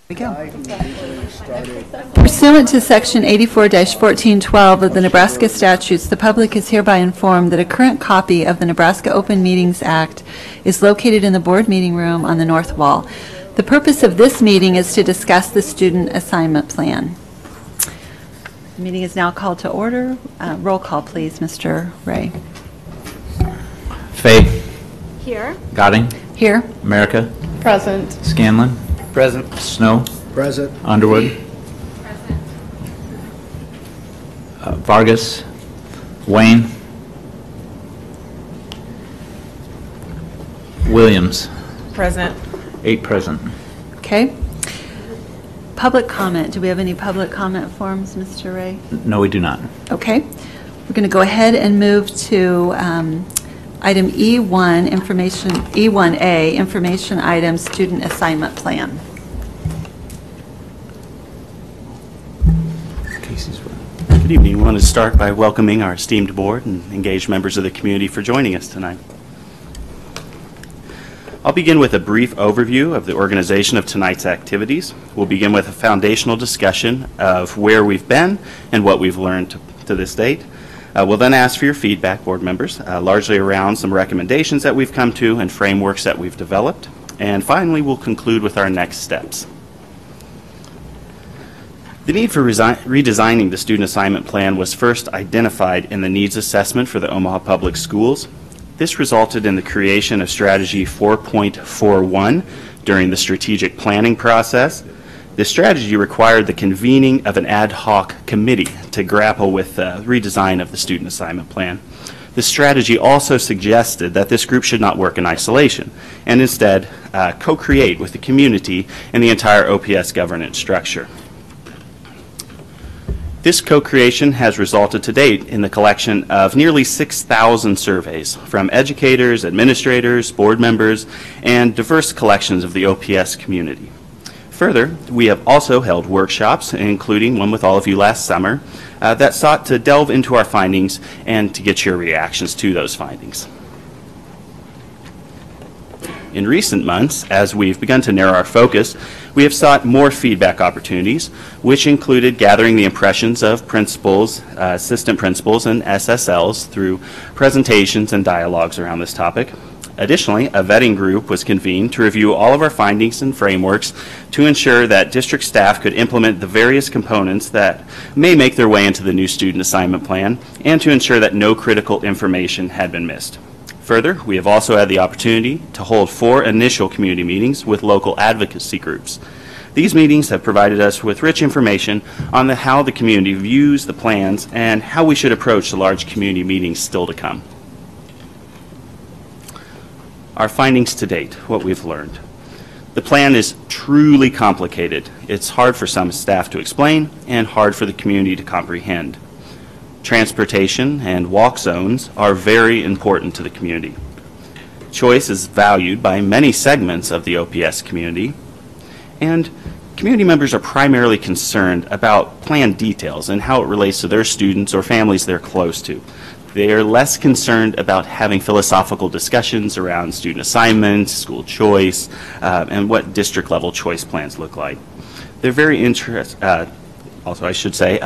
We go. Pursuant to Section 84-1412 of the Nebraska statutes, the public is hereby informed that a current copy of the Nebraska Open Meetings Act is located in the board meeting room on the north wall. The purpose of this meeting is to discuss the student assignment plan. The meeting is now called to order. Roll call, please, Mr. Ray. Fay. Here. Godding. Here. America. Present. Scanlon. Present. Snow. Present. Underwood. Present. Vargas. Wayne. Williams. Present. 8 present. Okay. Public comment. Do we have any public comment forms, Mr. Ray? No, we do not. Okay. We're going to go ahead and move to item E1, E1A, information item, student assignment plan. Good evening. We want to start by welcoming our esteemed board and engaged members of the community for joining us tonight. I'll begin with a brief overview of the organization of tonight's activities. We'll begin with a foundational discussion of where we've been and what we've learned to this date. We'll then ask for your feedback, board members, largely around some recommendations that we've come to and frameworks that we've developed. And finally, we'll conclude with our next steps. The need for redesigning the student assignment plan was first identified in the needs assessment for the Omaha Public Schools. This resulted in the creation of Strategy 4.41 during the strategic planning process. This strategy required the convening of an ad hoc committee to grapple with the redesign of the student assignment plan. This strategy also suggested that this group should not work in isolation and instead co-create with the community and the entire OPS governance structure. This co-creation has resulted to date in the collection of nearly 6,000 surveys from educators, administrators, board members, and diverse collections of the OPS community. Further, we have also held workshops, including one with all of you last summer, that sought to delve into our findings and to get your reactions to those findings. In recent months, as we've begun to narrow our focus, we have sought more feedback opportunities, which included gathering the impressions of principals, assistant principals, and SSLs through presentations and dialogues around this topic. Additionally, a vetting group was convened to review all of our findings and frameworks to ensure that district staff could implement the various components that may make their way into the new student assignment plan and to ensure that no critical information had been missed. Further, we have also had the opportunity to hold 4 initial community meetings with local advocacy groups. These meetings have provided us with rich information on how the community views the plans and how we should approach the large community meetings still to come. Our findings to date, what we've learned. The plan is truly complicated. It's hard for some staff to explain and hard for the community to comprehend. Transportation and walk zones are very important to the community. Choice is valued by many segments of the OPS community, and community members are primarily concerned about plan details and how it relates to their students or families they're close to. They are less concerned about having philosophical discussions around student assignments, school choice, and what district level choice plans look like. They're very interested, also I should say,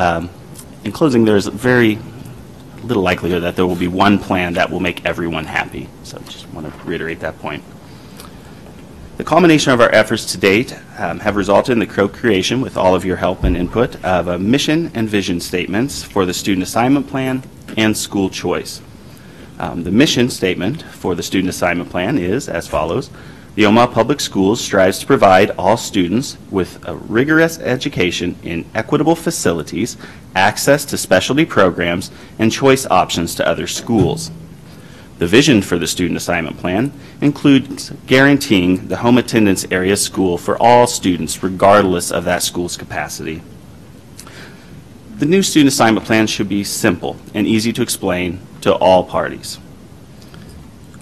in closing, there's very little likelihood that there will be one plan that will make everyone happy. So I just want to reiterate that point. The culmination of our efforts to date have resulted in the co-creation, with all of your help and input, of a mission and vision statements for the student assignment plan and school choice. The mission statement for the student assignment plan is as follows. The Omaha Public Schools strives to provide all students with a rigorous education in equitable facilities, access to specialty programs, and choice options to other schools. The vision for the student assignment plan includes guaranteeing the home attendance area school for all students regardless of that school's capacity. The new student assignment plan should be simple and easy to explain to all parties.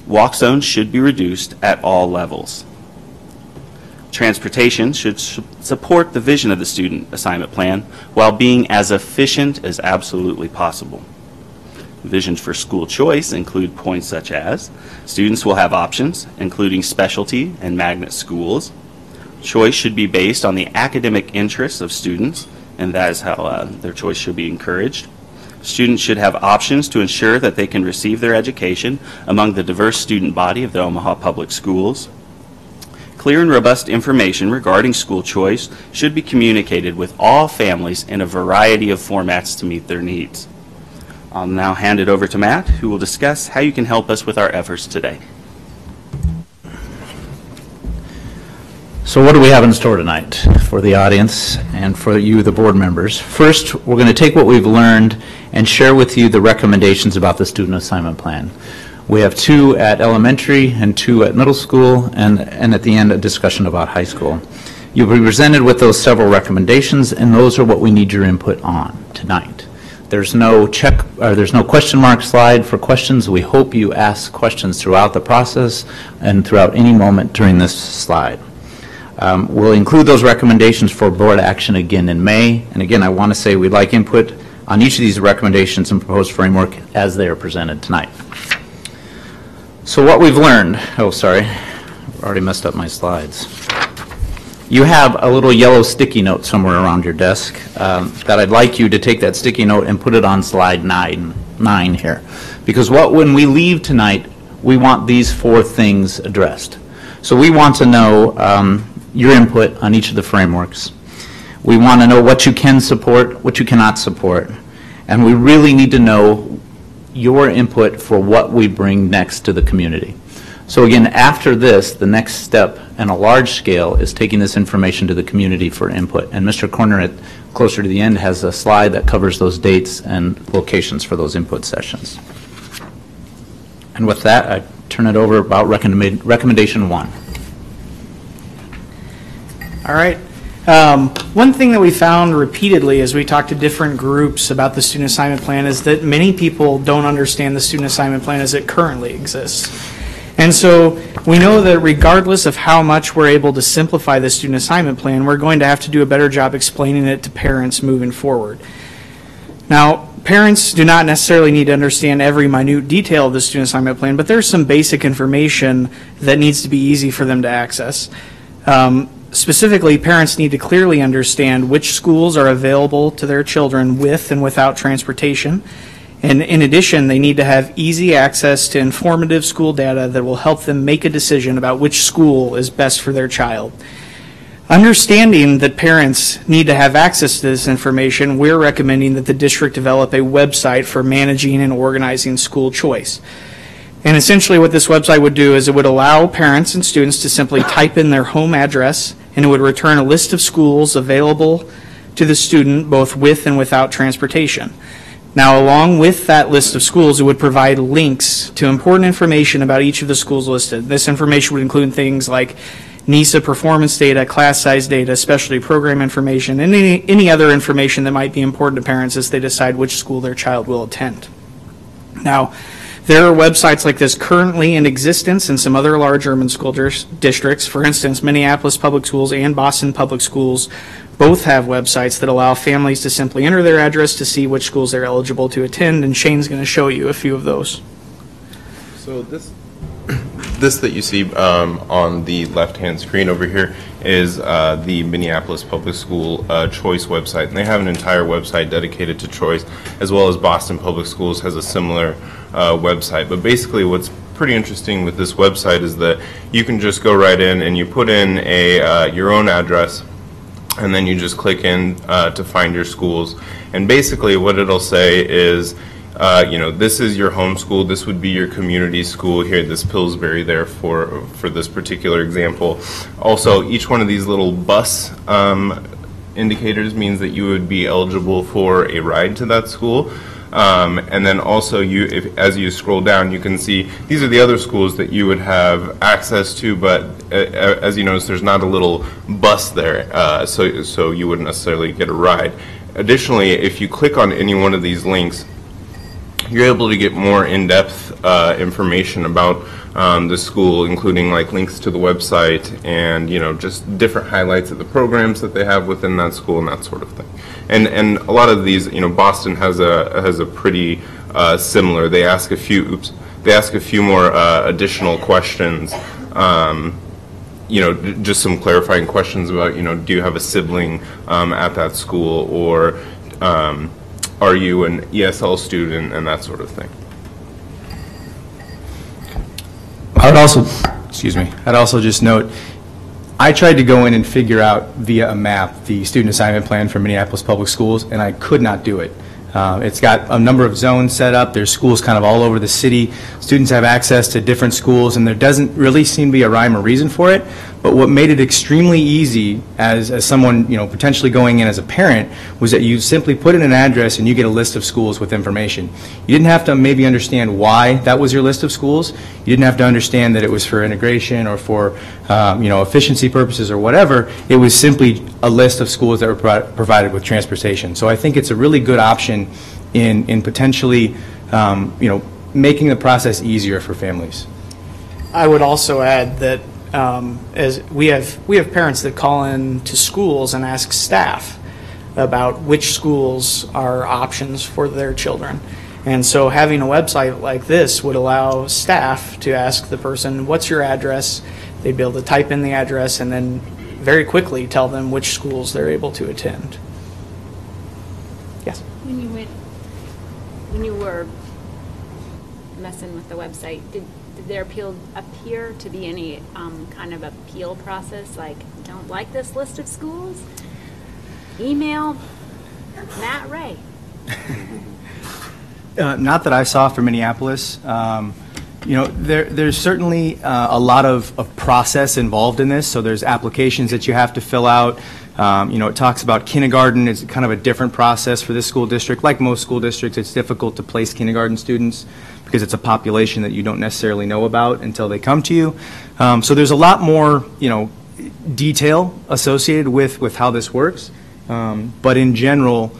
Walk zones should be reduced at all levels. Transportation should support the vision of the student assignment plan while being as efficient as absolutely possible. Visions for school choice include points such as students will have options, including specialty and magnet schools. Choice should be based on the academic interests of students, and that is how their choice should be encouraged. Students should have options to ensure that they can receive their education among the diverse student body of the Omaha Public Schools. Clear and robust information regarding school choice should be communicated with all families in a variety of formats to meet their needs. I'll now hand it over to Matt, who will discuss how you can help us with our efforts today. So what do we have in store tonight for the audience and for you, the board members? First, we're going to take what we've learned and share with you the recommendations about the student assignment plan. We have 2 at elementary and 2 at middle school, and at the end, a discussion about high school. You'll be presented with those several recommendations, and those are what we need your input on tonight. There's no question mark slide for questions. We hope you ask questions throughout the process and throughout any moment during this slide. We'll include those recommendations for board action again in May. And again, I want to say we'd like input on each of these recommendations and proposed framework as they are presented tonight. So what we've learned, oh sorry, I've already messed up my slides. You have a little yellow sticky note somewhere around your desk that I'd like you to take that sticky note and put it on slide 9 here. Because when we leave tonight, we want these 4 things addressed. So we want to know your input on each of the frameworks. We want to know what you can support, what you cannot support, and we really need to know your input for what we bring next to the community. So again, after this, the next step on a large scale is taking this information to the community for input. And Mr. Corner, closer to the end, has a slide that covers those dates and locations for those input sessions. And with that, I turn it over about recommendation 1. All right. One thing that we found repeatedly as we talked to different groups about the student assignment plan is that many people don't understand the student assignment plan as it currently exists. And so we know that regardless of how much we're able to simplify the student assignment plan, we're going to have to do a better job explaining it to parents moving forward. Now, parents do not necessarily need to understand every minute detail of the student assignment plan, but there's some basic information that needs to be easy for them to access. Specifically, parents need to clearly understand which schools are available to their children with and without transportation. And in addition, they need to have easy access to informative school data that will help them make a decision about which school is best for their child. Understanding that parents need to have access to this information, we're recommending that the district develop a website for managing and organizing school choice. And essentially what this website would do is it would allow parents and students to simply type in their home address, and it would return a list of schools available to the student both with and without transportation. Now, along with that list of schools, it would provide links to important information about each of the schools listed. This information would include things like NISA performance data, class size data, specialty program information, and any other information that might be important to parents as they decide which school their child will attend. Now, there are websites like this currently in existence in some other large urban school districts. For instance, Minneapolis Public Schools and Boston Public Schools both have websites that allow families to simply enter their address to see which schools they're eligible to attend, and Shane's going to show you a few of those. So this that you see on the left-hand screen over here is the Minneapolis Public School Choice website, and they have an entire website dedicated to choice, as well as Boston Public Schools has a similar website. But basically what's pretty interesting with this website is that you can just go right in and you put in your own address, and then you just click in to find your schools. And basically what it'll say is, this is your home school, this would be your community school here, this Pillsbury there for this particular example. Also, each one of these little bus indicators means that you would be eligible for a ride to that school. And then also, as you scroll down, you can see these are the other schools that you would have access to, but as you notice, there's not a little bus there, so you wouldn't necessarily get a ride. Additionally, if you click on any one of these links, you're able to get more in-depth information about the school, including like links to the website and just different highlights of the programs that they have within that school and that sort of thing. And a lot of these, Boston has a pretty similar. They ask a few more additional questions just some clarifying questions about, do you have a sibling at that school, or are you an ESL student, and that sort of thing. I would also, I'd also just note, I tried to go in and figure out via a map the student assignment plan for Minneapolis Public Schools, and I could not do it. It's got a number of zones set up. There's schools kind of all over the city. Students have access to different schools, and there doesn't really seem to be a rhyme or reason for it. But what made it extremely easy as someone, potentially going in as a parent, was that you simply put in an address and you get a list of schools with information. You didn't have to maybe understand why that was your list of schools. You didn't have to understand that it was for integration or for, efficiency purposes or whatever. It was simply a list of schools that were provided with transportation. So I think it's a really good option in potentially, making the process easier for families. I would also add that as we have parents that call in to schools and ask staff about which schools are options for their children. And so having a website like this would allow staff to ask the person, what's your address? They'd be able to type in the address and then very quickly tell them which schools they're able to attend. Yes? When you were messing with the website, did there appear to be any kind of appeal process, like, don't like this list of schools? Email Matt Ray. Not that I saw for Minneapolis. There's certainly a lot of process involved in this. So there's applications that you have to fill out. It talks about kindergarten. It's kind of a different process for this school district. Like most school districts, it's difficult to place kindergarten students because it's a population that you don't necessarily know about until they come to you. So there's a lot more, detail associated with how this works. But in general,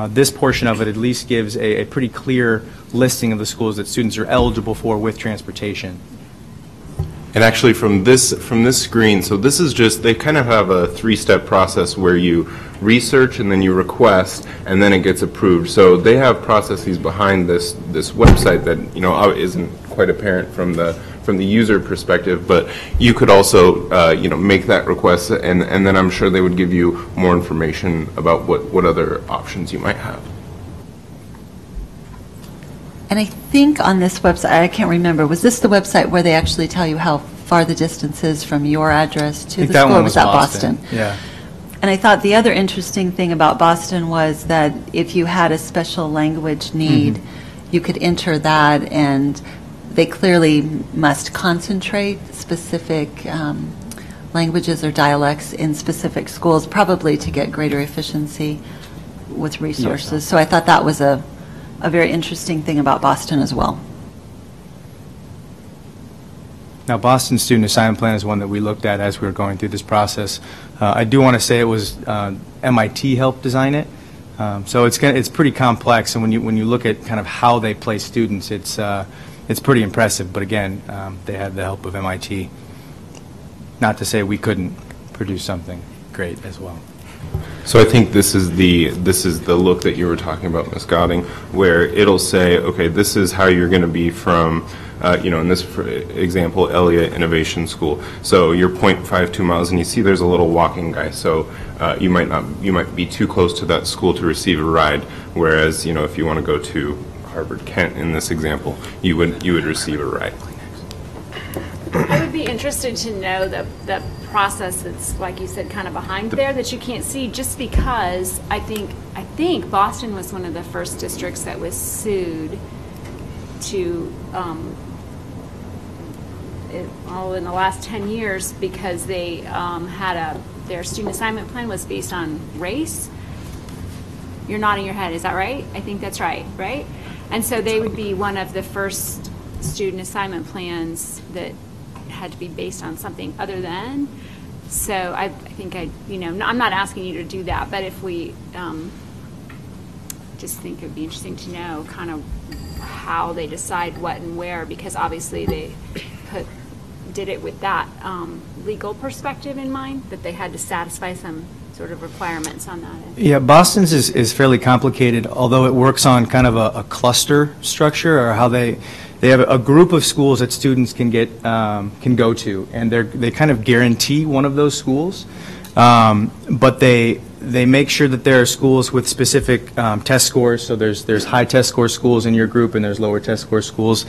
this portion of it at least gives a pretty clear listing of the schools that students are eligible for with transportation. And actually from this screen, so this is just, they kind of have a three-step process where you research and then you request and then it gets approved. So they have processes behind this website that isn't quite apparent from the user perspective, but you could also make that request and then I'm sure they would give you more information about what other options you might have. And I think on this website, I can't remember, was this the website where they actually tell you how far the distance is from your address to the school, or was that Boston? Yeah. And I thought the other interesting thing about Boston was that if you had a special language need, you could enter that, and they clearly must concentrate specific languages or dialects in specific schools, probably to get greater efficiency with resources. Yes. So I thought that was a very interesting thing about Boston as well. Now, Boston's student assignment plan is one that we looked at as we were going through this process. I do want to say it was MIT helped design it, so it's pretty complex. And when you look at kind of how they place students, it's pretty impressive. But again, they had the help of MIT. Not to say we couldn't produce something great as well. So I think this is the look that you were talking about, Ms. Godding, where it'll say, okay, this is how you're going to be from, in this example, Elliott Innovation School. So you're 0.52 miles, and you see there's a little walking guy. So you might be too close to that school to receive a ride. Whereas, if you want to go to Harvard Kent in this example, you would receive a ride. I would be interested to know the process that's, like you said, kind of behind there that you can't see, just because I think Boston was one of the first districts that was sued to in the last 10 years because they their student assignment plan was based on race. You're nodding your head, is that right? I think that's right? And so they would be one of the first student assignment plans that had to be based on something other than. So I think I'm not asking you to do that, but if we just think it would be interesting to know kind of how they decide what and where, because obviously they did it with that legal perspective in mind, that they had to satisfy some sort of requirements on that. Yeah, Boston's is fairly complicated, although it works on kind of a cluster structure, or how they, they have a group of schools that students can go to, and they kind of guarantee one of those schools, but they make sure that there are schools with specific test scores. So there's high test score schools in your group, and there's lower test score schools.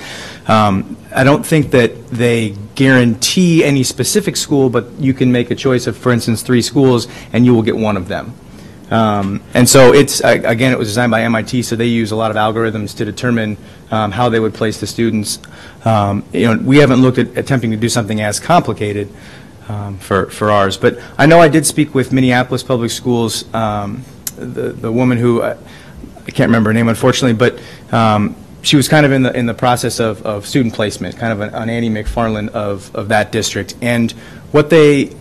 I don't think that they guarantee any specific school, but you can make a choice of, for instance, 3 schools, and you will get one of them. And so it's, again, it was designed by MIT, so they use a lot of algorithms to determine how they would place the students. We haven't looked at attempting to do something as complicated for ours. But I know I did speak with Minneapolis Public Schools, the woman who, I can't remember her name unfortunately, but she was kind of in the process of student placement, kind of an Annie McFarland of that district. And what they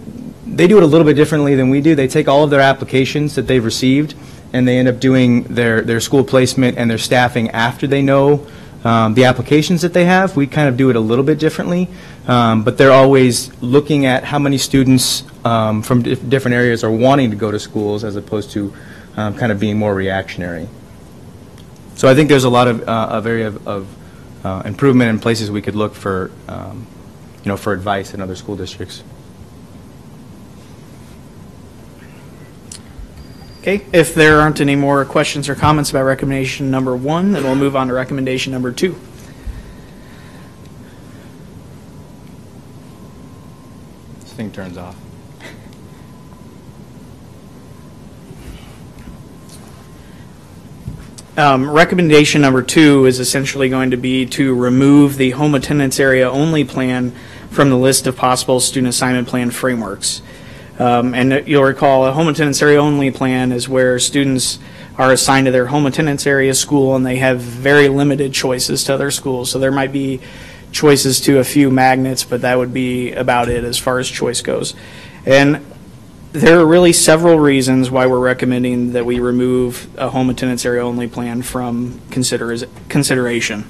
do it a little bit differently than we do. They take all of their applications that they've received, and they end up doing their school placement and their staffing after they know the applications that they have. We kind of do it a little bit differently, but they're always looking at how many students from different areas are wanting to go to schools as opposed to kind of being more reactionary. So I think there's a lot of area of improvement and places we could look for, for advice in other school districts. Okay, if there aren't any more questions or comments about recommendation number 1, then we'll move on to recommendation number 2. This thing turns off. Recommendation number 2 is essentially going to be to remove the home attendance area only plan from the list of possible student assignment plan frameworks. And you'll recall a home attendance area only plan is where students are assigned to their home attendance area school, and they have very limited choices to other schools. So there might be choices to a few magnets, but that would be about it as far as choice goes. And there are really several reasons why we're recommending that we remove a home attendance area only plan from consideration.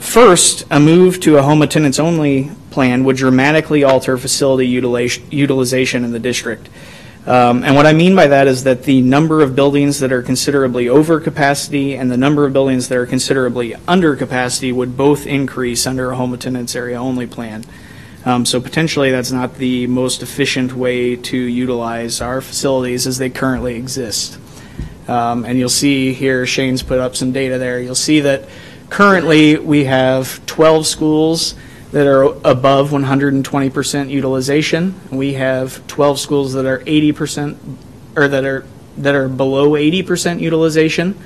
First, a move to a home attendance only plan would dramatically alter facility utilization in the district. And what I mean by that is that the number of buildings that are considerably over capacity and the number of buildings that are considerably under capacity would both increase under a home attendance area only plan. So potentially that's not the most efficient way to utilize our facilities as they currently exist. And you'll see here, Shane's put up some data there. You'll see that currently we have 12 schools that are above 120% utilization. We have 12 schools that are 80% or that are below 80% utilization.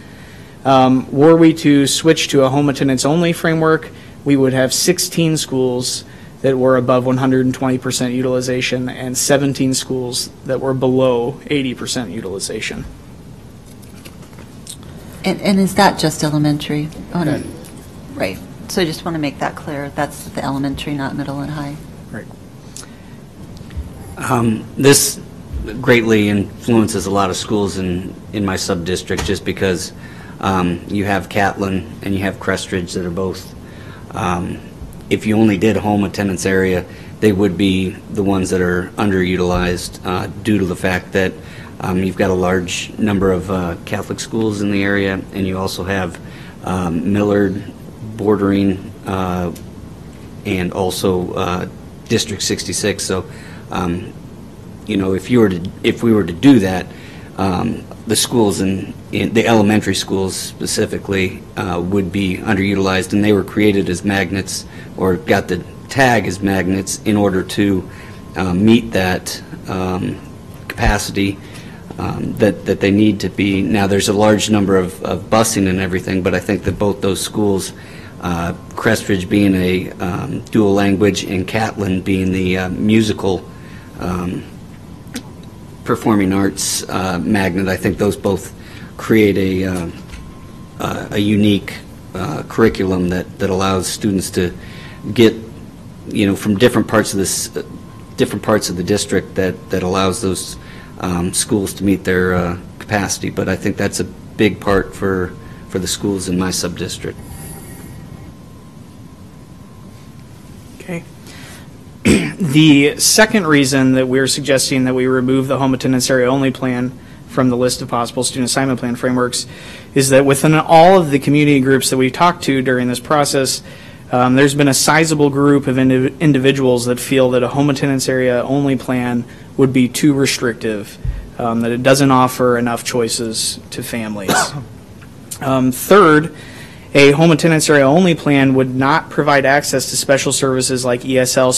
Were we to switch to a home attendance only framework, we would have 16 schools that were above 120% utilization and 17 schools that were below 80% utilization. And is that just elementary? Oh, no. Right. So I just want to make that clear. That's the elementary, not middle and high. Right. This greatly influences a lot of schools in my sub-district just because you have Catlin and you have Crestridge that are both, if you only did a home attendance area, they would be the ones that are underutilized due to the fact that you've got a large number of Catholic schools in the area, and you also have Millard bordering and also District 66. So, if we were to do that, the schools in the elementary schools specifically would be underutilized, and they were created as magnets or got the tag as magnets in order to meet that capacity that they need to be. Now there's a large number of busing and everything, but I think that both those schools, Crestridge being a dual language and Catlin being the musical performing arts magnet, I think those both create a unique curriculum that allows students to get, from different parts of the district that allows those schools to meet their capacity. But I think that's a big part for the schools in my sub-district. Okay. The second reason that we're suggesting that we remove the home attendance area only plan from the list of possible student assignment plan frameworks is that within all of the community groups that we talked to during this process, there's been a sizable group of individuals that feel that a home attendance area only plan would be too restrictive, that it doesn't offer enough choices to families. Third, a home attendance area only plan would not provide access to special services like ESL,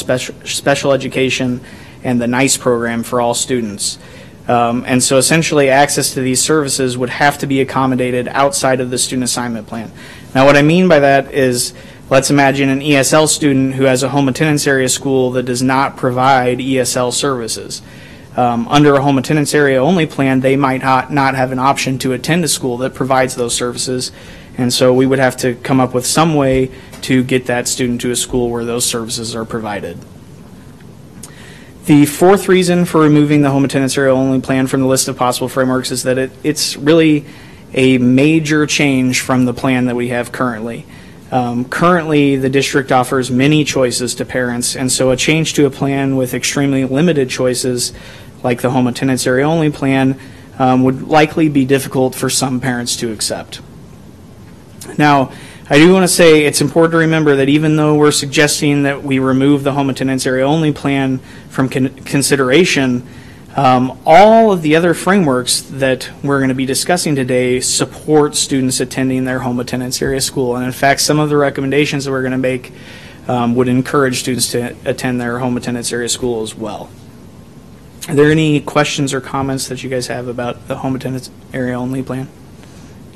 special education, and the NICE program for all students. And so essentially access to these services would have to be accommodated outside of the student assignment plan. Now what I mean by that is, let's imagine an ESL student who has a home attendance area school that does not provide ESL services. Under a home attendance area only plan, they might not have an option to attend a school that provides those services, and so we would have to come up with some way to get that student to a school where those services are provided. The fourth reason for removing the home attendance area only plan from the list of possible frameworks is that it's really a major change from the plan that we have currently. Currently, the district offers many choices to parents, and so a change to a plan with extremely limited choices, like the home attendance area only plan, would likely be difficult for some parents to accept. Now, I do want to say it's important to remember that even though we're suggesting that we remove the home attendance area only plan from consideration, all of the other frameworks that we're going to be discussing today support students attending their home attendance area school. And in fact, some of the recommendations that we're going to make would encourage students to attend their home attendance area school as well. Are there any questions or comments that you guys have about the home attendance area only plan?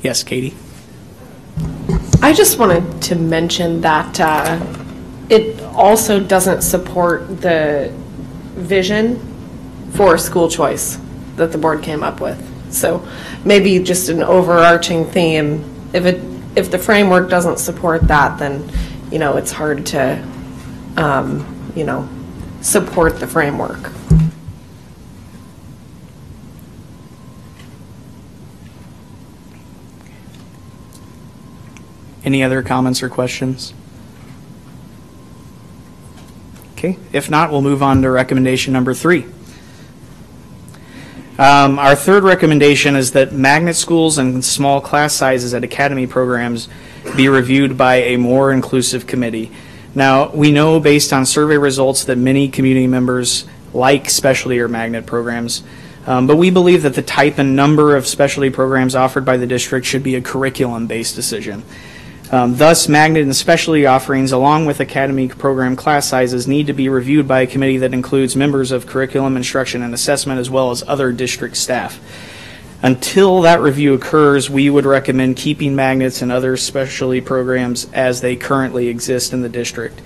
Yes, Katie? I just wanted to mention that it also doesn't support the vision for school choice that the board came up with. So maybe just an overarching theme. If the framework doesn't support that, then it's hard to support the framework. Any other comments or questions? Okay, if not, we'll move on to recommendation number 3. Our third recommendation is that magnet schools and small class sizes at academy programs be reviewed by a more inclusive committee. Now, we know based on survey results that many community members like specialty or magnet programs, but we believe that the type and number of specialty programs offered by the district should be a curriculum-based decision. Thus, magnet and specialty offerings, along with academy program class sizes, need to be reviewed by a committee that includes members of curriculum, instruction, and assessment, as well as other district staff. Until that review occurs, we would recommend keeping magnets and other specialty programs as they currently exist in the district.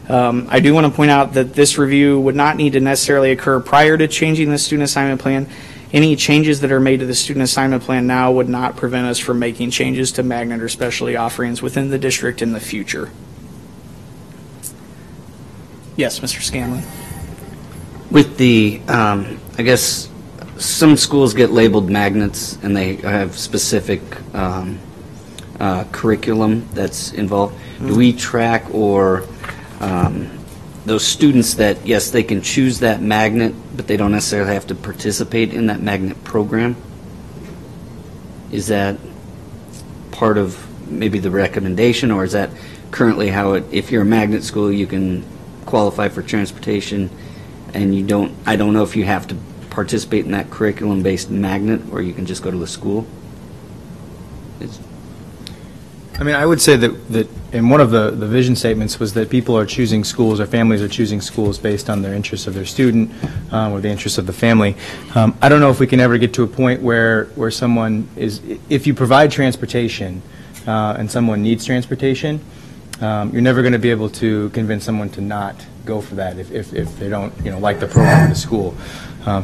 I do want to point out that this review would not need to necessarily occur prior to changing the student assignment plan. Any changes that are made to the student assignment plan now would not prevent us from making changes to magnet or specialty offerings within the district in the future. Yes, Mr. Scanlon. With the, I guess, some schools get labeled magnets and they have specific curriculum that's involved. Mm-hmm. Do we track or those students that, yes, they can choose that magnet, but they don't necessarily have to participate in that magnet program? Is that part of maybe the recommendation, or is that currently how it, if you're a magnet school, you can qualify for transportation, and you don't, I don't know if you have to participate in that curriculum-based magnet, or you can just go to the school? I mean, I would say that in one of the vision statements was that people are choosing schools, or families are choosing schools based on their interests of their student or the interests of the family. I don't know if we can ever get to a point where someone is, if you provide transportation and someone needs transportation, you're never going to be able to convince someone to not go for that if they don't, like the program of the school.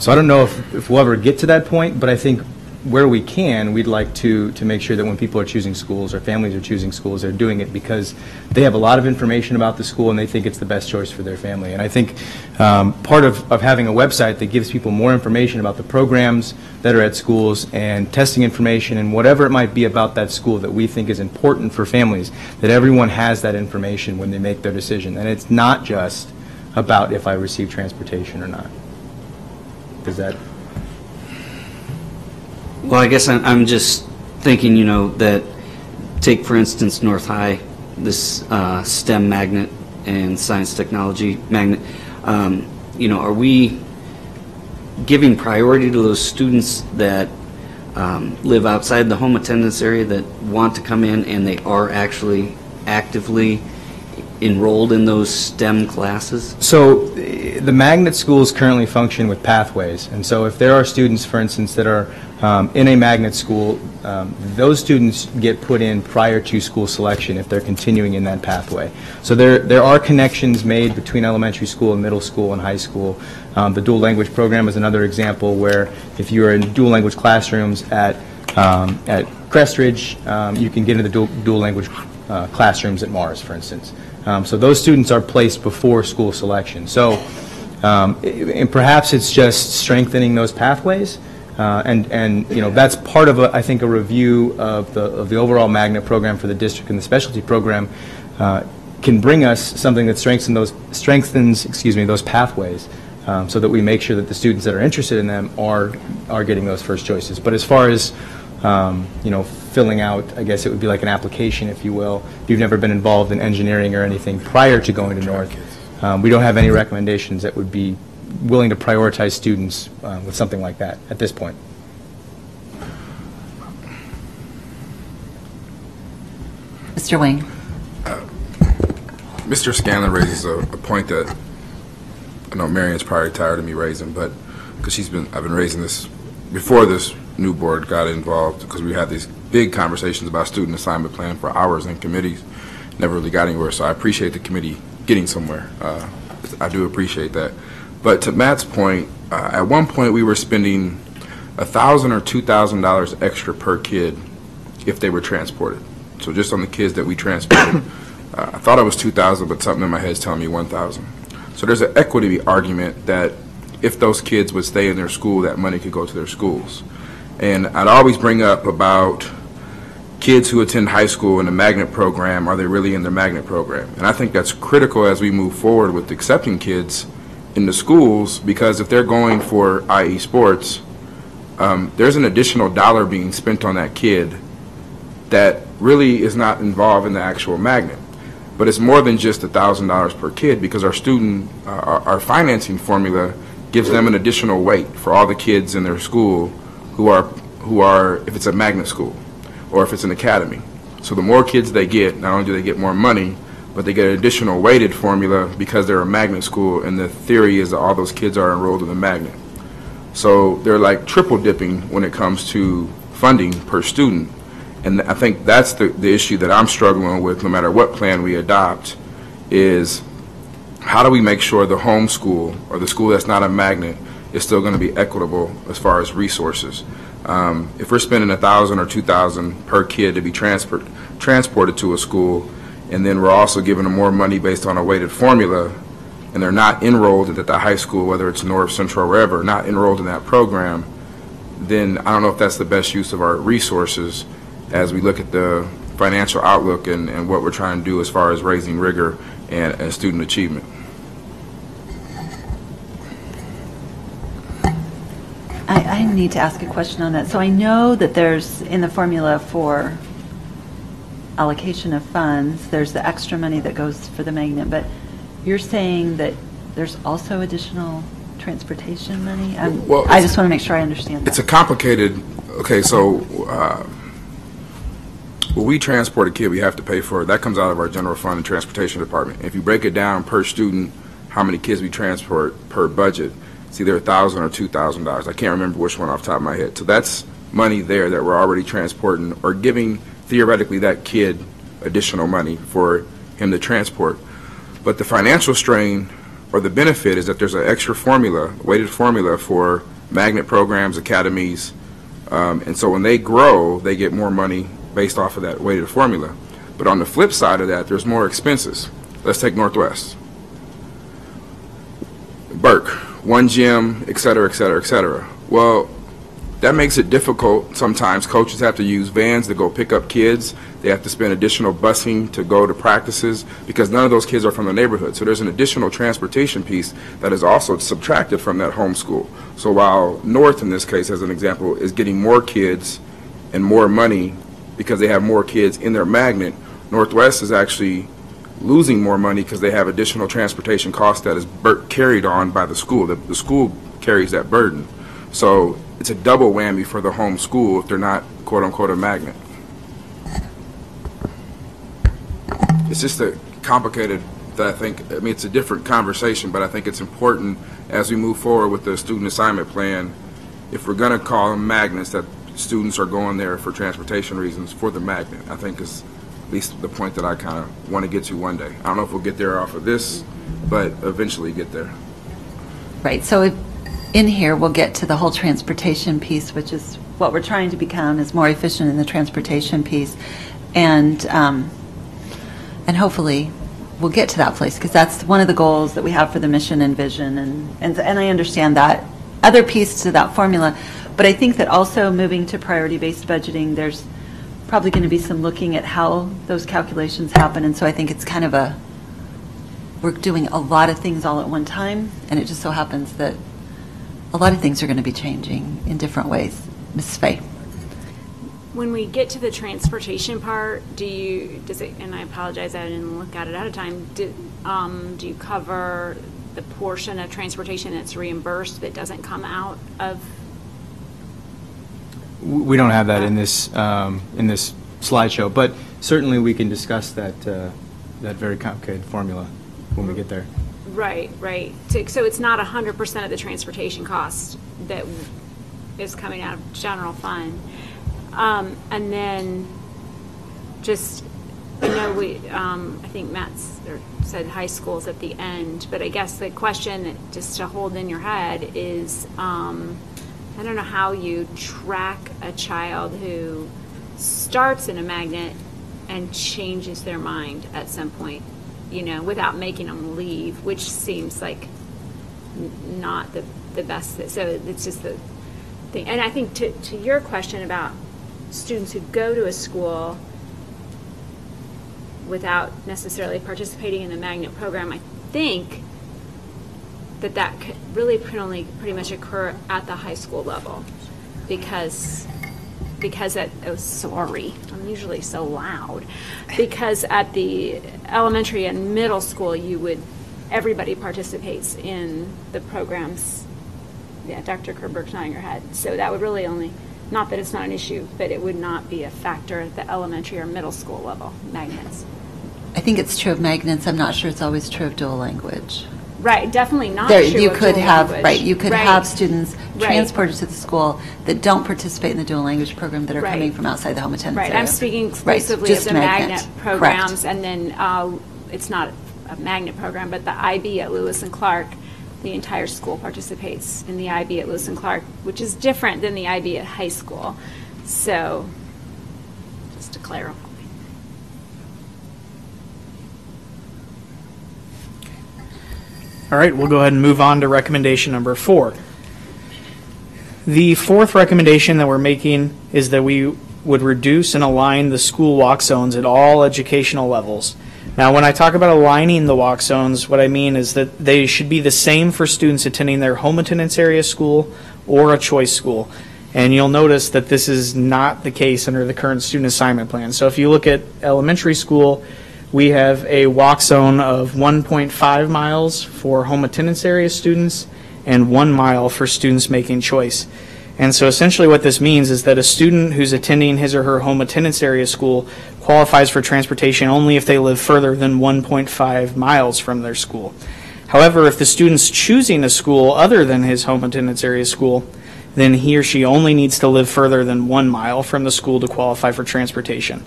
So I don't know if we'll ever get to that point, but I think where we can, we'd like to make sure that when people are choosing schools or families are choosing schools, they're doing it because they have a lot of information about the school and they think it's the best choice for their family. And I think part of having a website that gives people more information about the programs that are at schools and testing information and whatever it might be about that school that we think is important for families, that everyone has that information when they make their decision. And it's not just about if I receive transportation or not. Does that... Well, I guess I'm just thinking, you know, that take, for instance, North High, this STEM magnet and science technology magnet. You know, are we giving priority to those students that live outside the home attendance area that want to come in and they are actually actively enrolled in those STEM classes? So the magnet schools currently function with pathways, and so if there are students, for instance, that are in a magnet school, those students get put in prior to school selection if they're continuing in that pathway. So there are connections made between elementary school and middle school and high school. The dual language program is another example where if you're in dual language classrooms at Crestridge, you can get into the dual language classrooms at Mars, for instance. So those students are placed before school selection. So and perhaps it's just strengthening those pathways, and you know, that's part of I think a review of the overall magnet program for the district, and the specialty program can bring us something that strengthens those pathways, so that we make sure that the students that are interested in them are getting those first choices. But as far as you know, filling out, I guess it would be like an application, if you will. If you've never been involved in engineering or anything prior to going to North, we don't have any recommendations that would be willing to prioritize students with something like that at this point. Mr. Wayne. Mr. Scanlon raises a point that I know Marion's probably tired of me raising, but because I've been raising this before this new board got involved, because we had these big conversations about student assignment plan for hours in committees, never really got anywhere. So I appreciate the committee getting somewhere. I do appreciate that. But to Matt's point, at one point we were spending $1,000 or $2,000 extra per kid if they were transported. So just on the kids that we transported, I thought it was $2,000, but something in my head is telling me $1,000. So there's an equity argument that if those kids would stay in their school, that money could go to their schools. And I'd always bring up about kids who attend high school in the magnet program, are they really in their magnet program? And I think that's critical as we move forward with accepting kids in the schools, because if they're going for IE sports, there's an additional dollar being spent on that kid that really is not involved in the actual magnet. But it's more than just $1,000 per kid, because our financing formula gives them an additional weight for all the kids in their school who are, if it's a magnet school or if it's an academy. So the more kids they get, not only do they get more money, but they get an additional weighted formula because they're a magnet school, and the theory is that all those kids are enrolled in the magnet. So they're like triple dipping when it comes to funding per student. And I think that's the issue that I'm struggling with, no matter what plan we adopt, is how do we make sure the home school or the school that's not a magnet is still going to be equitable as far as resources. If we're spending $1,000 or $2,000 per kid to be transported to a school, and then we're also giving them more money based on a weighted formula, and they're not enrolled at the high school, whether it's North, Central, wherever, not enrolled in that program, then I don't know if that's the best use of our resources as we look at the financial outlook and what we're trying to do as far as raising rigor and student achievement. I need to ask a question on that. So I know that there's, in the formula for allocation of funds, there's the extra money that goes for the magnet, but you're saying that there's also additional transportation money? Well, I just want to make sure I understand that. It's a complicated, okay, so when we transport a kid, we have to pay for it. That comes out of our general fund and transportation department. If you break it down per student, how many kids we transport per budget, it's either $1,000 or $2,000. I can't remember which one off the top of my head. So that's money there that we're already transporting or giving, theoretically, that kid additional money for him to transport. But the financial strain or the benefit is that there's an extra formula, weighted formula for magnet programs, academies, and so when they grow, they get more money based off of that weighted formula. But on the flip side of that, there's more expenses. Let's take Northwest. Burke, one gym, et cetera, et cetera, et cetera. Well, That makes it difficult sometimes. Coaches have to use vans to go pick up kids. They have to spend additional busing to go to practices because none of those kids are from the neighborhood. So there's an additional transportation piece that is also subtracted from that home school. So while North, in this case, as an example, is getting more kids and more money because they have more kids in their magnet, Northwest is actually losing more money because they have additional transportation costs that is carried on by the school. The school carries that burden. So it's a double whammy for the home school if they're not, quote unquote, a magnet. It's just a complicated that I think, I mean, it's a different conversation, but I think it's important as we move forward with the student assignment plan, if we're going to call them magnets, that students are going there for transportation reasons for the magnet. I think is at least the point that I kind of want to get to one day. I don't know if we'll get there off of this, but eventually get there. Right, so in here, we'll get to the whole transportation piece, which is what we're trying to become, is more efficient in the transportation piece. And hopefully we'll get to that place, because that's one of the goals that we have for the mission and vision. And I understand that other piece to that formula. But I think that also moving to priority-based budgeting, there's probably going to be some looking at how those calculations happen. And so I think it's kind of we're doing a lot of things all at one time, and it just so happens that a lot of things are going to be changing in different ways. Ms. Fay. When we get to the transportation part, does it, and I apologize, I didn't look at it at a time, do you cover the portion of transportation that's reimbursed that doesn't come out of? We don't have that in this slideshow, but certainly we can discuss that very complicated formula when we get there. Right. So it's not 100% of the transportation cost that is coming out of general fund. And then just, I know I think Matt said high school's at the end, but I guess the question just to hold in your head is, I don't know how you track a child who starts in a magnet and changes their mind at some point, without making them leave, which seems like not the best. So it's just the thing. And I think to your question about students who go to a school without necessarily participating in the magnet program, I think that could really only pretty much occur at the high school level, because sorry, I'm usually so loud, because at the elementary and middle school everybody participates in the programs. Yeah, Dr. Kerberg's nodding her head. So that would really not that it's not an issue, but it would not be a factor at the elementary or middle school level, magnets. I think it's true of magnets. I'm not sure it's always true of dual language. Right, definitely not There, true you of could dual have language. right. You could Right. have students Right. transported to the school that don't participate in the dual language program that are Right. coming from outside the home attendance Right, area. I'm speaking Right, exclusively just of the magnet magnet. programs, Correct. and then it's not a magnet program, but the IB at Lewis and Clark, the entire school participates in the IB at Lewis and Clark, which is different than the IB at high school. So, just to clarify. All right, we'll go ahead and move on to recommendation number 4. The fourth recommendation that we're making is that we would reduce and align the school walk zones at all educational levels. Now, when I talk about aligning the walk zones, what I mean is that they should be the same for students attending their home attendance area school or a choice school. And you'll notice that this is not the case under the current student assignment plan. So if you look at elementary school, we have a walk zone of 1.5 miles for home attendance area students and 1 mile for students making choice. And so essentially what this means is that a student who's attending his or her home attendance area school qualifies for transportation only if they live further than 1.5 miles from their school. However, if the student's choosing a school other than his home attendance area school, then he or she only needs to live further than 1 mile from the school to qualify for transportation.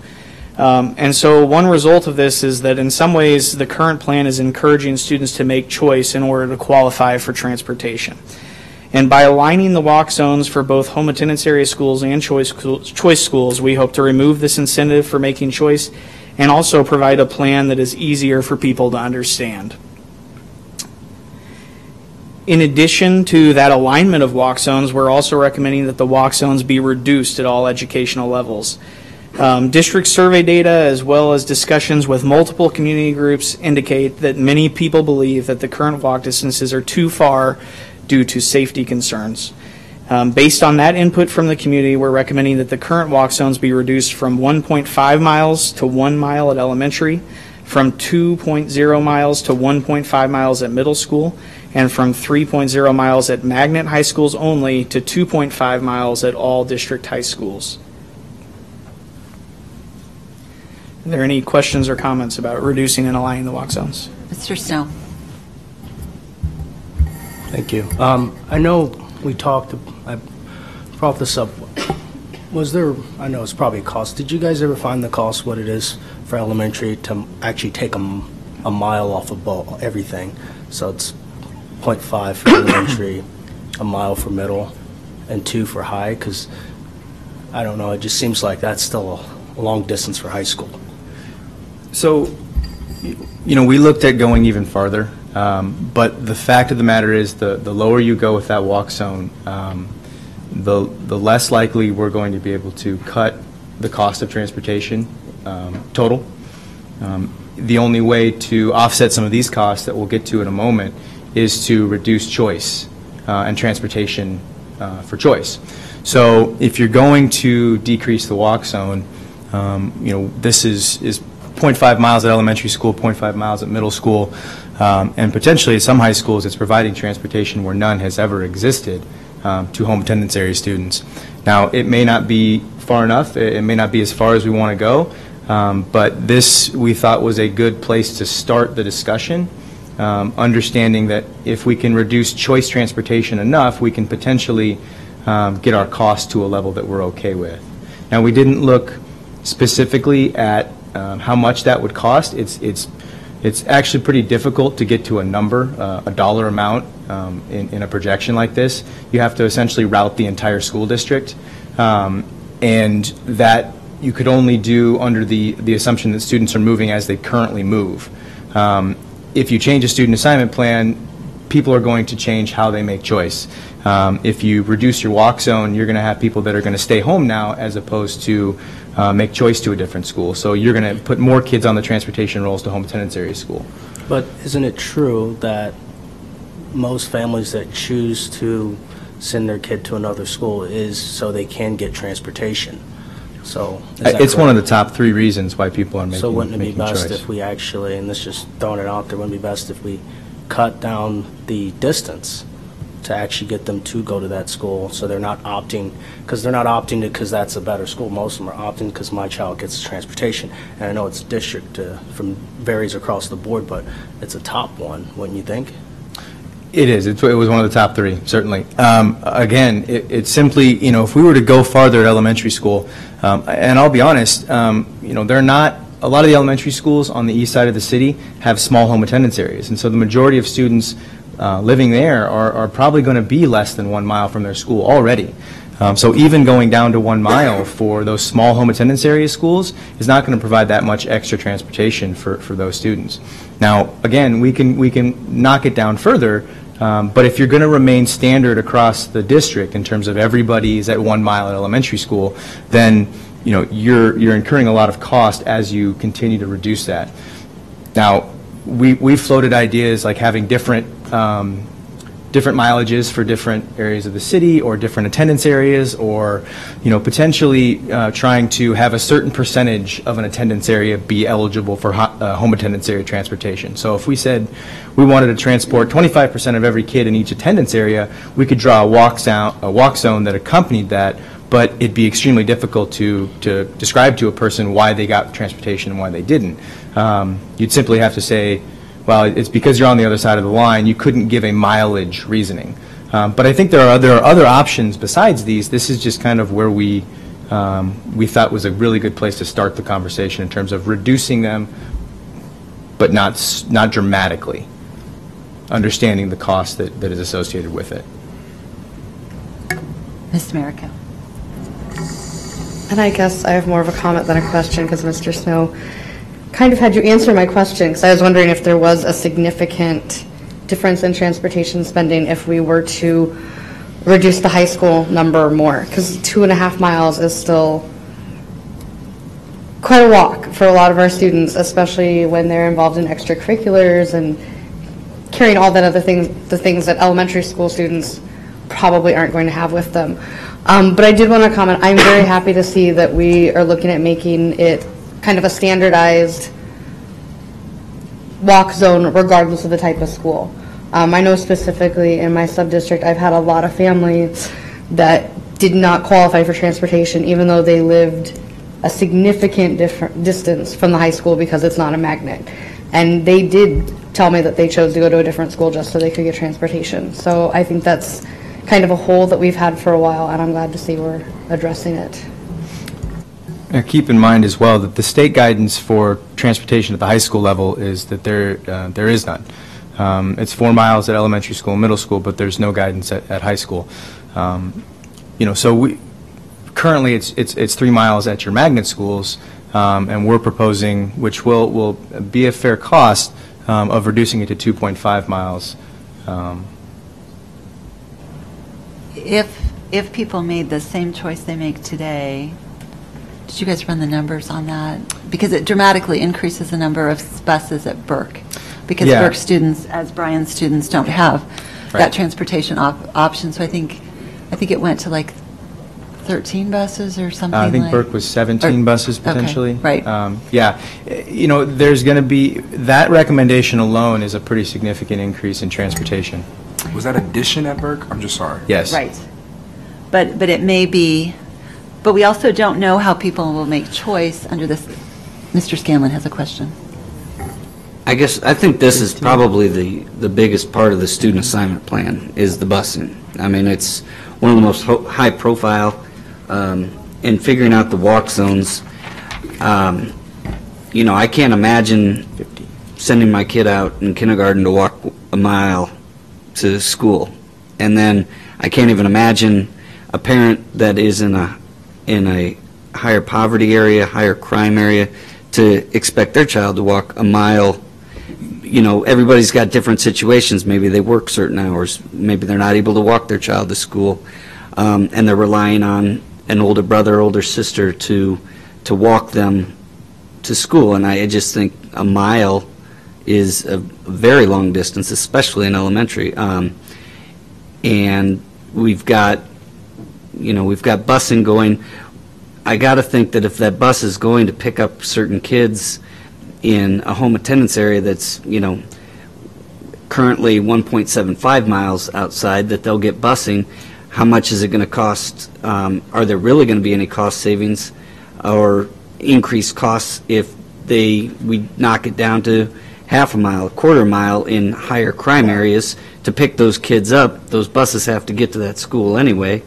And so one result of this is that in some ways the current plan is encouraging students to make choice in order to qualify for transportation. And by aligning the walk zones for both home attendance area schools and choice schools, we hope to remove this incentive for making choice and also provide a plan that is easier for people to understand. In addition to that alignment of walk zones, we're also recommending that the walk zones be reduced at all educational levels. District survey data, as well as discussions with multiple community groups, indicate that many people believe that the current walk distances are too far due to safety concerns. Based on that input from the community, we're recommending that the current walk zones be reduced from 1.5 miles to 1 mile at elementary, from 2.0 miles to 1.5 miles at middle school, and from 3.0 miles at magnet high schools only to 2.5 miles at all district high schools. Are there any questions or comments about reducing and aligning the walk zones? Mr. Snow. Thank you. I know we talked, I brought this up. Was there, I know it's probably a cost. Did you guys ever find the cost, what it is for elementary to actually take a mile off of everything? So it's 0.5 for elementary, a mile for middle, and 2 for high? Because, I don't know, it just seems like that's still a long distance for high school. So, we looked at going even farther, but the fact of the matter is the lower you go with that walk zone, the less likely we're going to be able to cut the cost of transportation total. The only way to offset some of these costs that we'll get to in a moment is to reduce choice and transportation for choice. So if you're going to decrease the walk zone, this is 0.5 miles at elementary school, 0.5 miles at middle school, and potentially at some high schools it's providing transportation where none has ever existed to home attendance area students. Now, it may not be far enough, it may not be as far as we want to go, but this we thought was a good place to start the discussion, understanding that if we can reduce choice transportation enough, we can potentially get our costs to a level that we're okay with. Now, we didn't look specifically at how much that would cost. It's actually pretty difficult to get to a number, a dollar amount in a projection like this. You have to essentially route the entire school district, and that you could only do under the assumption that students are moving as they currently move. If you change a student assignment plan, people are going to change how they make choice. If you reduce your walk zone, you're going to have people that are going to stay home now as opposed to make choice to a different school. So you're going to put more kids on the transportation rolls to home attendance area school. But isn't it true that most families that choose to send their kid to another school is so they can get transportation? So it's one of the top 3 reasons why people are making choice. So wouldn't it be best if we actually, and this is just throwing it out there, wouldn't it be best if we cut down the distance to actually get them to go to that school, so they're not opting, because they're not opting because that's a better school. Most of them are opting because my child gets transportation. And I know it's district varies across the board, but it's a top one, wouldn't you think? It is. It was one of the top 3, certainly. Again, it's simply, if we were to go farther at elementary school, and I'll be honest, they're not, a lot of the elementary schools on the east side of the city have small home attendance areas, and so the majority of students living there are probably going to be less than 1 mile from their school already. So even going down to 1 mile for those small home attendance area schools is not going to provide that much extra transportation for those students. Now, again, we can knock it down further, but if you're going to remain standard across the district in terms of everybody's at 1 mile at elementary school, then you're incurring a lot of cost as you continue to reduce that. Now, we've floated ideas like having different mileages for different areas of the city or different attendance areas, or potentially trying to have a certain percentage of an attendance area be eligible for home attendance area transportation. So if we said we wanted to transport 25% of every kid in each attendance area, we could draw a walk zone that accompanied that, but it'd be extremely difficult to describe to a person why they got transportation and why they didn't. You'd simply have to say, well, it's because you're on the other side of the line. You couldn't give a mileage reasoning. But I think there are other options besides these. This is just kind of where we thought was a really good place to start the conversation in terms of reducing them, but not dramatically, understanding the cost that is associated with it. Ms. Merico. And I guess I have more of a comment than a question, because Mr. Snow kind of had you answer my question, because I was wondering if there was a significant difference in transportation spending if we were to reduce the high school number more, because 2.5 miles is still quite a walk for a lot of our students, especially when they're involved in extracurriculars and carrying all that other things, the things that elementary school students probably aren't going to have with them. But I did want to comment, I'm very happy to see that we are looking at making it kind of a standardized walk zone regardless of the type of school. I know specifically in my sub-district, I've had a lot of families that did not qualify for transportation even though they lived a significant distance from the high school because it's not a magnet. And they did tell me that they chose to go to a different school just so they could get transportation. So I think that's kind of a hole that we've had for a while, and I'm glad to see we're addressing it. Now, keep in mind as well that the state guidance for transportation at the high school level is that there is none. It's 4 miles at elementary school and middle school, but there's no guidance at high school. So currently it's 3 miles at your magnet schools, and we're proposing, which will be a fair cost, of reducing it to 2.5 miles. If people made the same choice they make today, did you guys run the numbers on that? Because it dramatically increases the number of buses at Burke. Because Yeah. Burke students, as Bryan's students, don't have that transportation option. So I think it went to like 13 buses or something I think like. Burke was 17 buses potentially. Okay, right. Yeah, there's going to be, that recommendation alone is a pretty significant increase in transportation. Was that addition at Burke? I'm just sorry. Yes. Right. But it may be, but we also don't know how people will make choice under this. Mr. Scanlon has a question. I think this is probably the biggest part of the student assignment plan is the busing. I mean, it's one of the most high profile in figuring out the walk zones. I can't imagine sending my kid out in kindergarten to walk a mile to school, and then I can't even imagine a parent that is in a higher poverty area, higher crime area, to expect their child to walk a mile. Everybody's got different situations. Maybe they work certain hours. Maybe they're not able to walk their child to school, and they're relying on an older brother, older sister to walk them to school. And I just think a mile is a very long distance, especially in elementary. And we've got busing going. I got to think that if that bus is going to pick up certain kids in a home attendance area that's, currently 1.75 miles outside, that they'll get busing. How much is it going to cost? Are there really going to be any cost savings or increased costs if we knock it down to half a mile, a quarter mile in higher crime areas to pick those kids up? Those buses have to get to that school anyway.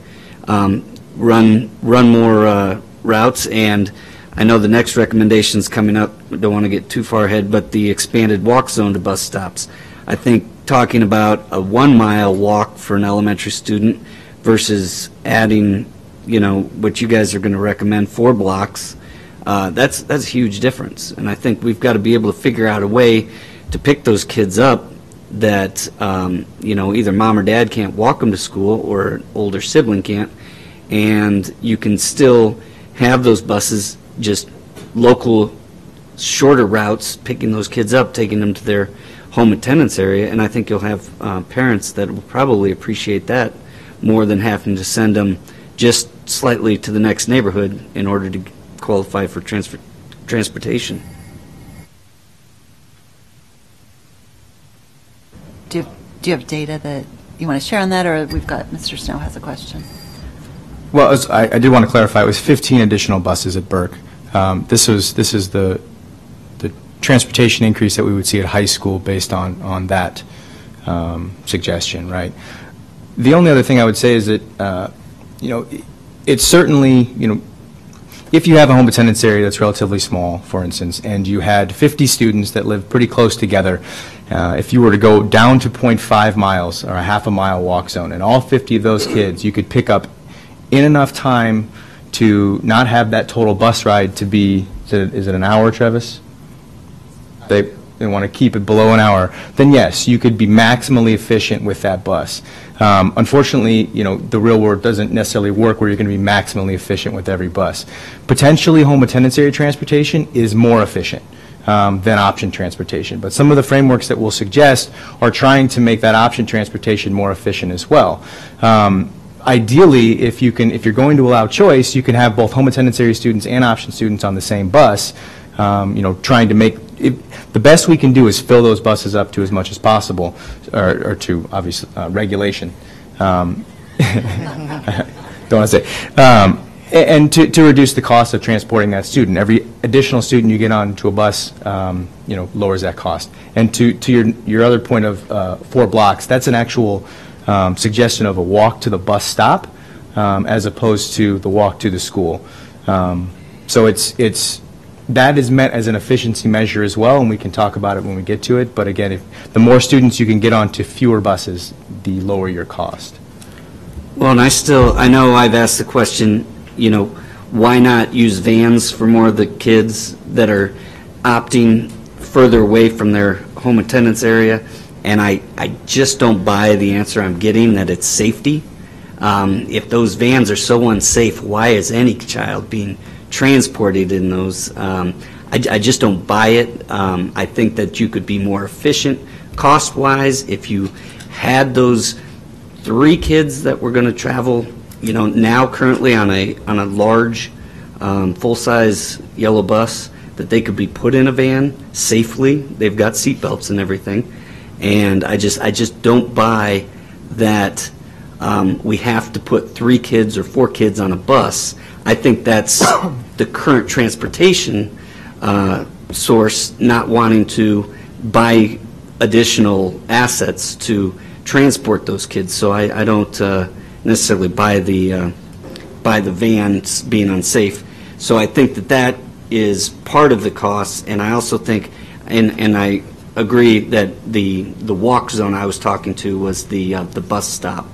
Run more routes, and I know the next recommendation's coming up. We don't want to get too far ahead, but the expanded walk zone to bus stops. I think talking about a 1 mile walk for an elementary student versus adding, what you guys are going to recommend, 4 blocks, that's a huge difference. And I think we've got to be able to figure out a way to pick those kids up that, either mom or dad can't walk them to school or an older sibling can't, and you can still have those buses, just local shorter routes, picking those kids up, taking them to their home attendance area. And I think you'll have parents that will probably appreciate that more than having to send them just slightly to the next neighborhood in order to qualify for transportation. Do you have data that you want to share on that, or we've got Mr. Snow has a question? Well, I did want to clarify, it was 15 additional buses at Burke. This is the transportation increase that we would see at high school based on that suggestion, right? The only other thing I would say is that, it's certainly, if you have a home attendance area that's relatively small, for instance, and you had 50 students that live pretty close together, if you were to go down to 0.5 miles or a half a mile walk zone, and all 50 of those kids you could pick up in enough time to not have that total bus ride to be, is it an hour, Travis? want to keep it below an hour, then yes, you could be maximally efficient with that bus. Unfortunately, the real world doesn't necessarily work where you're going to be maximally efficient with every bus. Potentially, home attendance area transportation is more efficient than option transportation. But some of the frameworks that we'll suggest are trying to make that option transportation more efficient as well. Ideally, if you're going to allow choice, you can have both home attendance area students and option students on the same bus. Trying to make the best we can do is fill those buses up to as much as possible, or to obviously regulation. Don't want to say. And to reduce the cost of transporting that student. Every additional student you get onto a bus, lowers that cost. And to your other point of 4 blocks, that's an actual suggestion of a walk to the bus stop as opposed to the walk to the school. So that is meant as an efficiency measure as well, and we can talk about it when we get to it. But again, if the more students you can get onto fewer buses, the lower your cost. Well, and I know I've asked the question, why not use vans for more of the kids that are opting further away from their home attendance area? And I just don't buy the answer I'm getting that it's safety. If those vans are so unsafe, why is any child being transported in those? I just don't buy it. I think that you could be more efficient cost-wise if you had those 3 kids that were going to travel, now currently on a large full-size yellow bus, that they could be put in a van safely. They've got seat belts and everything. And I just don't buy that we have to put 3 kids or 4 kids on a bus. I think that's the current transportation source not wanting to buy additional assets to transport those kids. So I don't necessarily buy the vans being unsafe. So I think that is part of the cost, and I also think, and I agree that the walk zone I was talking to was the bus stop,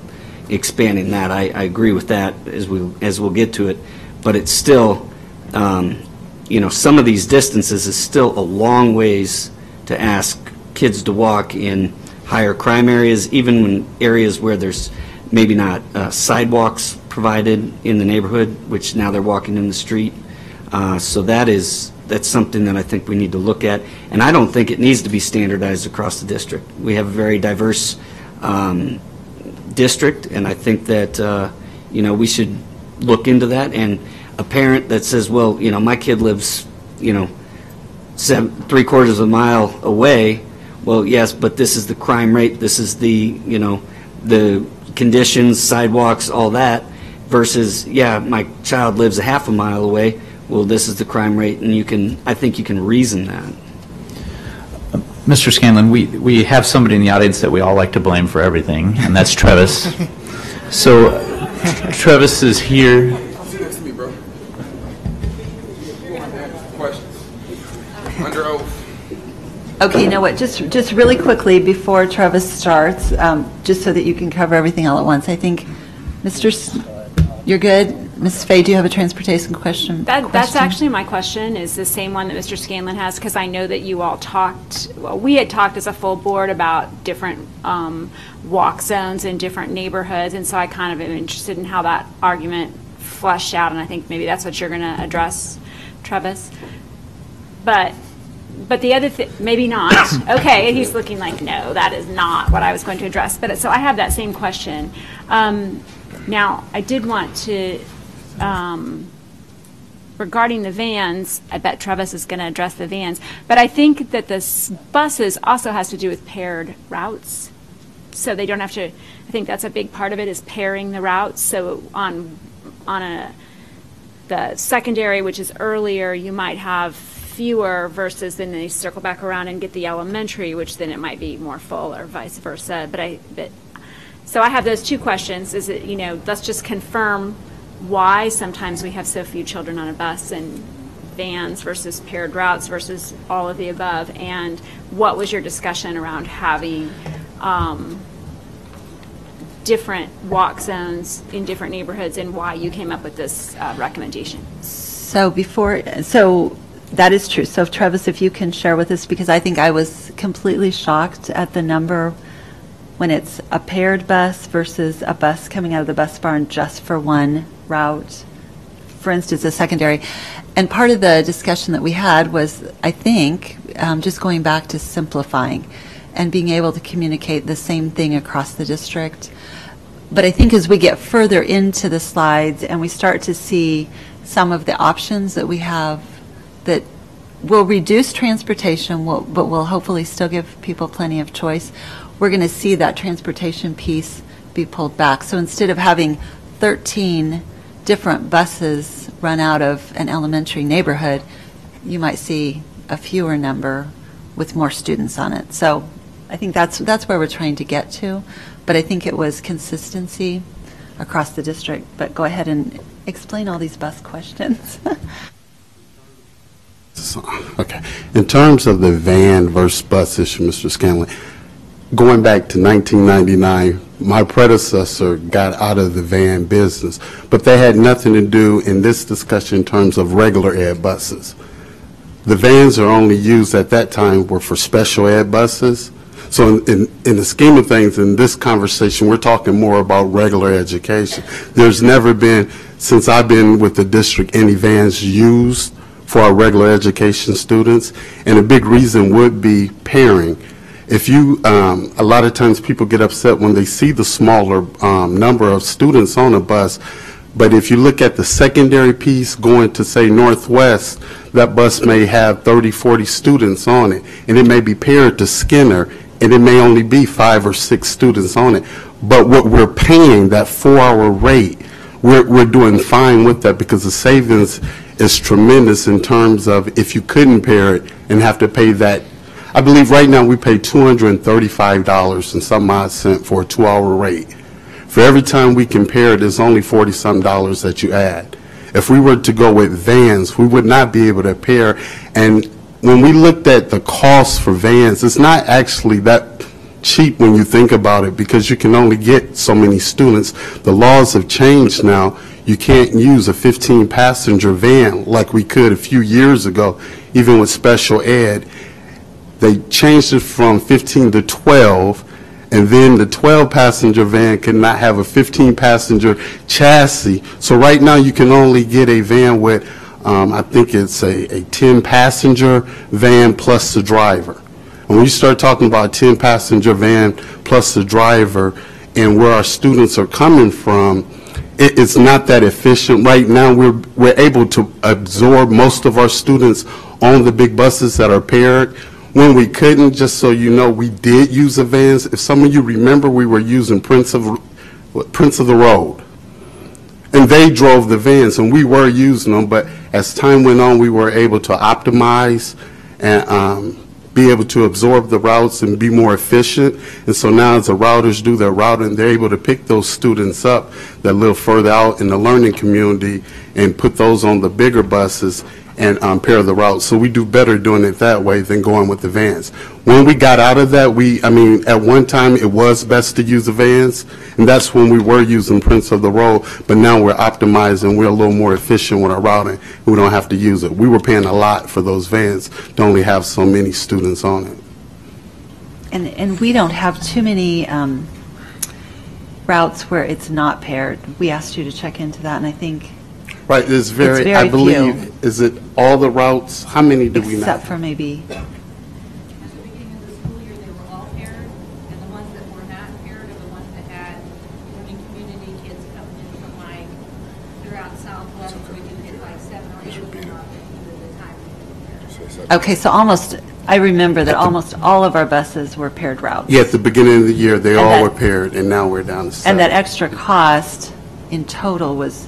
expanding that. I agree with that as we'll get to it, but it's still, some of these distances is still a long ways to ask kids to walk in higher crime areas, even in areas where there's maybe not sidewalks provided in the neighborhood, which now they're walking in the street. So that's something that I think we need to look at, and I don't think it needs to be standardized across the district. We have a very diverse district, and I think that we should look into that. And a parent that says, well, my kid lives 3/4 of a mile away, well, yes, but this is the crime rate, this is the the conditions, sidewalks, all that, versus, yeah, my child lives a 1/2 mile away, well, this is the crime rate, and I think you can reason that. Mr. Scanlon, we have somebody in the audience that we all like to blame for everything, and that's Travis. So Travis is here. Sit next to me, bro. Questions? Under oath. Okay, you know what, just really quickly before Travis starts, just so that you can cover everything all at once, I think, you're good? Ms. Fay, do you have a transportation question? That's actually my question, is the same one that Mr. Scanlon has, because I know that you all we had talked as a full board about different walk zones in different neighborhoods, and so I kind of am interested in how that argument fleshed out, and I think maybe that's what you're going to address, Travis. But the other thing, maybe not. Okay, and he's looking like, no, that is not what I was going to address. But so I have that same question. Now, I did want to, regarding the vans, I bet Travis is going to address the vans, but I think that the buses also has to do with paired routes. So they don't have to, I think that's a big part of it, is pairing the routes. So on the secondary, which is earlier, you might have fewer versus then they circle back around and get the elementary, which then it might be more full, or vice versa. So I have those 2 questions. Is it, let's just confirm why sometimes we have so few children on a bus, and vans versus paired routes versus all of the above, and what was your discussion around having different walk zones in different neighborhoods, and why you came up with this recommendation? So That is true. So Travis, if you can share with us, because I think I was completely shocked at the number when it's a paired bus versus a bus coming out of the bus barn just for one route, for instance, a secondary. And part of the discussion that we had was, I think, just going back to simplifying and being able to communicate the same thing across the district. But I think as we get further into the slides and we start to see some of the options that we have that will reduce transportation, but will hopefully still give people plenty of choice, we're going to see that transportation piece be pulled back. So instead of having 13 different buses run out of an elementary neighborhood, you might see a fewer number with more students on it. So I think that's where we're trying to get to. But I think it was consistency across the district. But go ahead and explain all these bus questions. Okay. In terms of the van versus bus issue, Mr. Scanlon, going back to 1999, my predecessor got out of the van business, but they had nothing to do in this discussion in terms of regular ed buses. The vans are only used at that time were for special ed buses. So in the scheme of things, in this conversation, we're talking more about regular education. There's never been, since I've been with the district, any vans used for our regular education students, and a big reason would be pairing. If you, a lot of times people get upset when they see the smaller number of students on a bus, but if you look at the secondary piece going to, say, Northwest, that bus may have 30, 40 students on it, and it may be paired to Skinner, and it may only be 5 or 6 students on it. But what we're paying, that 4-hour rate, we're doing fine with that because the savings is tremendous in terms of if you couldn't pair it and have to pay that. I believe right now we pay $235 and some odd cent for a 2-hour rate. For every time we compare it, there's only $40-some that you add. If we were to go with vans, we would not be able to pair. And when we looked at the cost for vans, it's not actually that cheap when you think about it because you can only get so many students. The laws have changed now. You can't use a 15-passenger van like we could a few years ago, even with special ed. They changed it from 15 to 12, and then the 12-passenger van could not have a 15-passenger chassis. So right now you can only get a van with, I think it's a 10-passenger van plus the driver. And when you start talking about a 10-passenger van plus the driver and where our students are coming from, it's not that efficient. Right now we're able to absorb most of our students on the big buses that are paired. When we couldn't, just so you know, we did use the vans. If some of you remember, we were using Prince of the Road. And they drove the vans, and we were using them. But as time went on, we were able to optimize and be able to absorb the routes and be more efficient. And so now as the routers do their routing, they're able to pick those students up that live further out in the learning community and put those on the bigger buses and pair the routes. So we do better doing it that way than going with the vans. When we got out of that, at one time it was best to use the vans, and that's when we were using Prince of the Road, but now we're optimizing, we're a little more efficient with our routing, we don't have to use it. We were paying a lot for those vans to only have so many students on it. And we don't have too many routes where it's not paired. We asked you to check into that, and I think right, it's very I believe, few. Is it all the routes? How many do we know? Except for maybe. At the beginning of the school year, they were all paired, and the ones that were not paired are the ones that had learning community kids coming in from like throughout Southwest. We can hit like 7 or 8 of them up at the time. Okay, so I remember that almost all of our buses were paired routes. Yeah, at the beginning of the year, they all were paired, and now we're down to 7. And that extra cost in total was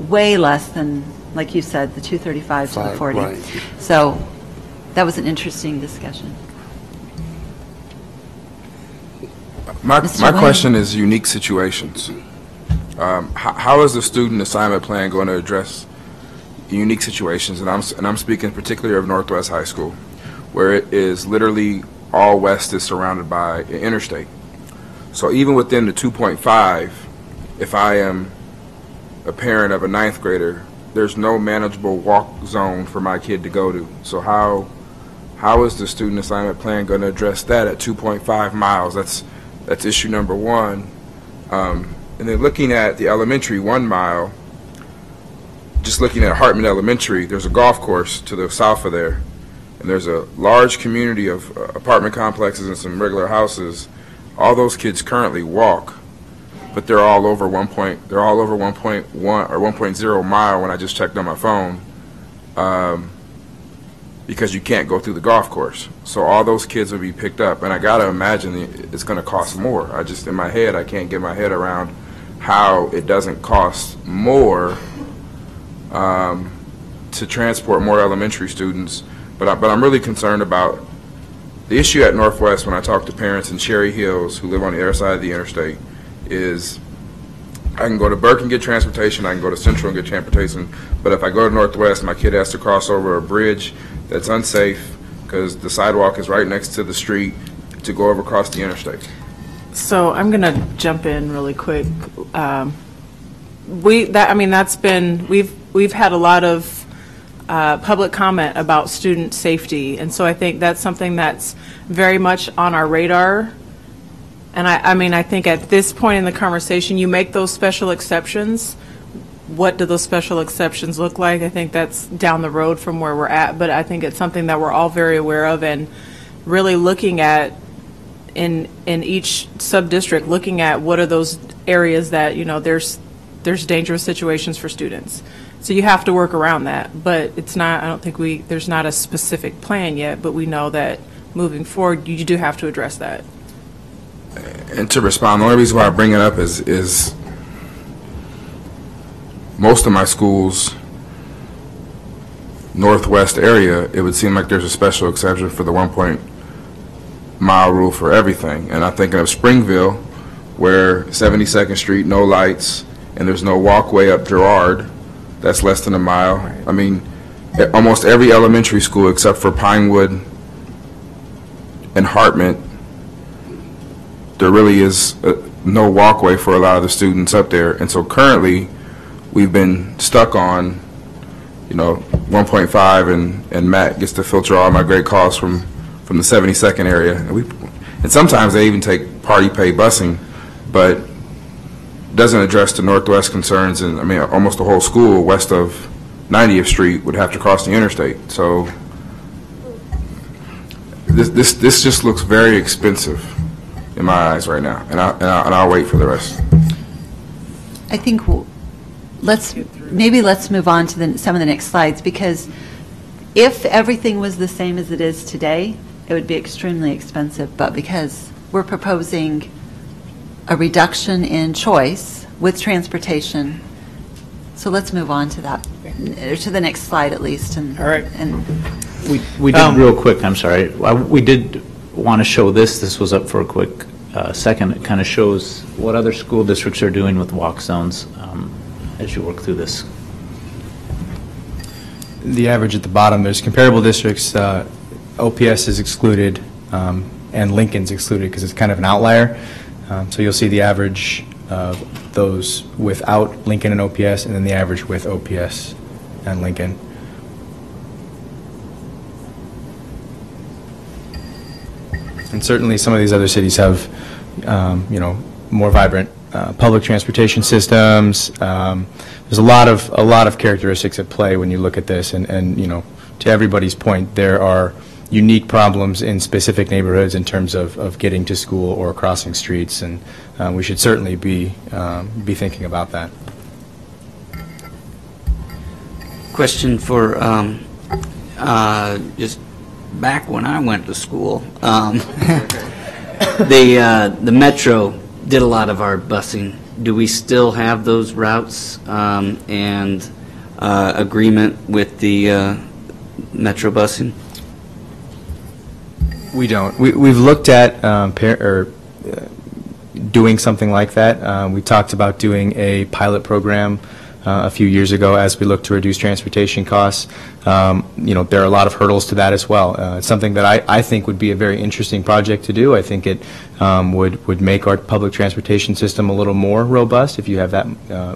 way less than, like you said, the 235 to the 40. Right. So that was an interesting discussion. My question is unique situations. How is the student assignment plan going to address unique situations? And I'm speaking particularly of Northwest High School, where it is literally all west is surrounded by an interstate. So even within the 2.5, if I am a parent of a 9th grader there's no manageable walk zone for my kid to go to. So how is the student assignment plan going to address that at 2.5 miles? That's issue number one. And then looking at the elementary 1 mile, just looking at Hartman Elementary, there's a golf course to the south of there, and there's a large community of apartment complexes and some regular houses. All those kids currently walk, but they're all over 1.1 or 1.0 mile when I just checked on my phone, because you can't go through the golf course. So all those kids will be picked up, and I gotta imagine it's going to cost more. I just, in my head, I can't get my head around how it doesn't cost more to transport more elementary students. But I'm really concerned about the issue at Northwest. When I talk to parents in Cherry Hills who live on the other side of the interstate, is I can go to Burke and get transportation, I can go to Central and get transportation, but if I go to Northwest, my kid has to cross over a bridge that's unsafe because the sidewalk is right next to the street to go over across the interstate. So I'm going to jump in really quick. We've had a lot of public comment about student safety, and so I think that's something that's very much on our radar. And I think at this point in the conversation, you make those special exceptions. What do those special exceptions look like? I think that's down the road from where we're at, but I think it's something that we're all very aware of, and really looking at in each sub-district, looking at what are those areas that, there's dangerous situations for students. So you have to work around that, but it's not, I don't think there's not a specific plan yet, but we know that moving forward, you do have to address that. And to respond, the only reason why I bring it up is most of my schools, Northwest area, it would seem like there's a special exception for the 1 mile rule for everything. And I'm thinking of Springville, where 72nd Street, no lights, and there's no walkway up Girard. That's less than a mile. I mean, almost every elementary school except for Pinewood and Hartman, there really is no walkway for a lot of the students up there. And so currently, we've been stuck on, 1.5, and Matt gets to filter all my great calls from the 72nd area. And sometimes they even take party pay busing, but doesn't address the Northwest concerns. And I mean, almost the whole school west of 90th Street would have to cross the interstate. So this just looks very expensive in my eyes right now, and I'll wait for the rest. I think let's move on to some of the next slides, because if everything was the same as it is today, it would be extremely expensive. But because we're proposing a reduction in choice with transportation, so let's move on to that, or to the next slide at least. And all right. And we did real quick. I'm sorry. We did want to show this. This was up for a quick second. It kind of shows what other school districts are doing with walk zones as you work through this. The average at the bottom, there's comparable districts. OPS is excluded, and Lincoln's excluded because it's kind of an outlier. So you'll see the average of those without Lincoln and OPS, and then the average with OPS and Lincoln. And certainly some of these other cities have, more vibrant public transportation systems. There's a lot of characteristics at play when you look at this, and to everybody's point, there are unique problems in specific neighborhoods in terms of getting to school or crossing streets, and we should certainly be thinking about that. Question for just back when I went to school, the Metro did a lot of our busing. Do we still have those routes and agreement with the Metro busing? We don't. We've looked at doing something like that. We talked about doing a pilot program a few years ago as we look to reduce transportation costs. There are a lot of hurdles to that as well. It's something that I think would be a very interesting project to do. I think it would make our public transportation system a little more robust if you have that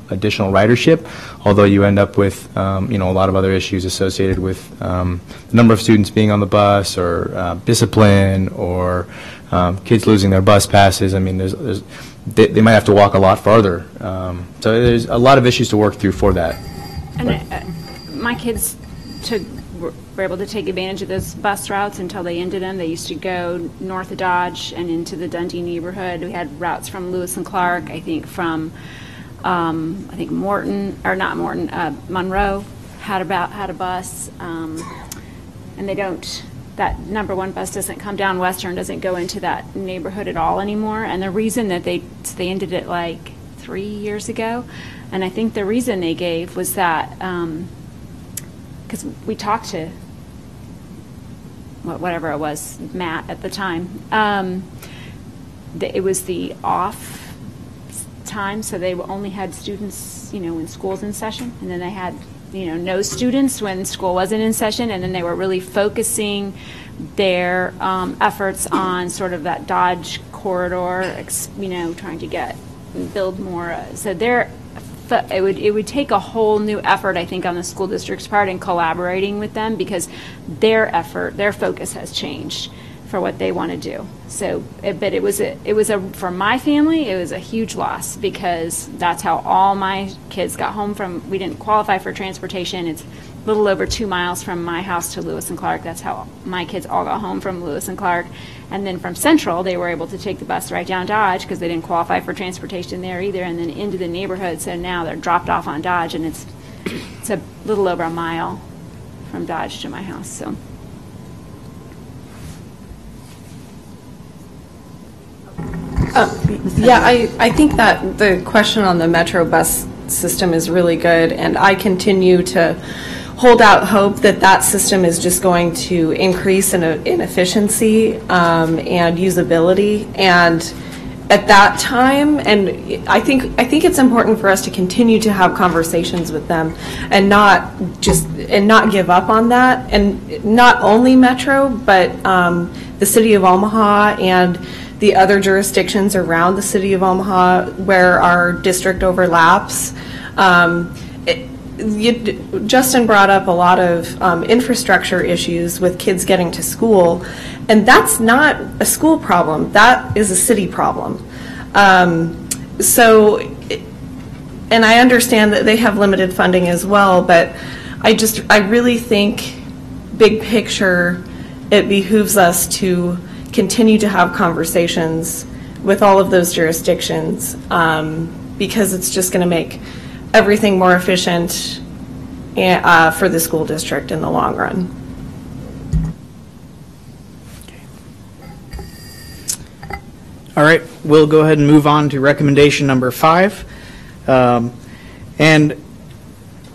additional ridership, although you end up with a lot of other issues associated with the number of students being on the bus, or discipline, or kids losing their bus passes. I mean, they might have to walk a lot farther. So there's a lot of issues to work through for that. And my kids were able to take advantage of those bus routes until they ended them. They used to go north of Dodge and into the Dundee neighborhood. We had routes from Lewis and Clark, I think from, Morton, or not Morton, Monroe had a bus. And that number one bus doesn't come down Western, doesn't go into that neighborhood at all anymore. And the reason that they ended it like 3 years ago, and I think the reason they gave was that, because we talked to whatever it was, Matt at the time, it was the off time, so they only had students, when school's in session, and then they had no students when school wasn't in session, and then they were really focusing their efforts on sort of that Dodge corridor, trying to build more. So it would take a whole new effort, I think, on the school district's part in collaborating with them, because their focus has changed for what they want to do. So, but it was for my family, it was a huge loss, because that's how all my kids got home from. We didn't qualify for transportation. It's a little over 2 miles from my house to Lewis and Clark. That's how my kids all got home from Lewis and Clark. And then from Central, they were able to take the bus right down Dodge, because they didn't qualify for transportation there either, and then into the neighborhood. So now they're dropped off on Dodge, and it's a little over a mile from Dodge to my house. So. Yeah, I think that the question on the Metro bus system is really good, and I continue to hold out hope that system is just going to increase in efficiency and usability. And at that time, and I think it's important for us to continue to have conversations with them, and not give up on that. And not only Metro, but the City of Omaha and the other jurisdictions around the City of Omaha where our district overlaps. Justin brought up a lot of infrastructure issues with kids getting to school, and that's not a school problem. That is a city problem. And I understand that they have limited funding as well, but I really think, big picture, it behooves us to continue to have conversations with all of those jurisdictions, because it's just going to make everything more efficient for the school district in the long run. All right, we'll go ahead and move on to recommendation number 5. And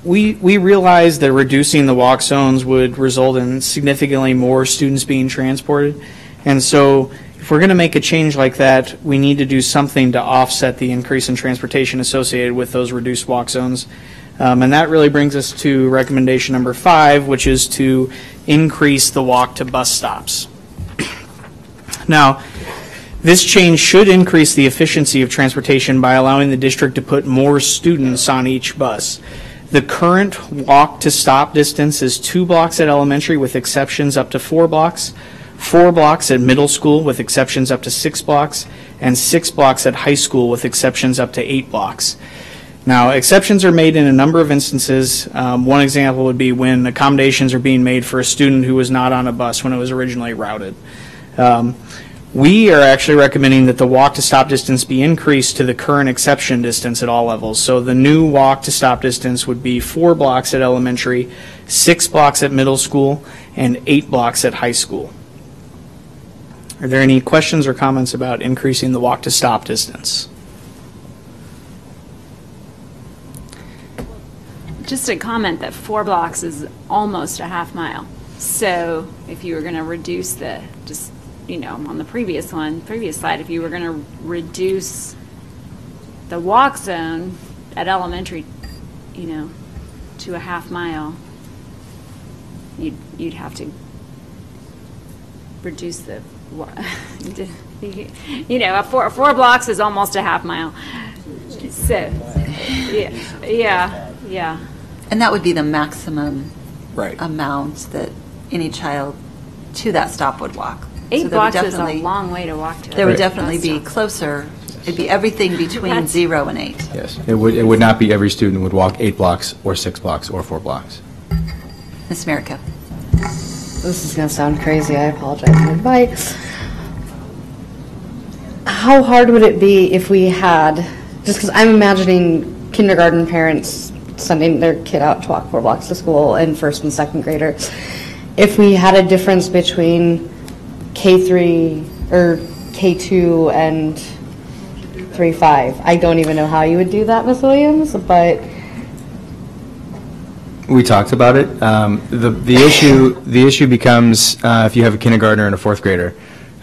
we realized that reducing the walk zones would result in significantly more students being transported. And so if we're going to make a change like that, we need to do something to offset the increase in transportation associated with those reduced walk zones. And that really brings us to recommendation number 5, which is to increase the walk to bus stops. Now, this change should increase the efficiency of transportation by allowing the district to put more students on each bus. The current walk to stop distance is 2 blocks at elementary with exceptions up to 4 blocks, 4 blocks at middle school with exceptions up to 6 blocks, and 6 blocks at high school with exceptions up to 8 blocks. Now, exceptions are made in a number of instances. One example would be when accommodations are being made for a student who was not on a bus when it was originally routed. We are actually recommending that the walk to stop distance be increased to the current exception distance at all levels. So the new walk to stop distance would be 4 blocks at elementary, 6 blocks at middle school, and 8 blocks at high school. Are there any questions or comments about increasing the walk to stop distance? Just a comment that 4 blocks is almost a half mile. So if you were going to reduce on the previous slide, if you were going to reduce the walk zone at elementary to a half mile, you'd have to reduce the, four blocks is almost a half mile. So, yeah. And that would be the maximum Right. amount that any child to that stop would walk. 8 So there would blocks is a definitely- long way to walk to. There would Right. definitely be closer, it'd be everything between 0 and 8. Yes. It would not be every student would walk 8 blocks or 6 blocks or 4 blocks. Ms. Merica. This is going to sound crazy, I apologize in advance. How hard would it be if we had, just because I'm imagining kindergarten parents sending their kid out to walk 4 blocks to school and first and second grader, if we had a difference between K3 or K2 and 3-5, I don't even know how you would do that, Ms. Williams, but We talked about it. The issue becomes if you have a kindergartner and a 4th grader,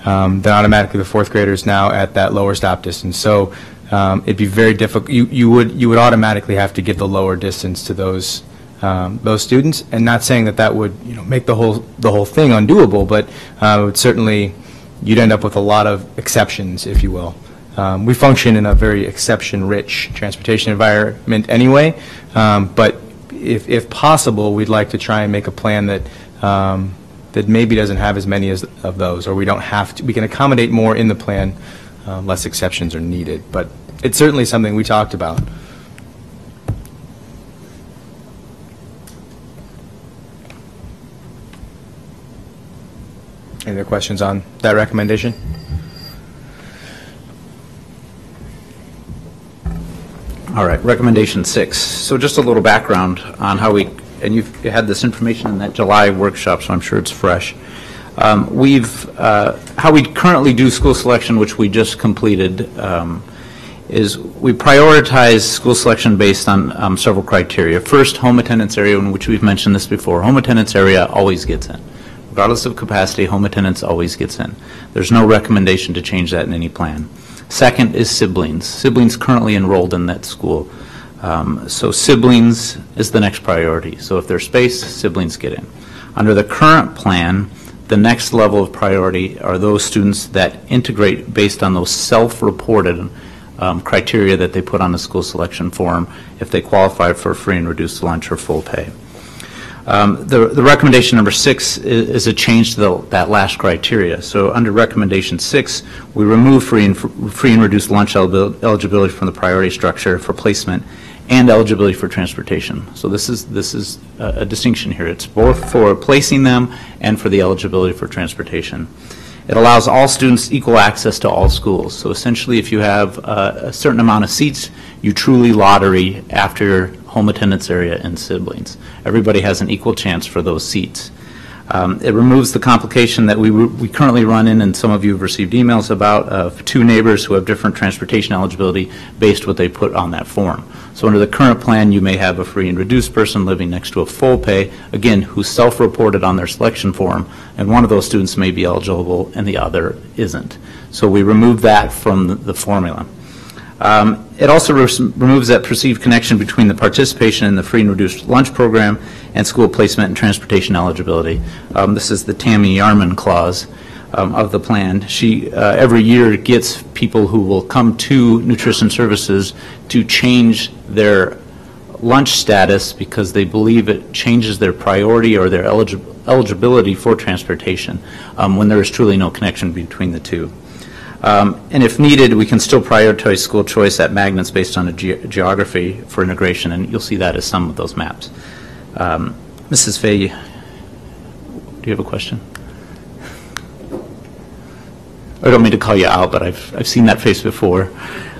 then automatically the 4th grader is now at that lower stop distance. So it'd be very difficult. You would automatically have to give the lower distance to those students. And not saying that would make the whole thing undoable, but it would certainly, you'd end up with a lot of exceptions, if you will. We function in a very exception-rich transportation environment anyway, but if possible, we'd like to try and make a plan that that maybe doesn't have as many of those, or we don't have to. We can accommodate more in the plan, less exceptions are needed. But it's certainly something we talked about. Any other questions on that recommendation? All right, recommendation 6. So just a little background on how and you had this information in that July workshop, so I'm sure it's fresh. How we currently do school selection, which we just completed, is we prioritize school selection based on several criteria. First, home attendance area, in which we've mentioned this before. Home attendance area always gets in. Regardless of capacity, home attendance always gets in. There's no recommendation to change that in any plan. Second is siblings. Siblings currently enrolled in that school. So siblings is the next priority. So if there's space, siblings get in. Under the current plan, the next level of priority are those students that integrate based on those self-reported criteria that they put on the school selection form if they qualify for free and reduced lunch or full pay. The recommendation number 6 is a change to that last criteria. So under recommendation 6, we remove free and reduced lunch eligibility from the priority structure for placement and eligibility for transportation. So this is a distinction here. It's both for placing them and for the eligibility for transportation. It allows all students equal access to all schools. So essentially, if you have a certain amount of seats, you truly lottery after home attendance area and siblings. Everybody has an equal chance for those seats. It removes the complication that we currently run in, and some of you have received emails about, of 2 neighbors who have different transportation eligibility based what they put on that form. So under the current plan, you may have a free and reduced person living next to a full pay, again, who's self-reported on their selection form, and one of those students may be eligible and the other isn't. So we remove that from the formula. It also removes that perceived connection between the participation in the free and reduced lunch program and school placement and transportation eligibility. This is the Tammy Yarman clause of the plan. She every year gets people who will come to nutrition services to change their lunch status because they believe it changes their priority or their eligibility for transportation when there is truly no connection between the two. And if needed, we can still prioritize school choice at magnets based on a geography for integration, and you'll see that as some of those maps. Mrs. Fay, do you have a question? I don't mean to call you out, but I've seen that face before.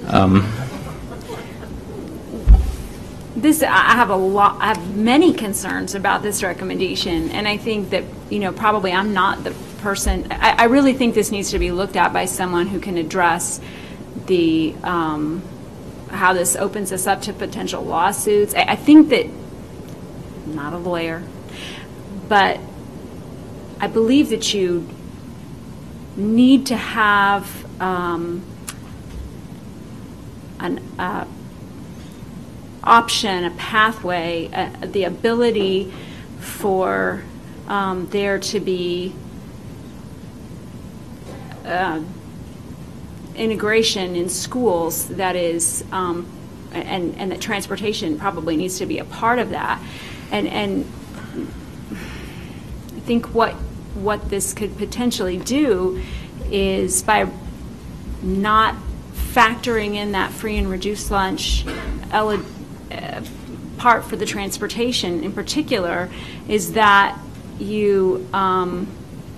I have many concerns about this recommendation, and I think that, probably I'm not the person. I really think this needs to be looked at by someone who can address the how this opens us up to potential lawsuits. I think that, I'm not a lawyer, but I believe that you need to option, a pathway, the ability for there to be integration in schools that is, and that transportation probably needs to be a part of that. And I think what this could potentially do is, by not factoring in that free and reduced lunch part for the transportation in particular, is that you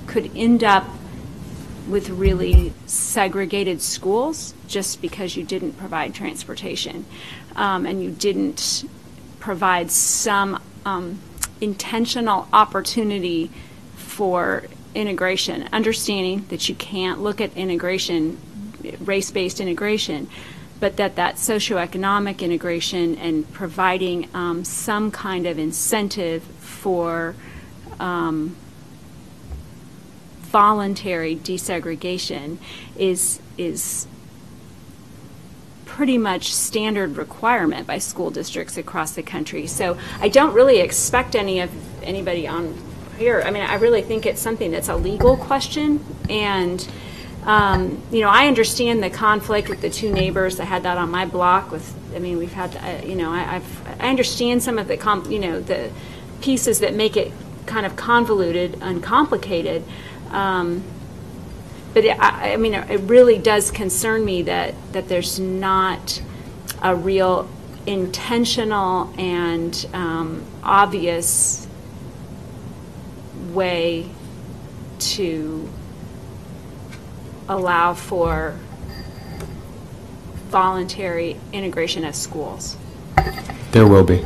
could end up with really segregated schools just because you didn't provide transportation and you didn't provide some intentional opportunity for integration, understanding that you can't look at integration, race-based integration, but that socioeconomic integration and providing some kind of incentive for voluntary desegregation is pretty much standard requirement by school districts across the country. So I don't really expect anybody on here. I mean, I really think it's something that's a legal question, and I understand the conflict with the two neighbors. I had that on my block with. I mean, we've had. I understand some of the the pieces that make it kind of convoluted and complicated. But I mean, it really does concern me that there's not a real intentional and obvious way to allow for voluntary integration of schools. There will be.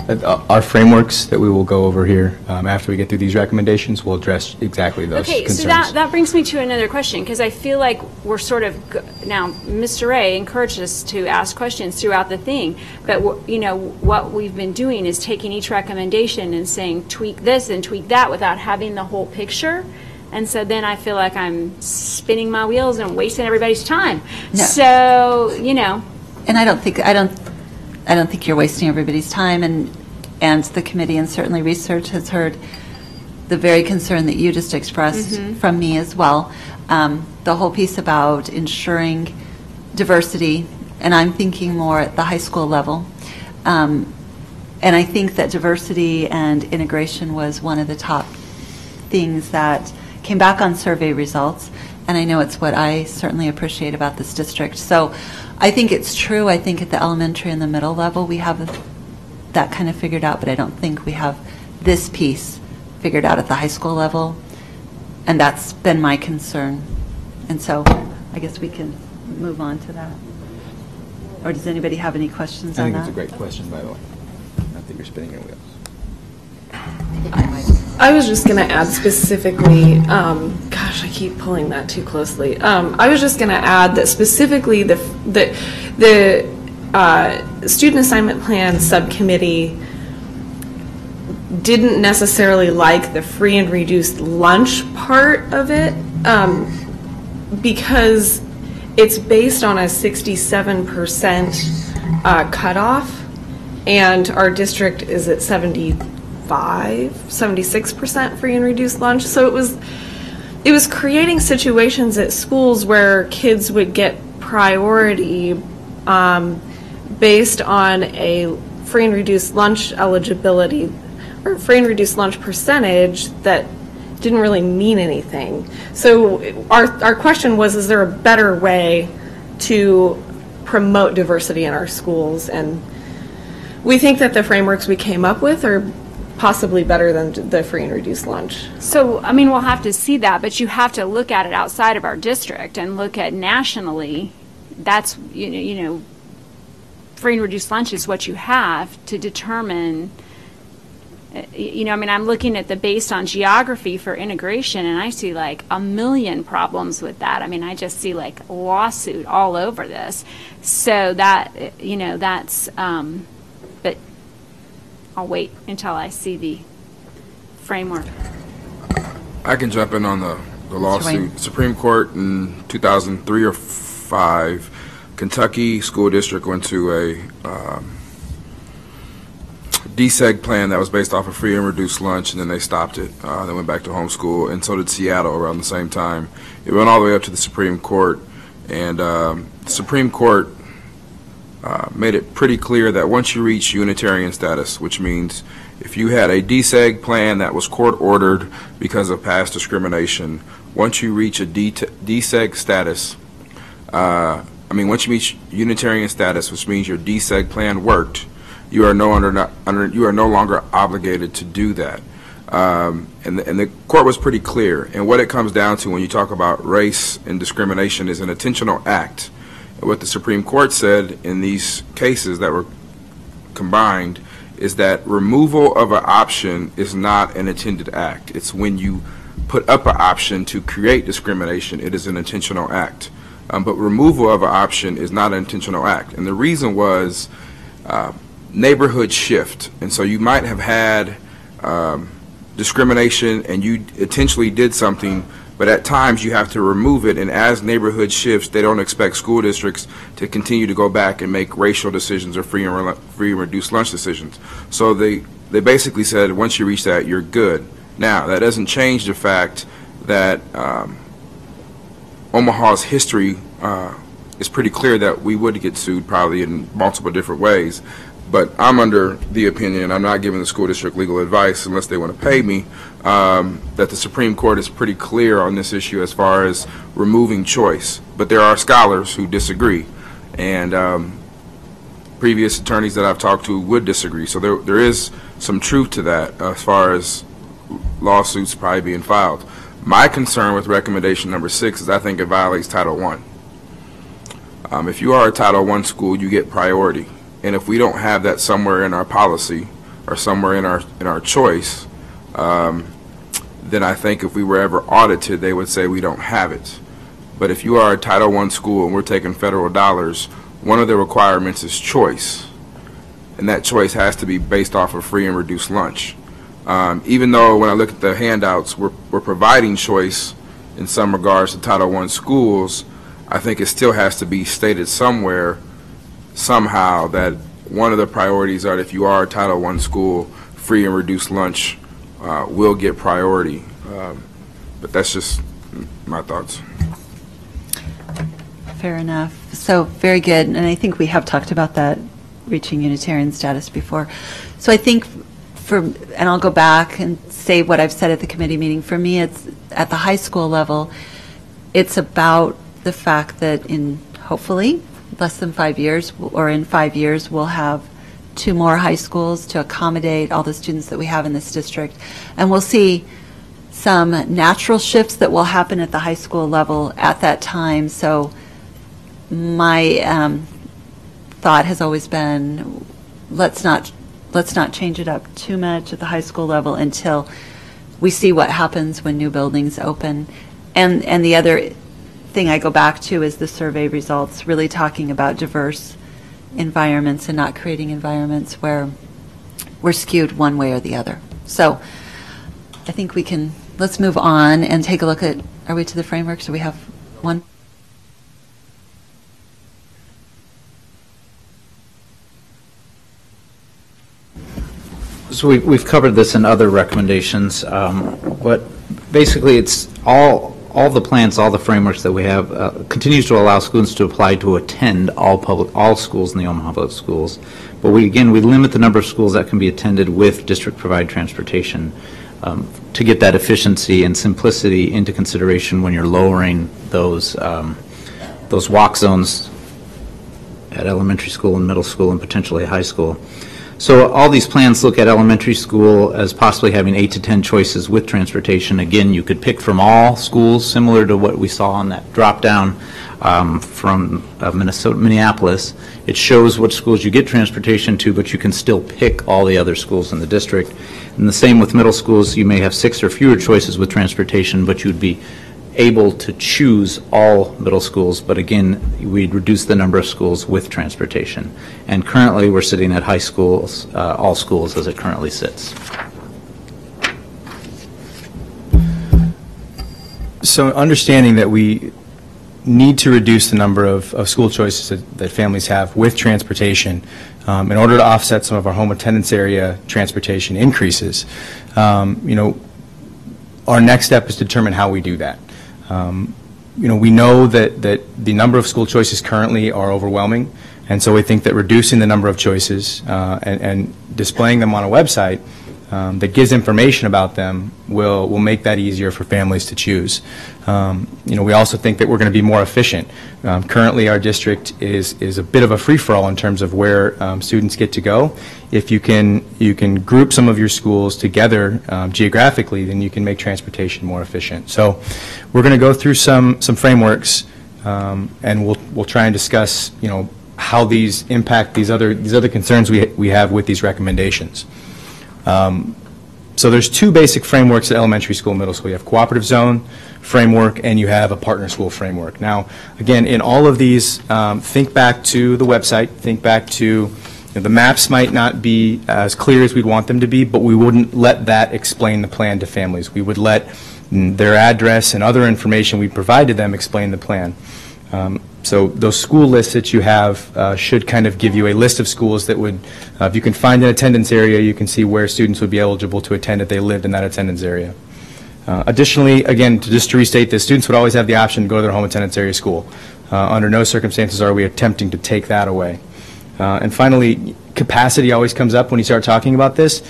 Our frameworks that we will go over here after we get through these recommendations will address exactly those concerns. So that brings me to another question, because I feel like we're sort of, now Mr. Ray encouraged us to ask questions throughout the thing, but what we've been doing is taking each recommendation and saying tweak this and tweak that without having the whole picture. And so then I feel like I'm spinning my wheels and wasting everybody's time. No. So, And I don't think you're wasting everybody's time, and the committee and certainly research has heard the very concern that you just expressed from me as well. The whole piece about ensuring diversity, and I'm thinking more at the high school level. And I think that diversity and integration was one of the top things that came back on survey results, and I know it's what I certainly appreciate about this district. So I think it's true. I think at the elementary and the middle level we have that kind of figured out, but I don't think we have this piece figured out at the high school level, and that's been my concern. And so I guess we can move on to that. Or does anybody have any questions on that? I think it's a great question, by the way. Not that you're spinning your wheels. I was just going to add specifically, gosh, I keep pulling that too closely. I was just going to add that specifically the student assignment plan subcommittee didn't necessarily like the free and reduced lunch part of it because it's based on a 67% cutoff, and our district is at 76% free and reduced lunch. So it was creating situations at schools where kids would get priority based on a free and reduced lunch eligibility or free and reduced lunch percentage that didn't really mean anything. So our question was, is there a better way to promote diversity in our schools? And we think that the frameworks we came up with are possibly better than the free and reduced lunch. So, I mean, we'll have to see that, but you have to look at it outside of our district and look at nationally. That's, free and reduced lunch is what you have to determine, I'm looking at the based on geography for integration, and I see like a million problems with that. I mean, I just see like lawsuit all over this. So that, that's, but I'll wait until I see the framework. I can jump in on the lawsuit. Supreme Court in 2003 or 5, Kentucky school district went to DSEG plan that was based off of free and reduced lunch, and then they stopped it. They went back to homeschool, and so did Seattle around the same time. It went all the way up to the Supreme Court, and the Supreme Court made it pretty clear that once you reach Unitarian status, which means if you had a DSEG plan that was court-ordered because of past discrimination, once you reach a DSEG status, once you reach Unitarian status, which means your DSEG plan worked, you are no longer obligated to do that. And the court was pretty clear. And what it comes down to when you talk about race and discrimination is an intentional act. And what the Supreme Court said in these cases that were combined is that removal of an option is not an intended act. It's when you put up an option to create discrimination, it is an intentional act. But removal of an option is not an intentional act. And the reason was neighborhood shift. And so you might have had discrimination and you intentionally did something, but at times you have to remove it, and as neighborhood shifts, they don't expect school districts to continue to go back and make racial decisions or free and reduced lunch decisions. So they basically said once you reach that, you're good. Now, that doesn't change the fact that Omaha's history is pretty clear that we would get sued probably in multiple different ways. But I'm under the opinion, I'm not giving the school district legal advice unless they want to pay me, that the Supreme Court is pretty clear on this issue as far as removing choice. But there are scholars who disagree, and previous attorneys that I've talked to would disagree. So there is some truth to that as far as lawsuits probably being filed. My concern with recommendation number 6 is I think it violates Title I. If you are a Title I school, you get priority. And if we don't have that somewhere in our policy or somewhere in our choice, then I think if we were ever audited, they would say we don't have it. But if you are a Title I school and we're taking federal dollars, one of the requirements is choice. And that choice has to be based off of free and reduced lunch. Even though when I look at the handouts, we're providing choice in some regards to Title I schools, I think it still has to be stated somewhere, somehow, that one of the priorities are that if you are a Title I school, free and reduced lunch will get priority. But that's just my thoughts. Fair enough. So very good. And I think we have talked about that, reaching Unitarian status before. So I think and I'll go back and say what I've said at the committee meeting. For me, it's at the high school level, it's about the fact that in hopefully less than 5 years, or in 5 years, we'll have 2 more high schools to accommodate all the students that we have in this district. And we'll see some natural shifts that will happen at the high school level at that time. So my thought has always been, let's not change it up too much at the high school level until we see what happens when new buildings open. And the other thing I go back to is the survey results, really talking about diverse environments and not creating environments where we're skewed one way or the other. So I think let's move on and take a look at, are we to the frameworks? Do we have one? So we've covered this in other recommendations, but basically it's all the plans, all the frameworks that we have continues to allow students to apply to attend all schools in the Omaha Public Schools. But we limit the number of schools that can be attended with district-provided transportation to get that efficiency and simplicity into consideration when you're lowering those walk zones at elementary school and middle school and potentially high school. So all these plans look at elementary school as possibly having 8 to 10 choices with transportation. Again, you could pick from all schools, similar to what we saw on that drop down from Minneapolis. It shows what schools you get transportation to, but you can still pick all the other schools in the district. And the same with middle schools. You may have 6 or fewer choices with transportation, but you'd be able to choose all middle schools, but again, we'd reduce the number of schools with transportation. And currently, we're sitting at high schools, all schools as it currently sits. So understanding that we need to reduce the number of school choices that families have with transportation, in order to offset some of our home attendance area transportation increases. Our next step is to determine how we do that. We know that the number of school choices currently are overwhelming, and so we think that reducing the number of choices and displaying them on a website that gives information about them will make that easier for families to choose. We also think that we're going to be more efficient. Currently, our district is a bit of a free-for-all in terms of where students get to go. If you can group some of your schools together geographically, then you can make transportation more efficient. So we're going to go through some frameworks, and we'll try and discuss how these impact these other concerns we have with these recommendations. So there's two basic frameworks at elementary school and middle school. You have cooperative zone framework and you have a partner school framework. Now, again, in all of these, think back to the website, think back to the maps might not be as clear as we'd want them to be, but we wouldn't let that explain the plan to families. We would let their address and other information we provide to them explain the plan. So those school lists that you have should kind of give you a list of schools that would, if you can find an attendance area, you can see where students would be eligible to attend if they lived in that attendance area. Additionally, again, just to restate this, students would always have the option to go to their home attendance area school. Under no circumstances are we attempting to take that away. And finally, capacity always comes up when you start talking about this.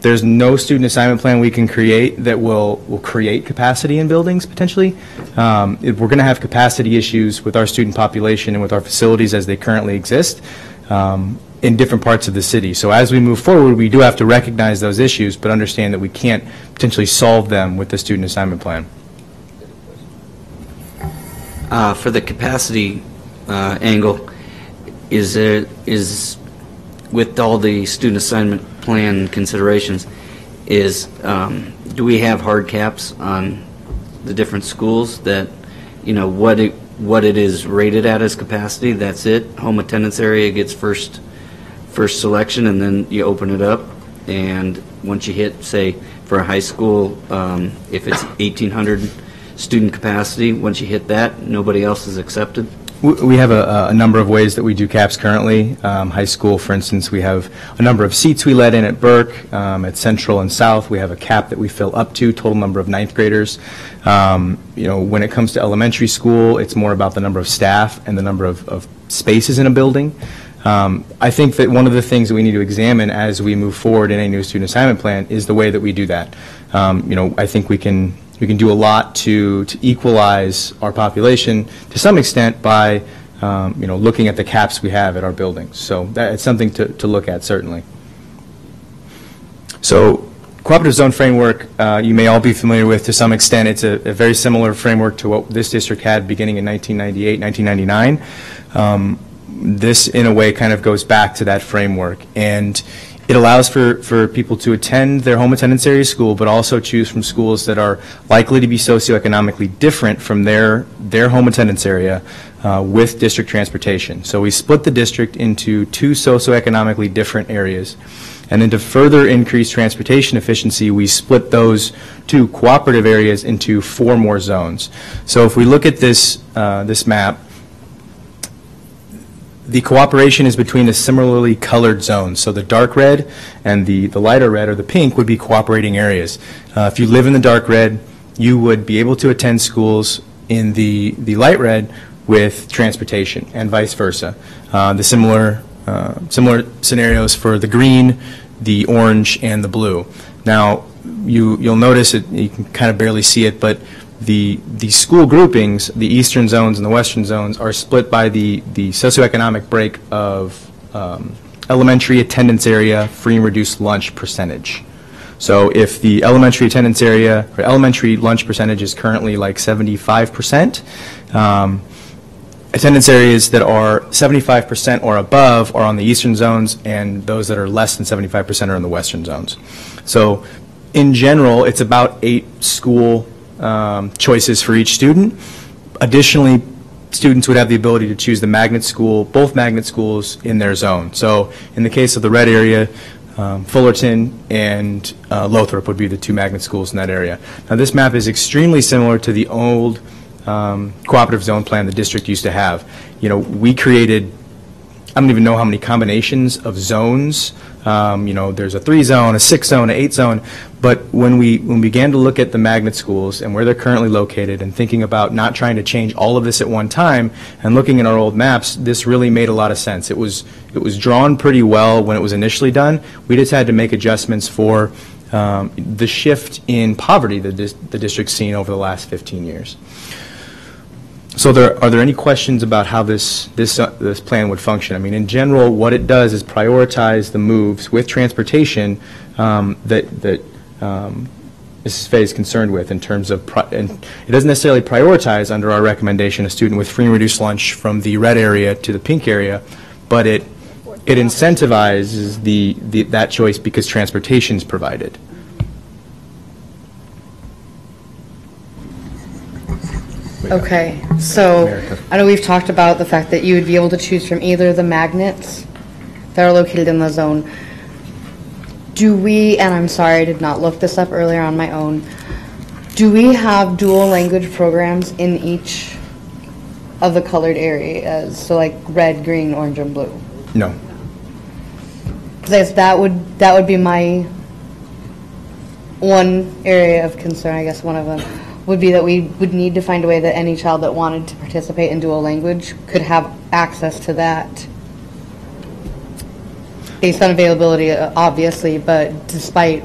There's no student assignment plan we can create that will create capacity in buildings, potentially. We're going to have capacity issues with our student population and with our facilities as they currently exist in different parts of the city. So as we move forward, we do have to recognize those issues, but understand that we can't potentially solve them with the student assignment plan. For the capacity angle, is with all the student assignment plan considerations, do we have hard caps on the different schools that, what it is rated at as capacity? That's it. Home attendance area gets first selection, and then you open it up. And once you hit, say, for a high school, if it's 1,800 student capacity, once you hit that, nobody else is accepted. We have a number of ways that we do caps currently. High school, for instance, we have a number of seats we let in at Burke. At Central and South, we have a cap that we fill up to, total number of ninth graders. When it comes to elementary school, it's more about the number of staff and the number of spaces in a building. I think that one of the things that we need to examine as we move forward in a new student assignment plan is the way that we do that. I think we can do a lot to equalize our population to some extent by looking at the caps we have at our buildings. So it's something to look at, certainly. So cooperative zone framework, you may all be familiar with to some extent. It's a very similar framework to what this district had beginning in 1998, 1999. This, in a way, kind of goes back to that framework. And it allows for people to attend their home attendance area school, but also choose from schools that are likely to be socioeconomically different from their home attendance area with district transportation. So we split the district into two socioeconomically different areas. And then to further increase transportation efficiency, we split those two cooperative areas into 4 more zones. So if we look at this map, the cooperation is between the similarly colored zones. So the dark red and the lighter red or the pink would be cooperating areas. If you live in the dark red, you would be able to attend schools in the light red with transportation and vice versa. The similar scenarios for the green, the orange, and the blue. Now, you'll notice it, you can kind of barely see it, but the school groupings, the eastern zones and the western zones, are split by the socioeconomic break of elementary attendance area free and reduced lunch percentage. So if the elementary attendance area or elementary lunch percentage is currently like 75%, attendance areas that are 75% or above are on the eastern zones, and those that are less than 75% are in the western zones. So in general, it's about 8 school choices for each student. Additionally, students would have the ability to choose the magnet school, both magnet schools in their zone. So in the case of the red area, Fullerton and Lothrop would be the 2 magnet schools in that area. Now this map is extremely similar to the old cooperative zone plan the district used to have. We created I don't even know how many combinations of zones. You know, there's a 3-zone, a 6-zone, an 8-zone. But when we began to look at the magnet schools and where they're currently located and thinking about not trying to change all of this at one time and looking at our old maps, this really made a lot of sense. It was drawn pretty well when it was initially done. We just had to make adjustments for the shift in poverty that the district's seen over the last 15 years. So are there any questions about how this plan would function? I mean, in general, what it does is prioritize the moves with transportation that Mrs. Fay is concerned with in terms of, and it doesn't necessarily prioritize under our recommendation a student with free and reduced lunch from the red area to the pink area, but it incentivizes that choice because transportation is provided. Okay, so I know we've talked about the fact that you would be able to choose from either the magnets that are located in the zone. Do we, and I'm sorry I did not look this up earlier on my own, do we have dual language programs in each of the colored areas? So like red, green, orange, and blue? No. Because that would be my one area of concern, I guess one of them, would be that we would need to find a way that any child that wanted to participate in dual language could have access to that based on availability, obviously, but despite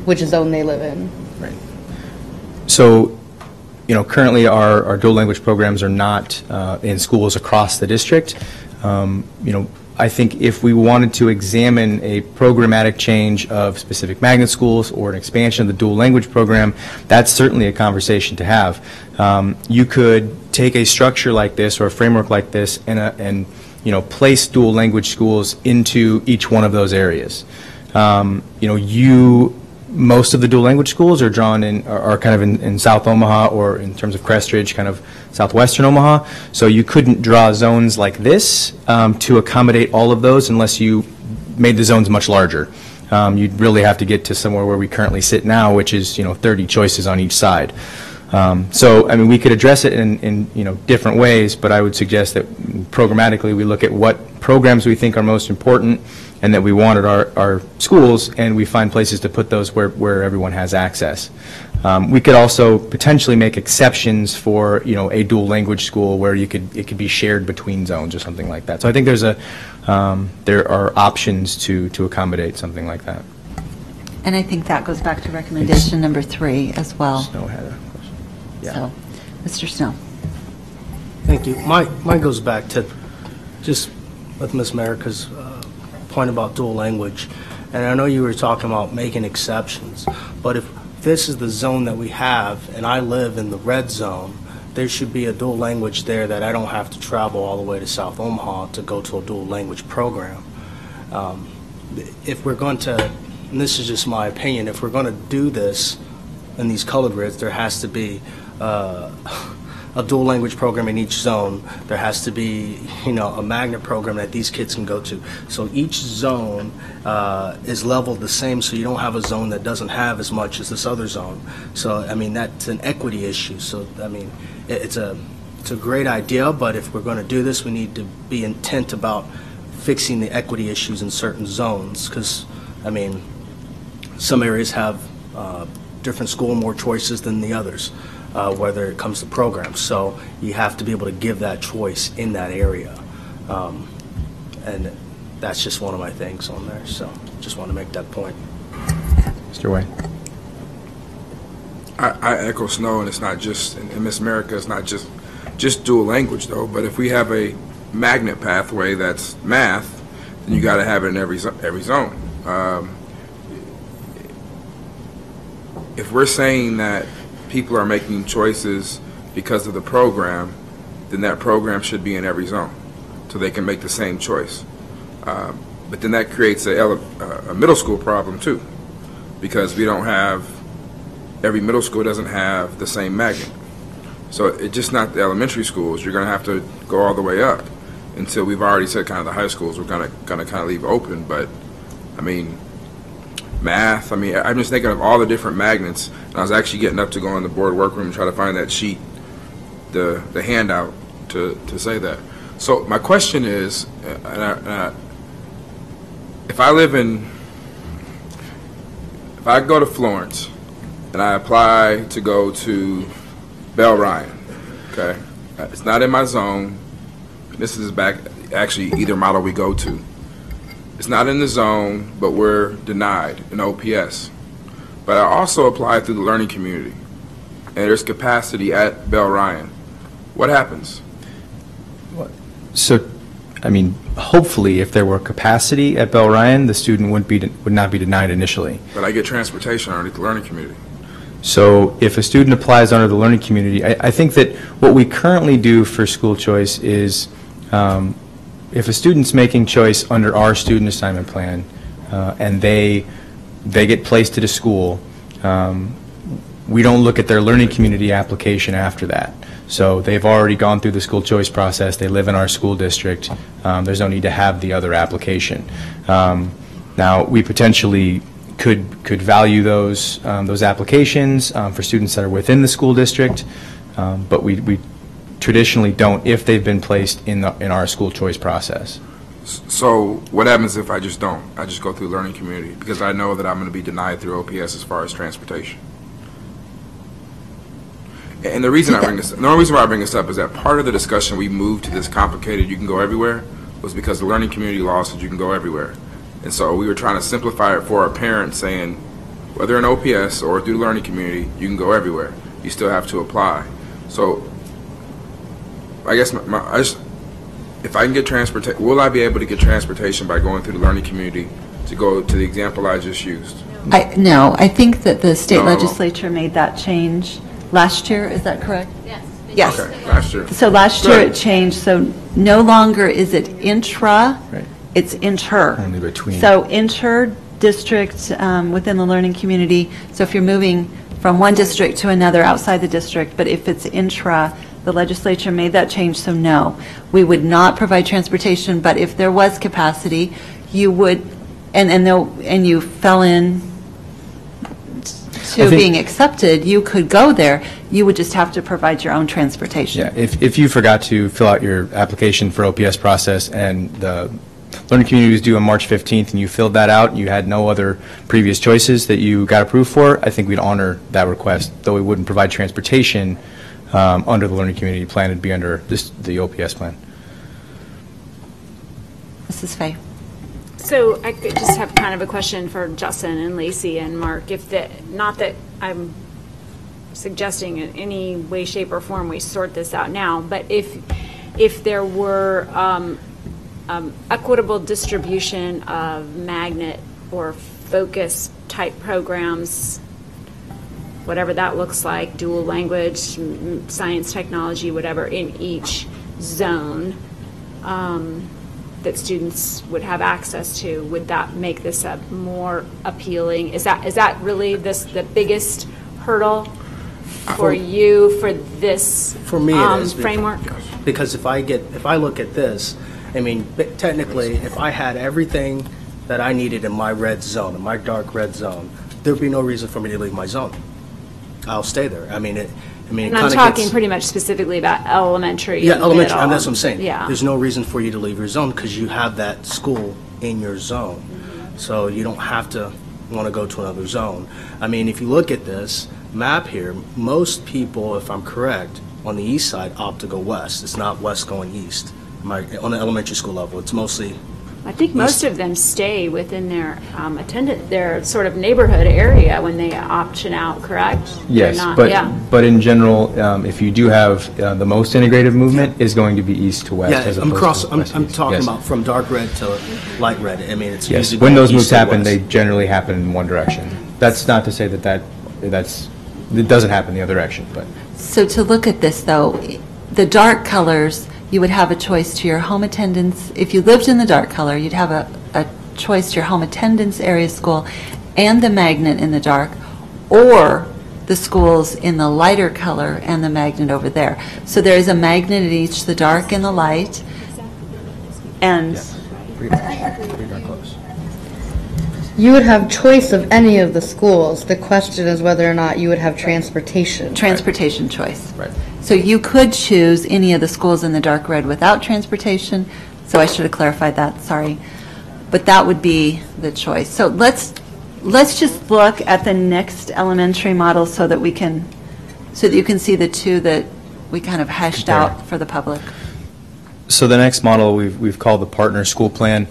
which zone they live in. Right. So, you know, currently our dual language programs are not in schools across the district. You know, I think if we wanted to examine a programmatic change of specific magnet schools or an expansion of the dual language program, that's certainly a conversation to have. You could take a structure like this or a framework like this and you know, place dual language schools into each one of those areas. You know, most of the dual language schools are drawn in, are kind of in South Omaha, or in terms of Crestridge, kind of southwestern Omaha. So you couldn't draw zones like this to accommodate all of those unless you made the zones much larger. You'd really have to get to somewhere where we currently sit now, which is, you know, 30 choices on each side. So, I mean, we could address it in you know, different ways, but I would suggest that programmatically we look at what programs we think are most important and that we want at our schools, and we find places to put those where everyone has access. We could also potentially make exceptions for, you know, a dual language school where it could be shared between zones or something like that. So I think there are options to accommodate something like that. And I think that goes back to recommendation number 3 as well. Snow had a question. Yeah. So, Mr. Snow. Thank you. Mine goes back to just with Ms. Merrick's point about dual language. And I know you were talking about making exceptions, but if this is the zone that we have and I live in the red zone, there should be a dual language there that I don't have to travel all the way to South Omaha to go to a dual language program. If we're going to, and this is just my opinion, if we're going to do this in these colored grids, there has to be a dual language program in each zone. There has to be, you know, a magnet program that these kids can go to. So each zone is leveled the same, so you don't have a zone that doesn't have as much as this other zone. So, I mean, that's an equity issue. So, I mean, it's a great idea, but if we're going to do this, we need to be intent about fixing the equity issues in certain zones, because, I mean, some areas have different school more choices than the others. Whether it comes to programs. So you have to be able to give that choice in that area. And that's just one of my things on there. So just want to make that point. Mr. Way. I echo Snow, and it's not just, and Miss America, it's not just dual language though, but if we have a magnet pathway that's math, then you got to have it in every zone. If we're saying that people are making choices because of the program, then that program should be in every zone so they can make the same choice. But then that creates a middle school problem too, because we don't have, every middle school doesn't have the same magnet. So it's just not the elementary schools. You're going to have to go all the way up until we've already said kind of the high schools we're going to kind of leave open. But I mean, math, I mean, I'm just thinking of all the different magnets, and I was actually getting up to go in the board workroom and try to find that sheet, the handout to say that. So my question is, if I go to Florence and I apply to go to Bell Ryan, okay, it's not in my zone. This is actually either model we go to. It's not in the zone, but we're denied in OPS. But I also applied through the learning community, and there's capacity at Bell Ryan. What happens? So, I mean, hopefully, if there were capacity at Bell Ryan, the student would not be denied initially. But I get transportation underneath the learning community. So if a student applies under the learning community, I think that what we currently do for school choice is if a student's making choice under our student assignment plan and they get placed at a school, we don't look at their learning community application after that. So they've already gone through the school choice process. They live in our school district. There's no need to have the other application. Now, we potentially could value those applications for students that are within the school district, but we traditionally don't if they've been placed in our school choice process. So what happens if I just don't? I just go through learning community because I know that I'm going to be denied through OPS as far as transportation. And the reason the only reason why I bring this up is that part of the discussion we moved to this complicated you can go everywhere was because the learning community law said you can go everywhere. And so we were trying to simplify it for our parents, saying whether in OPS or through the learning community, you can go everywhere. You still have to apply. So I guess if I can get transportation, will I be able to get transportation by going through the learning community to go to the example I just used? No, I think that the state legislature made that change last year. Is that correct? Yes. Yes. Okay, last year. So last year it changed, so no longer is it intra, it's inter. Only between. So inter-district within the learning community, so if you're moving from one district to another outside the district, but if it's intra, the legislature made that change, so no. We would not provide transportation, but if there was capacity, you would, and you fell in to being accepted, you could go there. You would just have to provide your own transportation. Yeah, if you forgot to fill out your application for OPS process and the learning community was due on March 15th and you filled that out and you had no other previous choices that you got approved for, I think we'd honor that request, though we wouldn't provide transportation under the learning community plan. It'd be under the OPS plan. Mrs. Fay. So I could just have kind of a question for Justin and Lacey and Mark. Not that I'm suggesting in any way, shape, or form we sort this out now, but if there were equitable distribution of magnet or focus type programs, whatever that looks like, dual language, science, technology, whatever, in each zone, that students would have access to, would that make this a more appealing? Is that really the biggest hurdle for you for this for me it is framework? Because if I look at this, I mean, technically, if I had everything that I needed in my red zone, in my dark red zone, there'd be no reason for me to leave my zone. I'll stay there. And I'm talking pretty much specifically about elementary. Yeah, elementary, and that's what I'm saying. Yeah. There's no reason for you to leave your zone because you have that school in your zone. So you don't have to want to go to another zone. I mean, if you look at this map here, most people, if I'm correct, on the east side opt to go west. It's not west going east. On the elementary school level, it's mostly I think most of them stay within their their sort of neighborhood area when they option out, correct? Yes, but in general, if you do have the most integrative movement is going to be east to west. Yeah, as opposed to west I'm east. talking Yes. about from dark red to light red. I mean, it's Yes, usually when going those moves east to happen, west. they generally happen in one direction. That's not to say it doesn't happen the other direction, but. So to look at this, though, the dark colors, you would have a choice to your home attendance. If you lived in the dark color, you'd have a choice to your home attendance area school and the magnet in the dark, or the schools in the lighter color and the magnet over there. So there is a magnet at each, the dark and the light. And Pretty darn close. You would have choice of any of the schools. The question is whether or not you would have transportation. transportation choice. Right. So you could choose any of the schools in the dark red without transportation, so I should have clarified that, sorry. But that would be the choice. So let's just look at the next elementary model so that you can see the two that we kind of hashed out for the public. So the next model we've called the partner school plan.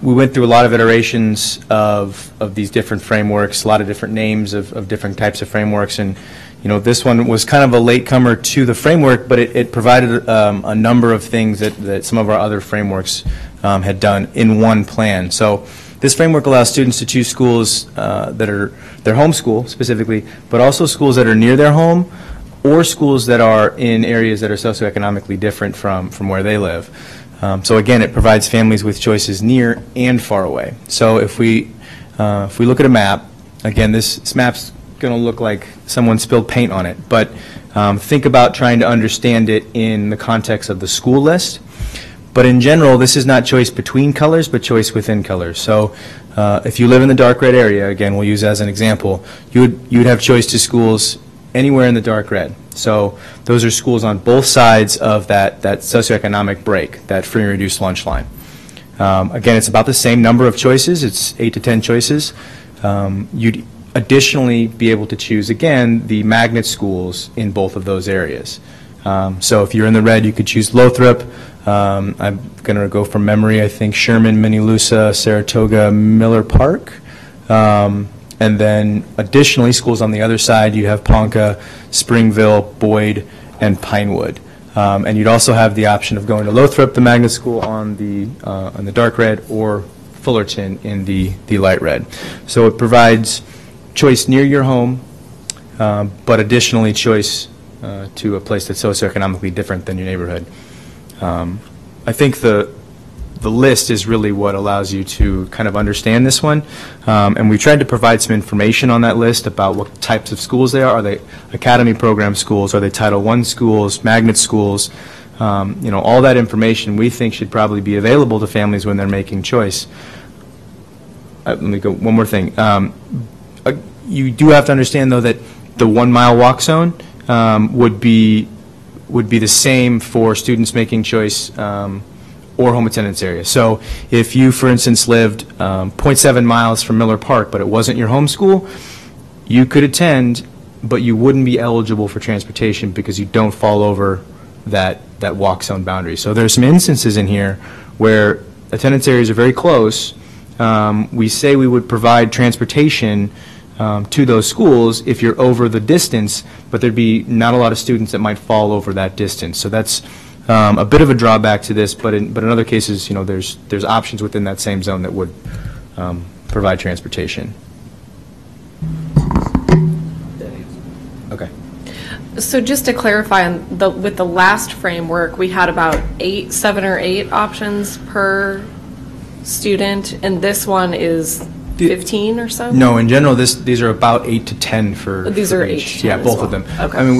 We went through a lot of iterations of these different frameworks, a lot of different names of different types of frameworks, and this one was kind of a latecomer to the framework, but it provided a number of things that some of our other frameworks had done in one plan. So this framework allows students to choose schools that are their home school specifically, but also schools that are near their home or schools that are in areas that are socioeconomically different from where they live. So again, it provides families with choices near and far away. So if we look at a map, again, this map's going to look like someone spilled paint on it, but think about trying to understand it in the context of the school list. But in general, this is not choice between colors, but choice within colors. So if you live in the dark red area, again, we'll use as an example, you'd have choice to schools anywhere in the dark red. So those are schools on both sides of that socioeconomic break, that free and reduced lunch line. Again, it's about the same number of choices. It's 8 to 10 choices. You'd additionally be able to choose, again, the magnet schools in both of those areas. So if you're in the red, you could choose Lothrop. I'm going to go from memory, I think Sherman, Minnelusa, Saratoga, Miller Park. And then additionally, schools on the other side, you have Ponca, Springville, Boyd, and Pinewood. And you'd also have the option of going to Lothrop, the magnet school, on the dark red, or Fullerton in the light red. So it provides choice near your home, but additionally choice to a place that's socioeconomically different than your neighborhood. I think the list is really what allows you to kind of understand this one, and we tried to provide some information on that list about what types of schools they are. Are they academy program schools? Are they Title I schools, magnet schools? All that information we think should probably be available to families when they're making choice. Let me go one more thing. You do have to understand, though, that the 1 mile walk zone would be the same for students making choice or home attendance area. So if you, for instance, lived 0.7 miles from Miller Park, but it wasn't your home school, you could attend, but you wouldn't be eligible for transportation because you don't fall over that walk zone boundary. So there's some instances in here where attendance areas are very close. We say we would provide transportation to those schools if you're over the distance, but there'd be not a lot of students that might fall over that distance. So that's a bit of a drawback to this, but in other cases, there's options within that same zone that would provide transportation. Okay. So just to clarify, with the last framework, we had about 7 or 8 options per student, and this one is 15 or so? No, in general, these are about 8 to 10 for These for are 8 each. to 10 Yeah, as both well. of them. Okay. I mean,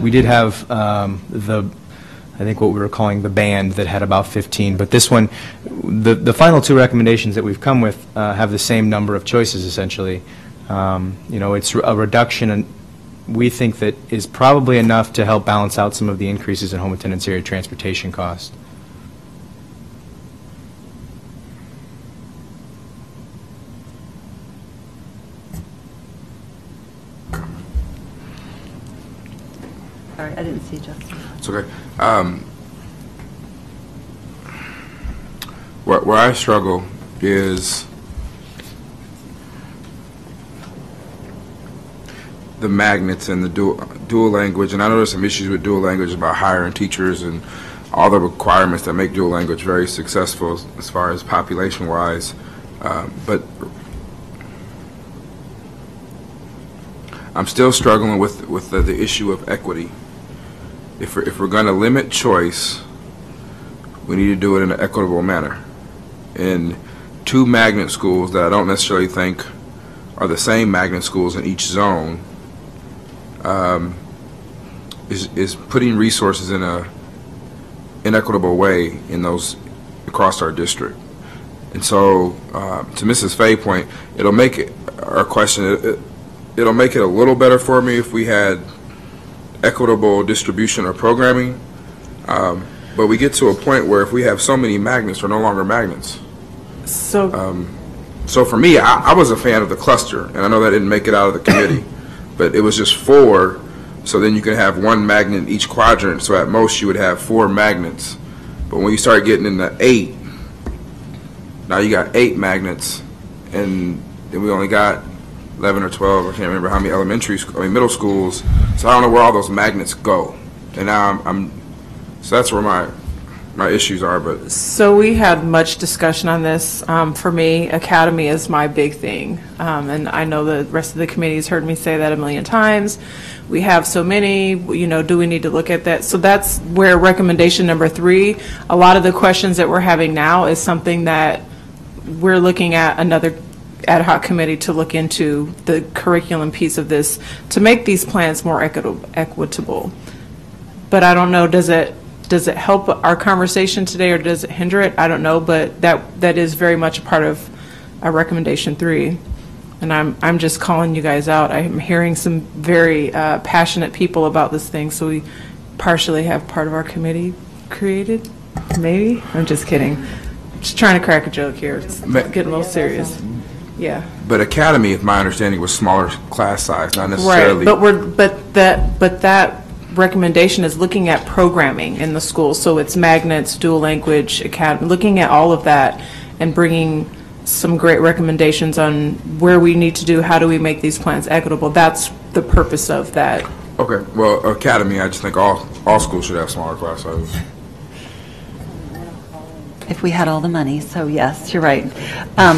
we did have I think what we were calling the band that had about 15, but this one, the final 2 recommendations that we've come with have the same number of choices essentially. It's a reduction, and we think that is probably enough to help balance out some of the increases in home attendance area transportation cost. Sorry, I didn't see Justin. It's okay. Where I struggle is the magnets and the dual language, and I know there's some issues with dual language about hiring teachers and all the requirements that make dual language very successful as far as population-wise, but I'm still struggling with the issue of equity. If we're going to limit choice, we need to do it in an equitable manner. And 2 magnet schools that I don't necessarily think are the same magnet schools in each zone is putting resources in a inequitable way in those across our district. And so, to Mrs. Fay's point, it'll make it, our question, it'll make it a little better for me if we had equitable distribution or programming, but we get to a point where if we have so many magnets, they're no longer magnets. So for me, I was a fan of the cluster, and I know that didn't make it out of the committee, but it was just 4, so then you can have 1 magnet in each quadrant, so at most you would have 4 magnets. But when you start getting into 8, now you got 8 magnets, and then we only got 11 or 12, I can't remember how many middle schools, so I don't know where all those magnets go. And now so that's where my issues are. But so we had much discussion on this. For me, academy is my big thing, and I know the rest of the committee has heard me say that a million times. We have so many, do we need to look at that? So that's where recommendation number 3, a lot of the questions that we're having now is something that we're looking at another ad hoc committee to look into the curriculum piece of this to make these plans more equitable. But I don't know, does it help our conversation today or does it hinder it? I don't know, but that is very much a part of our recommendation 3. And I'm just calling you guys out. I'm hearing some very passionate people about this thing, so we partially have part of our committee created, maybe? I'm just kidding. Just trying to crack a joke here. It's getting a little serious. Yeah. But academy, if my understanding, was smaller class size, not necessarily. Right, but that recommendation is looking at programming in the school, so it's magnets, dual language, academy, looking at all of that and bringing some great recommendations on where we need to do, how do we make these plans equitable. That's the purpose of that. Okay, well, academy, I just think all schools should have smaller class sizes. If we had all the money, so yes, you're right. I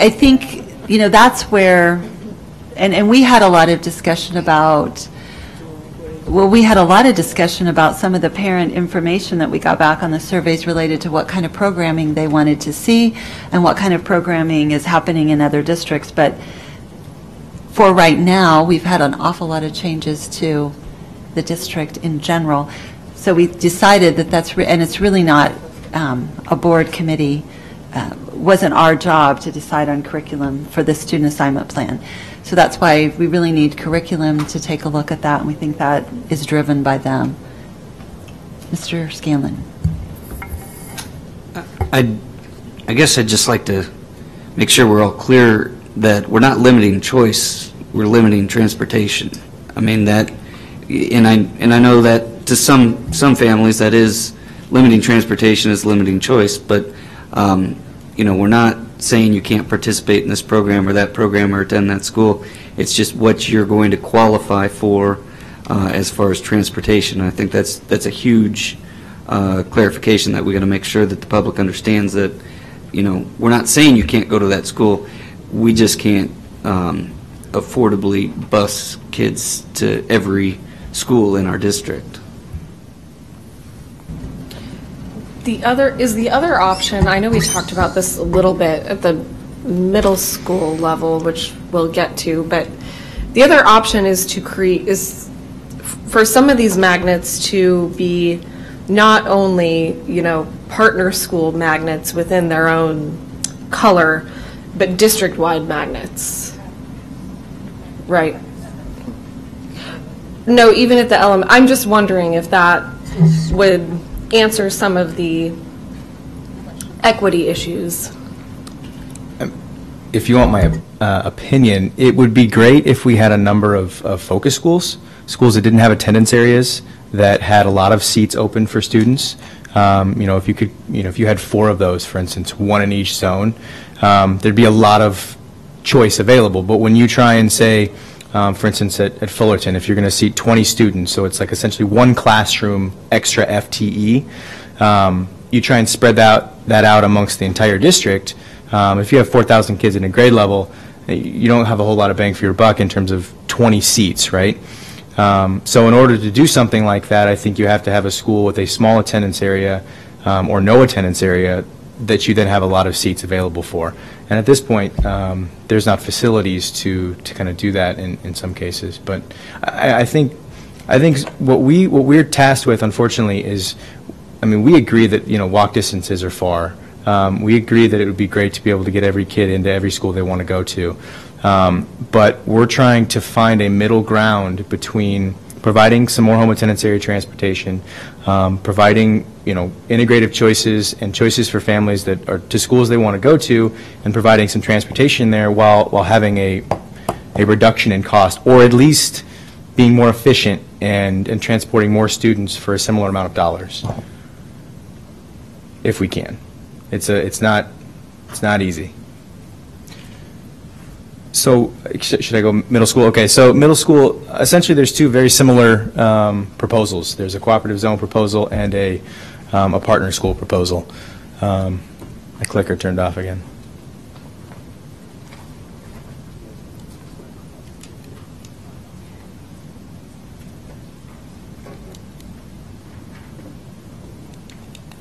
think, that's where, and we had a lot of discussion about, some of the parent information that we got back on the surveys related to what kind of programming they wanted to see and what kind of programming is happening in other districts. But for right now, we've had an awful lot of changes to the district in general. So we decided that and it's really not a board committee, wasn't our job to decide on curriculum for the student assignment plan. So that's why we really need curriculum to take a look at that, and we think that is driven by them. Mr. Scanlon. I guess I'd just like to make sure we're all clear that we're not limiting choice, we're limiting transportation. I mean that, and I know that to some families that is limiting transportation is limiting choice, but we're not saying you can't participate in this program or that program or attend that school. It's just what you're going to qualify for as far as transportation. And I think that's a huge clarification that we're going to make sure that the public understands that, we're not saying you can't go to that school. We just can't affordably bus kids to every school in our district. The other option, I know we talked about this a little bit at the middle school level, which we'll get to, but the other option is for some of these magnets to be not only, partner school magnets within their own color, but district-wide magnets. Right. No, even at the I'm just wondering if that would answer some of the equity issues. If you want my opinion, it would be great if we had a number of focus schools that didn't have attendance areas, that had a lot of seats open for students. If you had 4 of those, for instance, 1 in each zone, there'd be a lot of choice available. But when you try and say, for instance, at Fullerton, if you're going to seat 20 students, so it's like essentially 1 classroom extra FTE, you try and spread that out amongst the entire district. If you have 4,000 kids in a grade level, you don't have a whole lot of bang for your buck in terms of 20 seats, right? So in order to do something like that, I think you have to have a school with a small attendance area or no attendance area that you then have a lot of seats available for. And at this point, there's not facilities to kind of do that in some cases. But I think what we're tasked with, unfortunately, is, we agree that walk distances are far. We agree that it would be great to be able to get every kid into every school they want to go to. But we're trying to find a middle ground between providing some more home attendance area transportation, providing, integrative choices and choices for families that are to schools they want to go to, and providing some transportation there while having a reduction in cost, or at least being more efficient and transporting more students for a similar amount of dollars, if we can. It's not easy. So should I go middle school? Okay, so middle school, essentially there's two very similar proposals. There's a cooperative zone proposal and a partner school proposal. My clicker turned off again.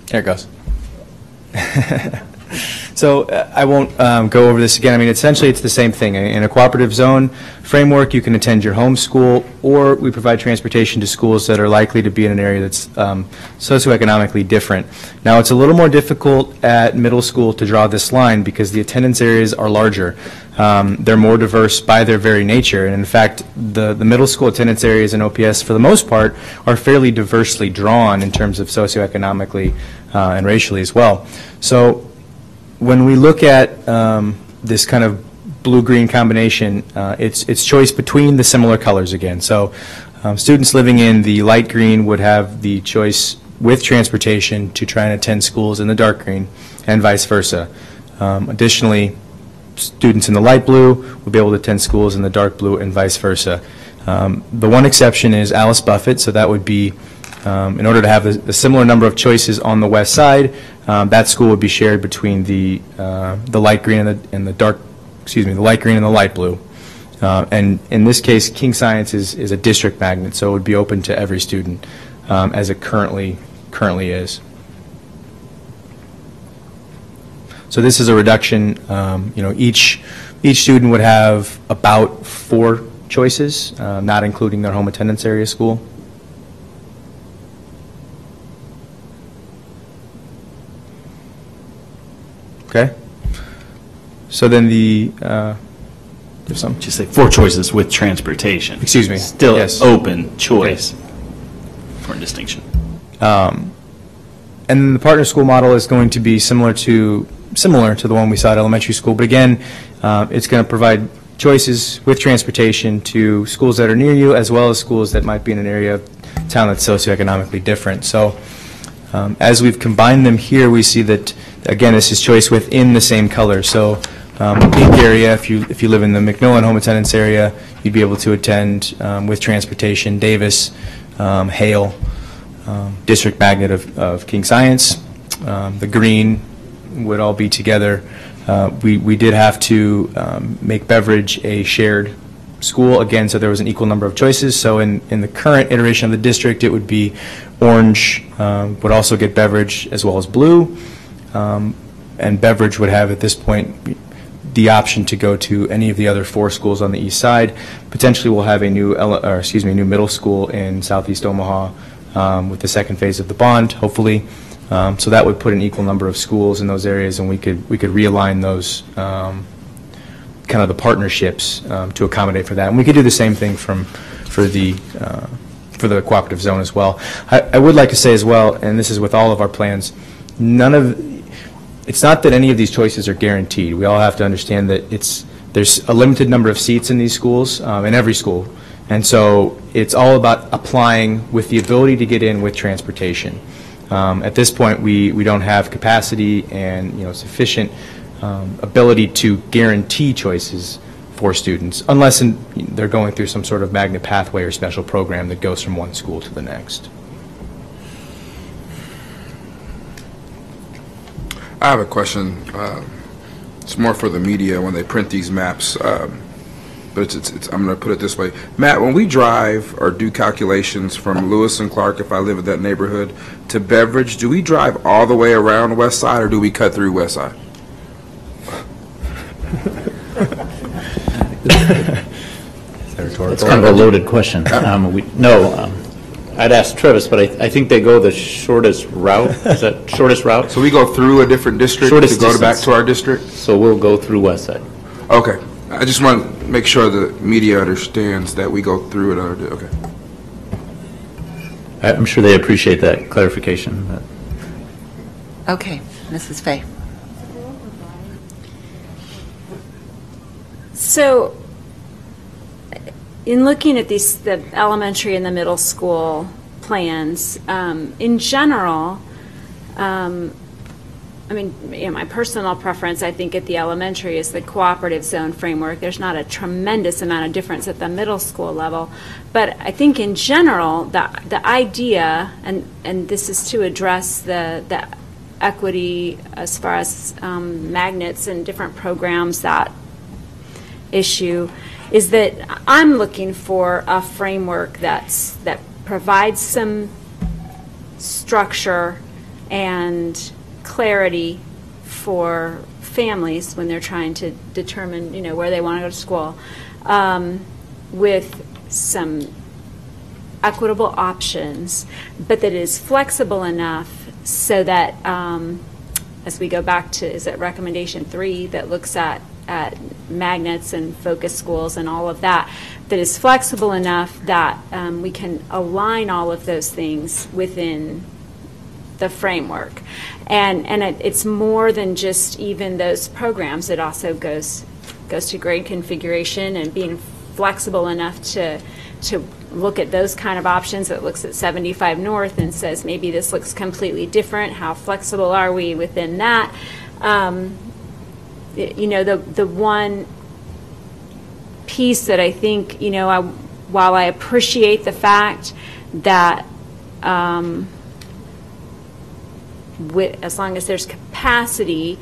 There it goes. So I won't go over this again. I mean, essentially it's the same thing. In a cooperative zone framework, you can attend your home school, or we provide transportation to schools that are likely to be in an area that's socioeconomically different. Now, it's a little more difficult at middle school to draw this line because the attendance areas are larger. They're more diverse by their very nature, and in fact, the middle school attendance areas in OPS, for the most part, are fairly diversely drawn in terms of socioeconomically and racially as well. So when we look at this kind of blue-green combination, it's choice between the similar colors again. So students living in the light green would have the choice with transportation to try and attend schools in the dark green, and vice versa. Additionally, students in the light blue would be able to attend schools in the dark blue, and vice versa. The one exception is Alice Buffett, so that would be in order to have a similar number of choices on the west side, that school would be shared between the light green and the dark, the light green and the light blue. And in this case, King Science is a district magnet, so it would be open to every student, as it currently is. So this is a reduction. Each student would have about 4 choices, not including their home attendance area school. Okay. So then there's some. Just say 4 choices with transportation. Excuse me. Still yes. Open choice for distinction. And then the partner school model is going to be similar to the one we saw at elementary school, but again, it's going to provide choices with transportation to schools that are near you, as well as schools that might be in an area of town that's socioeconomically different. So as we've combined them here, we see that, again, this is choice within the same color. So pink area, if you live in the McMillan home attendance area, you'd be able to attend with transportation. Davis, Hale, district magnet of King Science. The green would all be together. We did have to make Beveridge a shared school, again, so there was an equal number of choices. So in the current iteration of the district, it would be orange would also get Beveridge as well as blue. And Beveridge would have, at this point, the option to go to any of the other 4 schools on the east side. Potentially, we'll have a new middle school in southeast Omaha with the second phase of the bond, hopefully. So that would put an equal number of schools in those areas, and we could realign those kind of the partnerships to accommodate for that. And we could do the same thing for the cooperative zone as well. I would like to say as well, and this is with all of our plans, it's not that any of these choices are guaranteed. We all have to understand that there's a limited number of seats in these schools, in every school. And so it's all about applying with the ability to get in with transportation. At this point, we don't have capacity and sufficient ability to guarantee choices for students, unless they're going through some sort of magnet pathway or special program that goes from one school to the next. I have a question. It's more for the media when they print these maps, but I'm going to put it this way. Matt, when we drive or do calculations from Lewis and Clark, if I live in that neighborhood, to Beveridge, do we drive all the way around West Side, or do we cut through West Side? It's kind of a loaded question. I'd ask Travis, but I think they go the shortest route. Is that shortest route? So we go through a different district Shortest to go back distance. to our district? So we'll go through West Side. Okay. I just want to make sure the media understands that we go through it. Okay. I'm sure they appreciate that clarification. But. Okay, Mrs. Fay. So, in looking at the elementary and the middle school plans, in general, I mean, my personal preference, I think, at the elementary is the cooperative zone framework. There's not a tremendous amount of difference at the middle school level. But I think in general, the idea, and this is to address the equity as far as magnets and different programs, that issue, is that I'm looking for a framework that provides some structure and clarity for families when they're trying to determine, where they want to go to school, with some equitable options, but that is flexible enough so that, as we go back to, is it recommendation 3 that looks at magnets and focus schools and all of that, that is flexible enough that we can align all of those things within the framework. And it's more than just even those programs. It also goes to grade configuration and being flexible enough to look at those kind of options. It looks at 75 North and says maybe this looks completely different. How flexible are we within that? The one piece that I think, while I appreciate the fact that as long as there's capacity,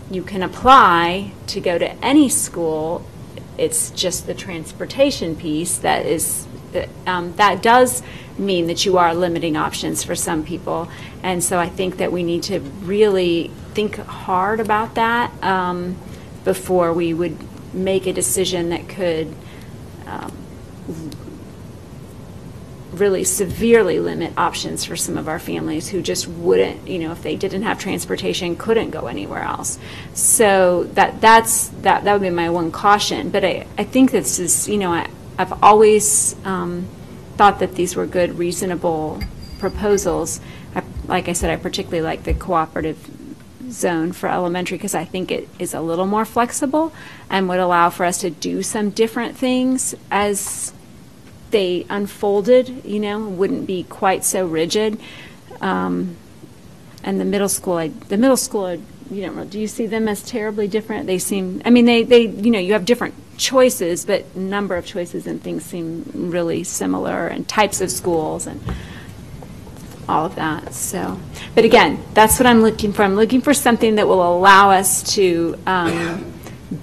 you can apply to go to any school. It's just the transportation piece that does mean that you are limiting options for some people. And so I think that we need to really think hard about that before we would make a decision that could really severely limit options for some of our families who just wouldn't, if they didn't have transportation, couldn't go anywhere else. So that would be my one caution. But I think this is, I've always thought that these were good, reasonable proposals. Like I said, I particularly like the cooperative zone for elementary because I think it is a little more flexible and would allow for us to do some different things as they unfolded, wouldn't be quite so rigid. And the middle school, do you see them as terribly different? They seem, they you have different choices, but number of choices and things seem really similar, and types of schools and all of that. So, but again, that's what I'm looking for. I'm looking for something that will allow us to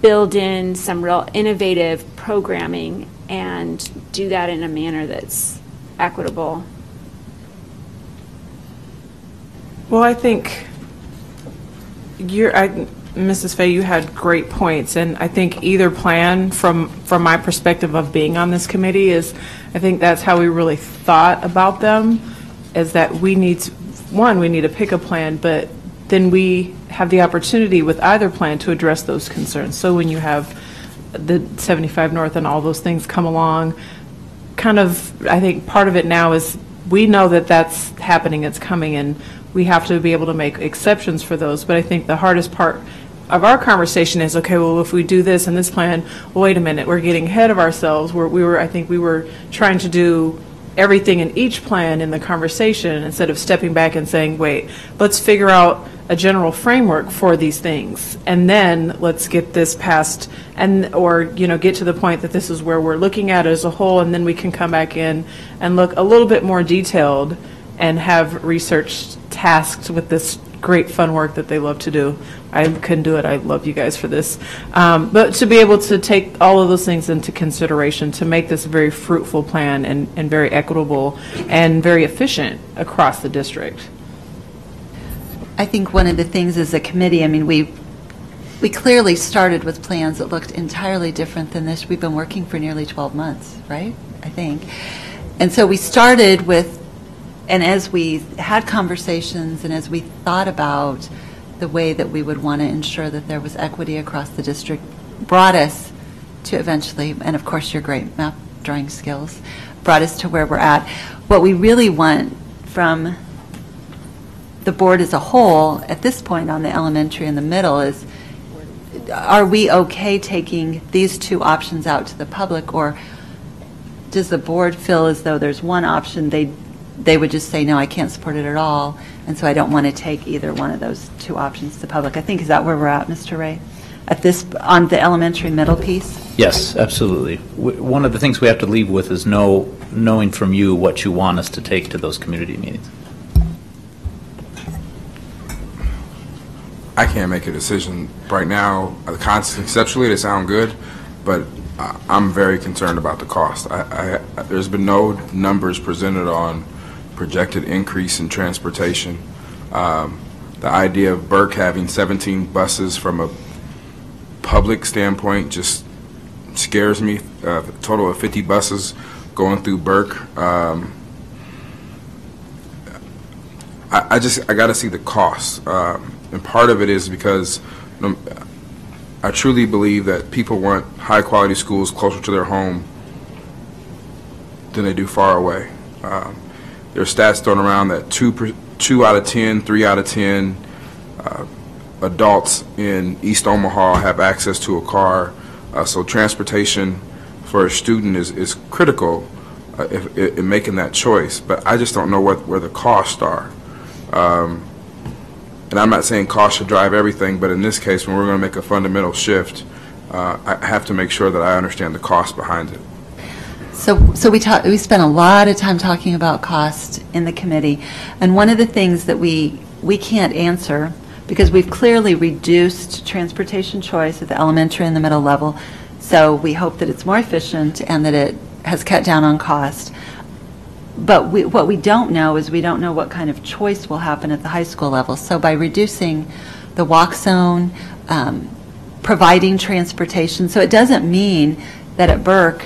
build in some real innovative programming and do that in a manner that's equitable. Well, I think Mrs. Fay, you had great points, and I think either plan, from my perspective of being on this committee, I think that's how we really thought about them, is that we need to pick a plan, but then we have the opportunity with either plan to address those concerns. So when you have the 75 North and all those things come along, I think part of it now is we know that that's happening, it's coming, and we have to be able to make exceptions for those. But I think the hardest part of our conversation is, okay, well, if we do this and this plan, well, wait a minute, we're getting ahead of ourselves. I think we were trying to do everything in each plan in the conversation instead of stepping back and saying, wait, let's figure out a general framework for these things, and then let's get this passed, or get to the point that this is where we're looking at it as a whole, and then we can come back in and look a little bit more detailed and have research tasked with this great fun work that they love to do. I couldn't do it. I love you guys for this. But to be able to take all of those things into consideration to make this a very fruitful plan and very equitable and very efficient across the district. I think one of the things as a committee, we clearly started with plans that looked entirely different than this. We've been working for nearly 12 months, right? I think. And so we started with And as we had conversations and as we thought about the way that we would want to ensure that there was equity across the district, brought us to eventually, and of course your great map drawing skills, brought us to where we're at. What we really want from the board as a whole at this point on the elementary and the middle is, are we okay taking these two options out to the public, or does the board feel as though there's one option they would just say, no, I can't support it at all, and so I don't want to take either one of those two options to the public? I think, is that where we're at, Mr. Ray? At this, on the elementary middle piece? Yes, absolutely. One of the things we have to leave with is knowing from you what you want us to take to those community meetings. I can't make a decision right now. Conceptually, they sound good, but I'm very concerned about the cost. There's been no numbers presented on projected increase in transportation. The idea of Burke having 17 buses from a public standpoint just scares me. A total of 50 buses going through Burke. I got to see the costs. And part of it is because I truly believe that people want high-quality schools closer to their home than they do far away. There are stats thrown around that 2 out of 10, 3 out of 10 adults in East Omaha have access to a car. So transportation for a student is critical in making that choice. But I just don't know where the costs are. And I'm not saying cost should drive everything, but in this case, when we're going to make a fundamental shift, I have to make sure that I understand the cost behind it. So we spent a lot of time talking about cost in the committee, and one of the things that we can't answer, because we've clearly reduced transportation choice at the elementary and the middle level, so we hope that it's more efficient and that it has cut down on cost. But what we don't know is we don't know what kind of choice will happen at the high school level. So by reducing the walk zone, providing transportation, so it doesn't mean that at Burke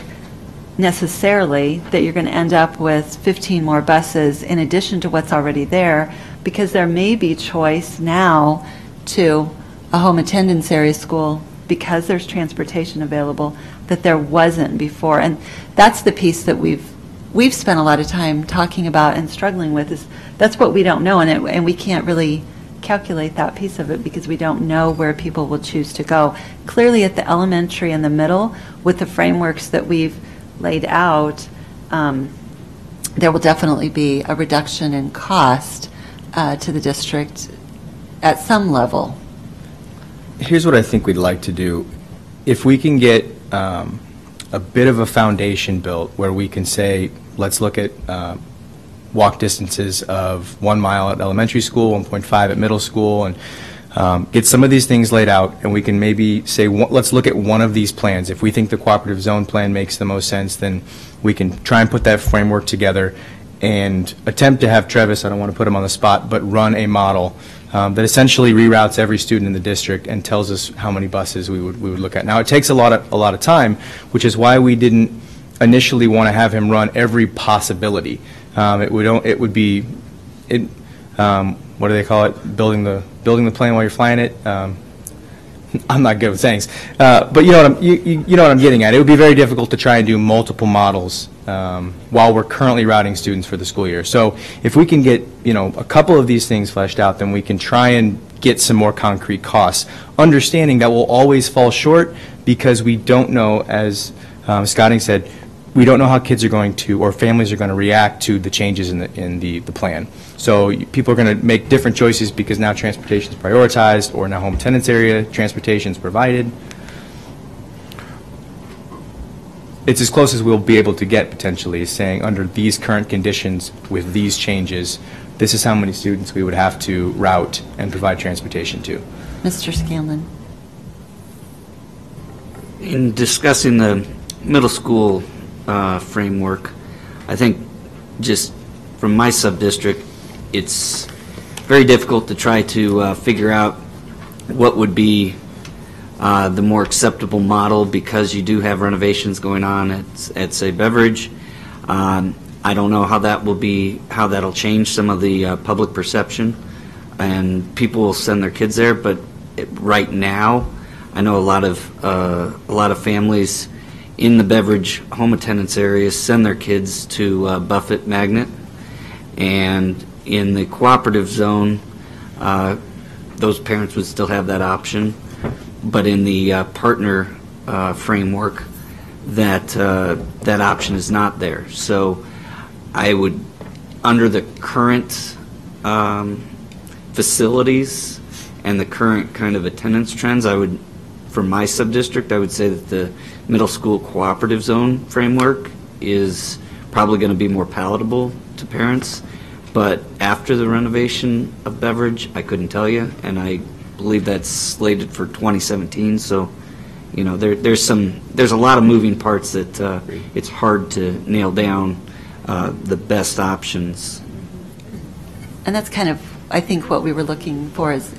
necessarily that you're going to end up with 15 more buses in addition to what's already there, because there may be choice now to a home attendance area school because there's transportation available that there wasn't before. And that's the piece that we've spent a lot of time talking about and struggling with, is that's what we don't know, and we can't really calculate that piece of it because we don't know where people will choose to go. Clearly at the elementary and the middle, with the frameworks that we've laid out, there will definitely be a reduction in cost to the district at some level. Here's what I think we'd like to do. If we can get a bit of a foundation built where we can say, let's look at walk distances of 1 mile at elementary school, 1.5 at middle school, and get some of these things laid out, and we can maybe say, let's look at one of these plans. If we think the cooperative zone plan makes the most sense, then we can try and put that framework together and attempt to have Travis, I don't want to put him on the spot, but run a model that essentially reroutes every student in the district and tells us how many buses we would look at. Now, it takes a lot of time, which is why we didn't initially want to have him run every possibility. It would be what do they call it? Building the plane while you're flying it. I'm not good with sayings, but you know what I'm getting at. It would be very difficult to try and do multiple models while we're currently routing students for the school year. So if we can get a couple of these things fleshed out, then we can try and get some more concrete costs, understanding that we'll always fall short because we don't know, as Scotting said, we don't know how kids are going to, or families are going to react to the changes in the plan. So people are going to make different choices because now transportation is prioritized, or now home attendance area transportation is provided. It's as close as we'll be able to get potentially, saying under these current conditions with these changes, this is how many students we would have to route and provide transportation to. Mr. Scanlon. In discussing the middle school framework, I think just from my sub-district, it's very difficult to try to figure out what would be the more acceptable model, because you do have renovations going on at say, Beveridge. I don't know how that will be, how that'll change some of the public perception, and people will send their kids there. But right now, I know a lot of families in the Beveridge home attendance areas send their kids to Buffett Magnet, and in the cooperative zone, those parents would still have that option. But in the partner framework, that option is not there. So I would, under the current facilities and the current kind of attendance trends, I would, for my sub-district, I would say that the middle school cooperative zone framework is probably going to be more palatable to parents. But after the renovation of Beveridge, I couldn't tell you, and I believe that's slated for 2017. So, you know, there's a lot of moving parts that it's hard to nail down the best options. And that's kind of, I think, what we were looking for is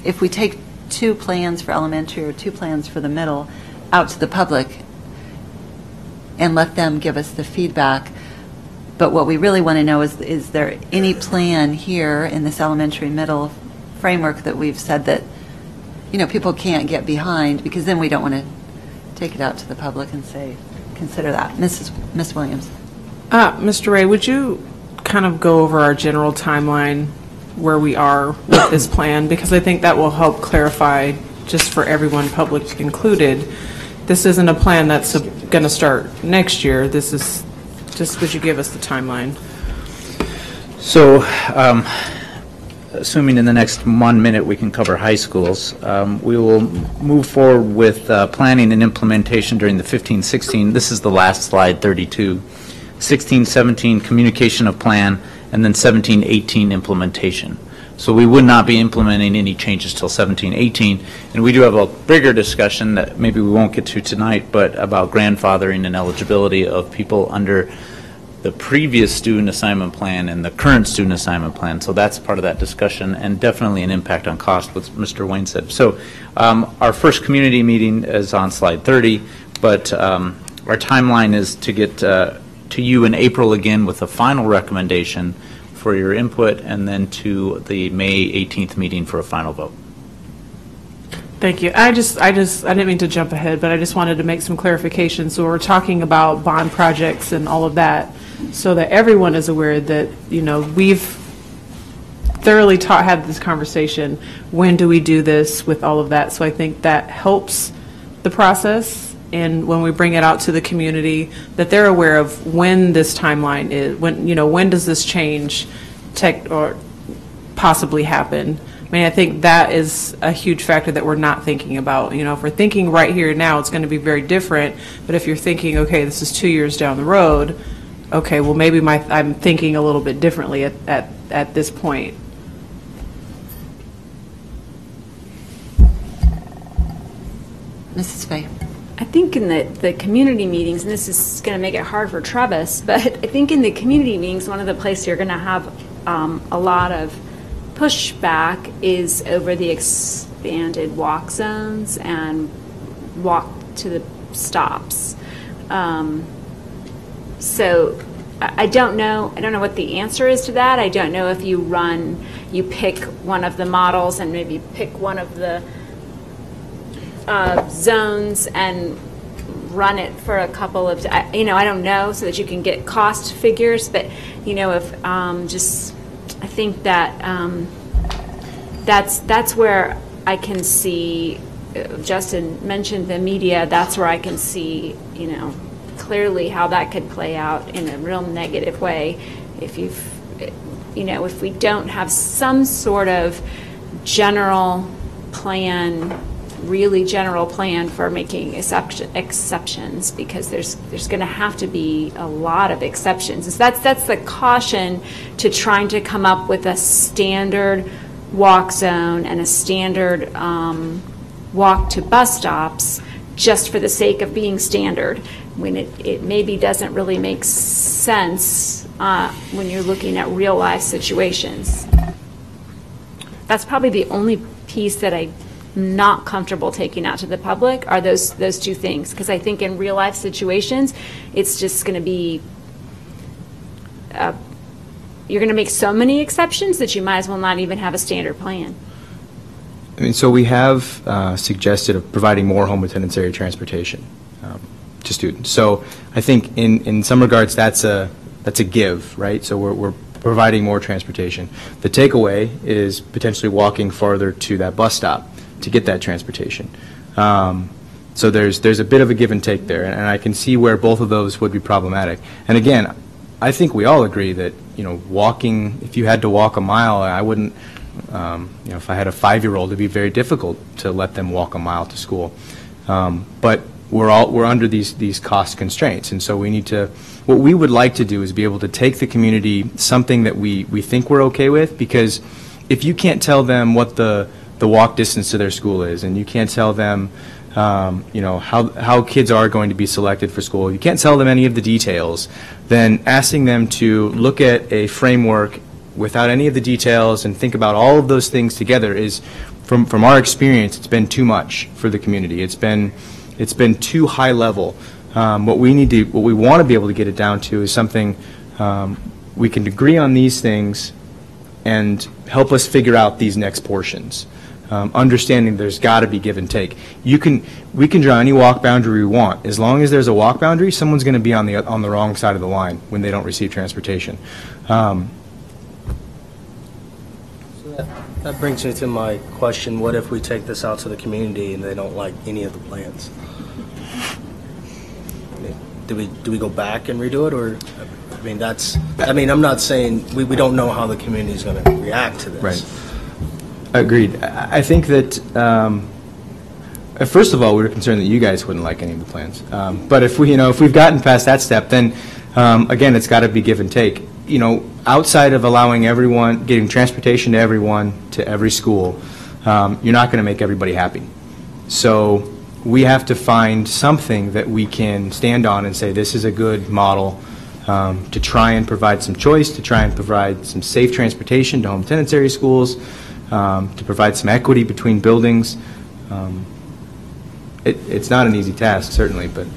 if we take 2 plans for elementary or 2 plans for the middle out to the public and let them give us the feedback. But what we really want to know is there any plan here in this elementary middle framework that we've said that, you know, people can't get behind, because then we don't want to take it out to the public and say, consider that. Miss Williams. Mr. Ray, would you kind of go over our general timeline where we are with this plan? Because I think that will help clarify, just for everyone, public included, this isn't a plan that's going to start next year. This is just, would you give us the timeline? So, assuming in the next 1 minute we can cover high schools, we will move forward with planning and implementation during the 15-16. This is the last slide, 32. 16-17 communication of plan, and then 17-18 implementation. So we would not be implementing any changes till 17-18. And we do have a bigger discussion that maybe we won't get to tonight, but about grandfathering and eligibility of people under the previous student assignment plan and the current student assignment plan. So that's part of that discussion, and definitely an impact on cost, what Mr. Wayne said. So our first community meeting is on slide 30, but our timeline is to get to you in April again with a final recommendation for your input, and then to the May 18th meeting for a final vote. Thank you. I didn't mean to jump ahead, but I just wanted to make some clarification. So we're talking about bond projects and all of that, so that everyone is aware that, you know, we've thoroughly had this conversation. When do we do this with all of that? So I think that helps the process. And when we bring it out to the community, that they're aware of when this timeline is, when, you know, when does this change or possibly happen. I mean, I think that is a huge factor that we're not thinking about. You know, if we're thinking right here now, it's going to be very different. But if you're thinking, okay, this is 2 years down the road, okay, well, maybe I'm thinking a little bit differently at this point. Mrs. Fay. I think in the community meetings, and this is going to make it hard for Travis, but I think in the community meetings, one of the places you're going to have a lot of pushback is over the expanded walk zones and walk to the stops. So I don't know what the answer is to that. I don't know if you pick one of the models and maybe pick one of the zones and run it for a couple of, I don't know, so that you can get cost figures. But, you know, if I think that that's where I can see, Justin mentioned the media, that's where I can see, you know, clearly how that could play out in a real negative way if if we don't have some sort of really general plan for making exceptions, because there's going to have to be a lot of exceptions. So that's the caution to trying to come up with a standard walk zone and a standard walk to bus stops just for the sake of being standard, when it maybe doesn't really make sense when you're looking at real life situations. That's probably the only piece that I'm not comfortable taking out to the public, are those 2 things, because I think in real life situations it's just going to be you're going to make so many exceptions that you might as well not even have a standard plan. I mean, so we have suggested of providing more home attendance area transportation to students. So I think in some regards that's a give, right? So we're providing more transportation. The takeaway is potentially walking farther to that bus stop to get that transportation. So there's a bit of a give and take there, and I can see where both of those would be problematic. And again, I think we all agree that, you know, walking, if you had to walk a mile, I wouldn't, you know, if I had a 5-year-old, it'd be very difficult to let them walk a mile to school. But we're under these cost constraints, and so we need to, what we would like to do is be able to take the community something that we think we're okay with, because if you can't tell them what the walk distance to their school is, and you can't tell them you know, how kids are going to be selected for school, you can't tell them any of the details, then asking them to look at a framework without any of the details and think about all of those things together is, from our experience, it's been too much for the community. It's been too high level. What we want to be able to get it down to is something we can agree on these things and help us figure out these next portions. Understanding there's got to be give and take. We can draw any walk boundary we want. As long as there's a walk boundary, someone's going to be on the wrong side of the line when they don't receive transportation. So that brings me to my question: what if we take this out to the community and they don't like any of the plans? Do we go back and redo it, or? I mean, I'm not saying we don't know how the community is going to react to this. Right. Agreed. I think that, first of all, we were concerned that you guys wouldn't like any of the plans. But if we've gotten past that step, then again, it's got to be give and take. You know, outside of allowing everyone, getting transportation to everyone, to every school, you're not going to make everybody happy. So we have to find something that we can stand on and say this is a good model to try and provide some choice, to try and provide some safe transportation to home attendance area schools, to provide some equity between buildings. It's not an easy task, certainly, but.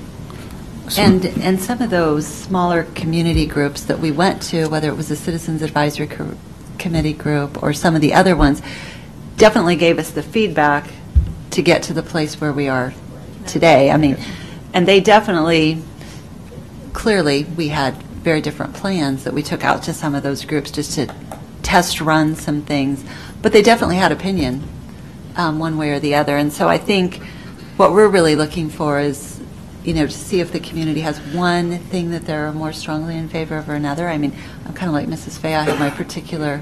And some of those smaller community groups that we went to, whether it was the Citizens Advisory Committee group or some of the other ones, definitely gave us the feedback to get to the place where we are today. I mean, and they definitely, clearly, we had very different plans that we took out to some of those groups just to test run some things. But they definitely had opinion one way or the other. And so I think what we're really looking for is, you know, to see if the community has one thing that they're more strongly in favor of or another. I mean, I'm kind of like Mrs. Fay. I have my particular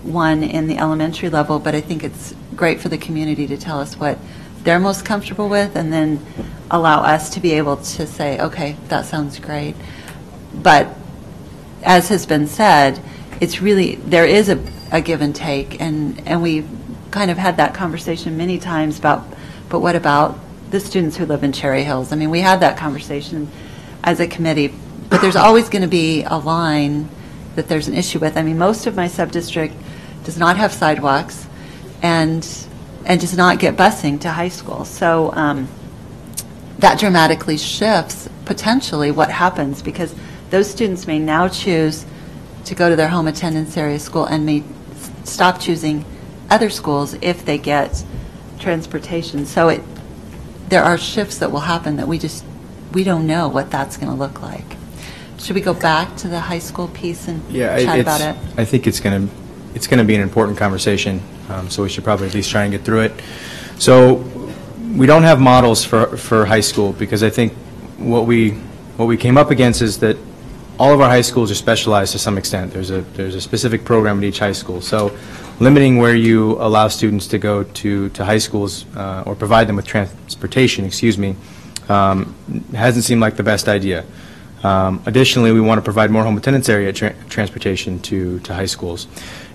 one in the elementary level, but I think it's great for the community to tell us what they're most comfortable with and then allow us to be able to say, okay, that sounds great. But as has been said, it's really, there is a give and take, and we kind of had that conversation many times about, but what about the students who live in Cherry Hills? I mean, we had that conversation as a committee, but there's always going to be a line that there's an issue with. I mean, most of my sub-district does not have sidewalks and does not get busing to high school. So that dramatically shifts potentially what happens, because those students may now choose to go to their home attendance area school and may stop choosing other schools if they get transportation. So there are shifts that will happen that we don't know what that's going to look like. Should we go back to the high school piece and chat about it? I think it's going to be an important conversation, so we should probably at least try and get through it. So we don't have models for high school, because I think what we came up against is that all of our high schools are specialized to some extent. There's a specific program at each high school. So limiting where you allow students to go to high schools or provide them with transportation, hasn't seemed like the best idea. Additionally, we want to provide more home attendance area transportation to high schools.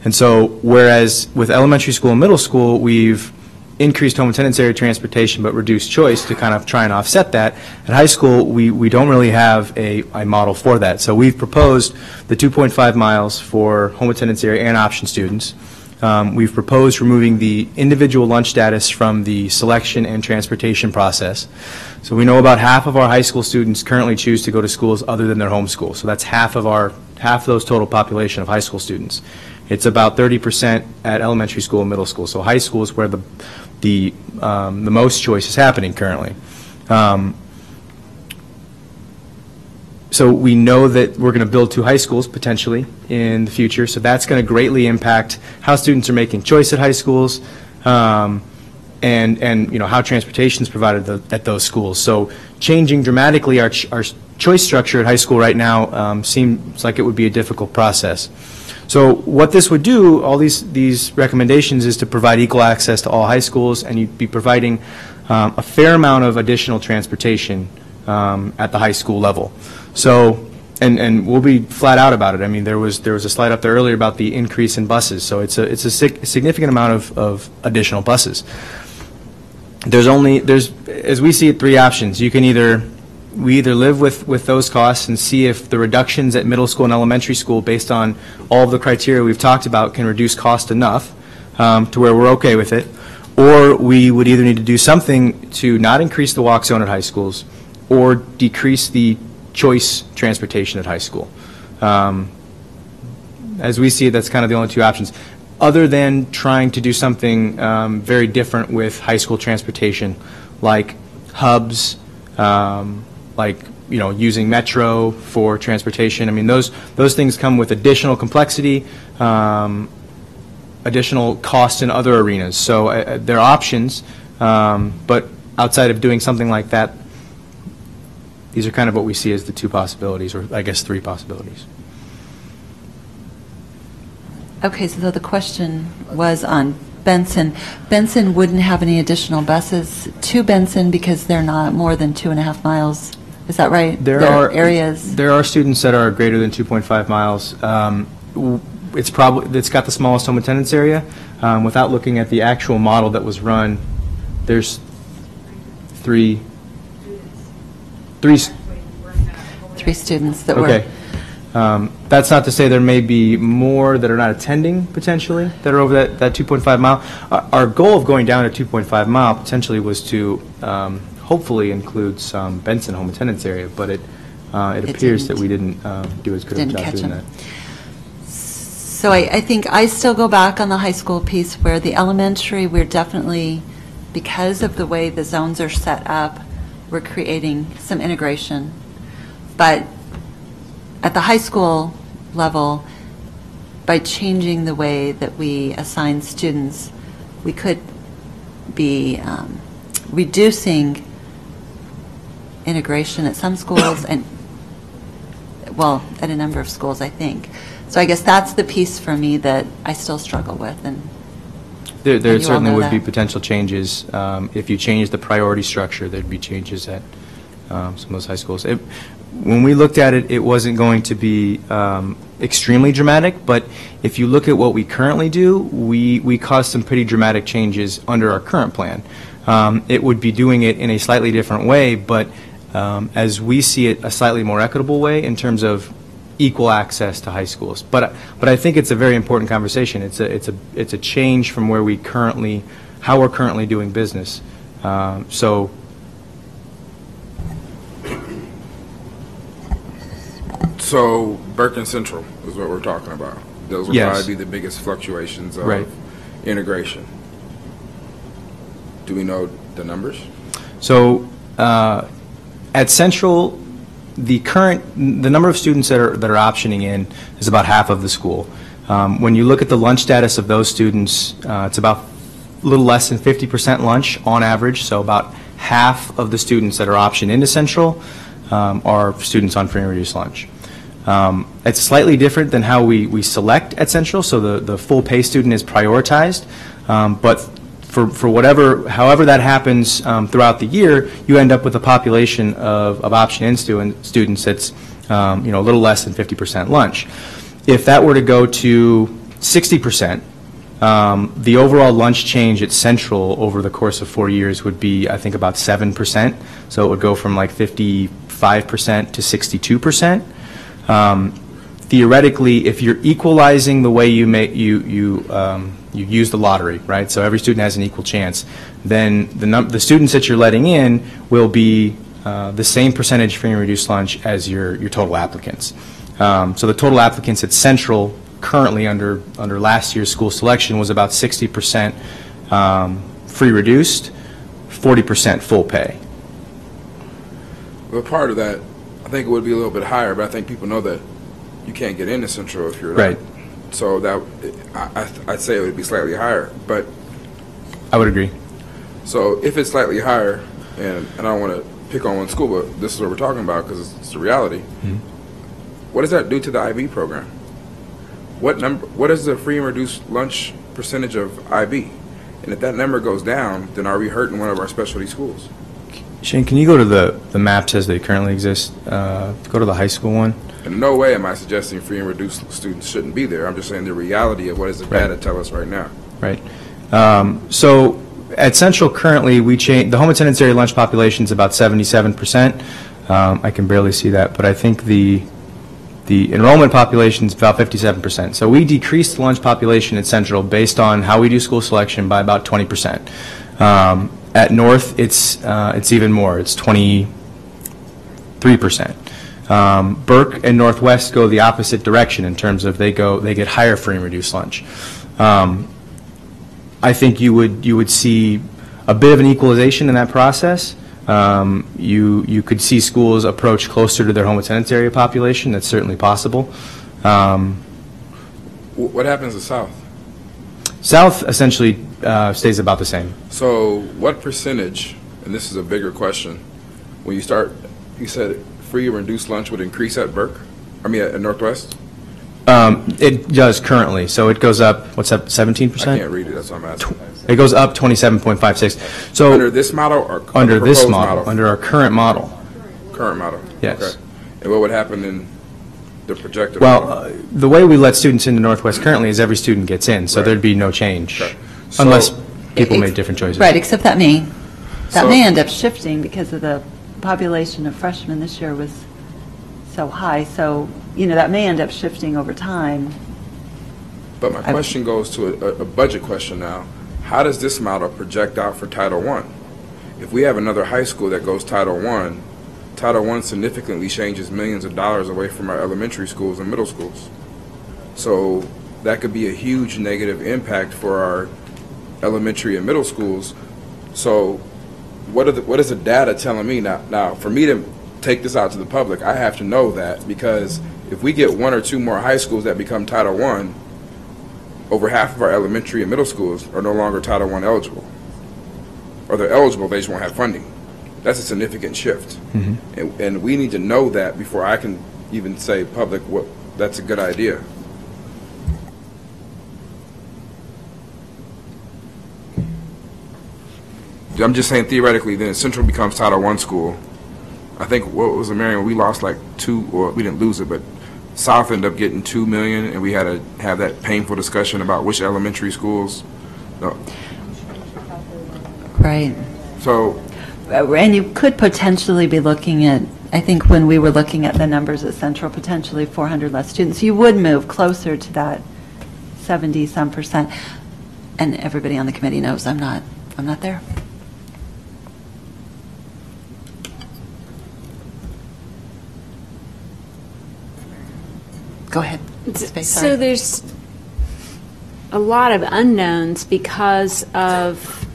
And so whereas with elementary school and middle school, we've increased home attendance area transportation but reduced choice to kind of try and offset that, at high school we don't really have a model for that. So we've proposed the 2.5 miles for home attendance area and option students. we've proposed removing the individual lunch status from the selection and transportation process. So we know about half of our high school students currently choose to go to schools other than their home school. So that's half of those total population of high school students. It's about 30% at elementary school and middle school. So high school is where the most choice is happening currently. So we know that we're going to build 2 high schools potentially in the future. So that's going to greatly impact how students are making choice at high schools, and how transportation is provided at those schools. So changing dramatically our choice structure at high school right now seems like it would be a difficult process. So what this would do, all these recommendations, is to provide equal access to all high schools, and you'd be providing a fair amount of additional transportation at the high school level. So, and we'll be flat out about it. I mean, there was a slide up there earlier about the increase in buses. So it's a significant amount of additional buses. There's, as we see it, 3 options. You can we either live with those costs and see if the reductions at middle school and elementary school, based on all of the criteria we've talked about, can reduce cost enough to where we're okay with it, or we would either need to do something to not increase the walk zone at high schools or decrease the choice transportation at high school. As we see it, that's kind of the only 2 options, other than trying to do something very different with high school transportation, like hubs, like using Metro for transportation. I mean, those things come with additional complexity, additional cost in other arenas. So there are options, but outside of doing something like that, these are kind of what we see as the 2 possibilities, or I guess 3 possibilities. Okay, so the question was on Benson. Benson wouldn't have any additional buses to Benson because they're not more than 2.5 miles. Is that right? There are students that are greater than 2.5 miles. It's got the smallest home attendance area. Without looking at the actual model that was run, there's three students that okay. That's not to say there may be more that are not attending, potentially, that are over that 2.5 mile. Our goal of going down to 2.5 mile potentially was to hopefully include some Benson home attendance area, but it appears that we didn't do as good a job doing that. So I think I still go back on the high school piece, where the elementary, we're definitely, because of the way the zones are set up, we're creating some integration. But at the high school level, by changing the way that we assign students, we could be reducing integration at some schools and, well, at a number of schools, I think. So I guess that's the piece for me that I still struggle with. And there certainly would be potential changes. If you change the priority structure, there'd be changes at some of those high schools. When we looked at it, it wasn't going to be extremely dramatic, but if you look at what we currently do, we caused some pretty dramatic changes under our current plan. It would be doing it in a slightly different way, but as we see it, a slightly more equitable way in terms of equal access to high schools. But I think it's a very important conversation. It's a change from where how we're currently doing business. So Berkin Central is what we're talking about. Those will Yes. probably be the biggest fluctuations of Right. integration. Do we know the numbers? So at Central, the number of students that are optioning in is about half of the school. When you look at the lunch status of those students, it's about a little less than 50% lunch on average. So about half of the students that are optioned into Central are students on free and reduced lunch. It's slightly different than how we select at Central. So the full pay student is prioritized, but for however that happens throughout the year, you end up with a population of option-in students that's a little less than 50% lunch. If that were to go to 60%, the overall lunch change at Central over the course of 4 years would be, I think, about 7%. So it would go from like 55% to 62%. theoretically, if you're equalizing the way you use the lottery, right? So every student has an equal chance. Then the students that you're letting in will be the same percentage free and reduced lunch as your total applicants. So the total applicants at Central currently under last year's school selection was about 60% free reduced, 40% full pay. Well, part of that, I think it would be a little bit higher, but I think people know that you can't get into Central if you're right. So that I'd say it would be slightly higher, but I would agree. So if it's slightly higher, and I don't want to pick on one school, but this is what we're talking about because it's the reality. Mm-hmm. What does that do to the IB program? What is the free and reduced lunch percentage of IB? And if that number goes down, then are we hurting one of our specialty schools? Shane, can you go to the maps as they currently exist? Go to the high school one. In no way am I suggesting free and reduced students shouldn't be there. I'm just saying the reality of what does the data tell us right now. Right. So at Central currently, the home attendance area lunch population is about 77%. I can barely see that, but I think the enrollment population is about 57%. So we decreased the lunch population at Central based on how we do school selection by about 20%. At North, it's even more. It's 23%. Burke and Northwest go the opposite direction in terms of they get higher free and reduced lunch. I think you would see a bit of an equalization in that process. You could see schools approach closer to their home attendance area population. That's certainly possible. What happens to South? South essentially stays about the same. So what percentage, and this is a bigger question, when you said free or reduced lunch would increase at Burke? I mean at Northwest? It does currently. So it goes up, what's that, 17%? I can't read it, that's what I'm asking. It goes up 27.56. So under this model or under this model, under our current model. Current model. Yes. Okay. And what would happen in the projected model? The way we let students into Northwest currently is every student gets in, so there'd be no change. Okay. Unless people made different choices. Right, except that may end up shifting because of the population of freshmen this year was so high. So, that may end up shifting over time. But my question goes to a budget question now. How does this model project out for Title I? If we have another high school that goes Title I significantly changes millions of dollars away from our elementary schools and middle schools. So that could be a huge negative impact for our elementary and middle schools. So what is the data telling me now? Now, for me to take this out to the public, I have to know that, because if we get one or two more high schools that become Title I, over half of our elementary and middle schools are no longer Title I eligible. Or they're eligible, they just won't have funding. That's a significant shift. Mm-hmm. And we need to know that before I can even say public, that's a good idea. I'm just saying theoretically, then Central becomes Title I school. I think, what was the Marion? We lost like we didn't lose it, but South ended up getting $2 million, and we had to have that painful discussion about which elementary schools. No. Right. So. And you could potentially be looking at, I think when we were looking at the numbers at Central, potentially 400 less students. You would move closer to that 70-some%. And everybody on the committee knows I'm not there. Go ahead. So there's a lot of unknowns because of,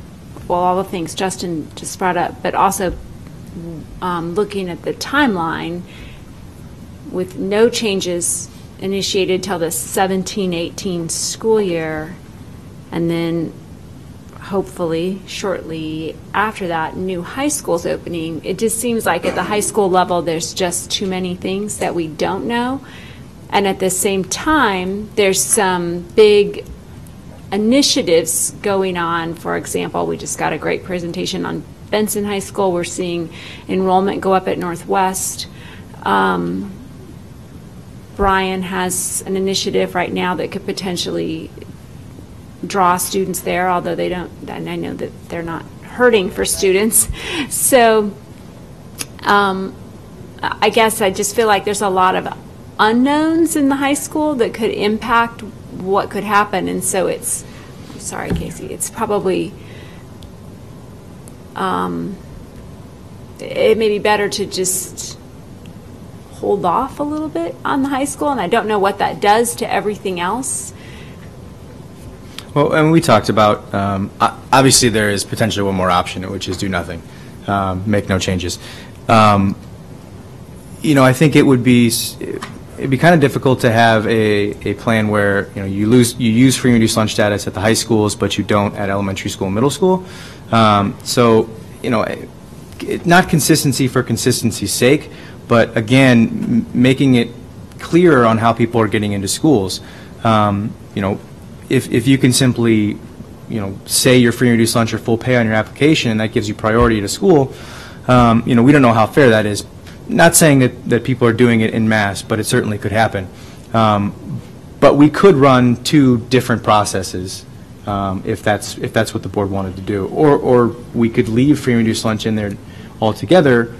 all the things Justin just brought up, but also looking at the timeline with no changes initiated till the 17-18 school year, and then hopefully shortly after that new high school's opening. It just seems like at the high school level there's just too many things that we don't know. And at the same time, there's some big initiatives going on. For example, we just got a great presentation on Benson High School. We're seeing enrollment go up at Northwest. Brian has an initiative right now that could potentially draw students there, although they don't, and I know that they're not hurting for students. So I guess I just feel like there's a lot of unknowns in the high school that could impact what could happen. And so it's, sorry, Casey, it's probably, it may be better to just hold off a little bit on the high school, and I don't know what that does to everything else. Well, and we talked about, obviously there is potentially one more option, which is do nothing, make no changes. You know, I think it'd be kind of difficult to have a plan where, you know, you use free and reduced lunch status at the high schools, but you don't at elementary school and middle school. So, you know, not consistency for consistency's sake, but again, making it clearer on how people are getting into schools. You know, if you can simply, you know, say you're free and reduced lunch or full pay on your application, and that gives you priority to school, you know, we don't know how fair that is. Not saying that people are doing it en masse, but it certainly could happen. But we could run two different processes if that's what the board wanted to do, or we could leave free and reduced lunch in there altogether.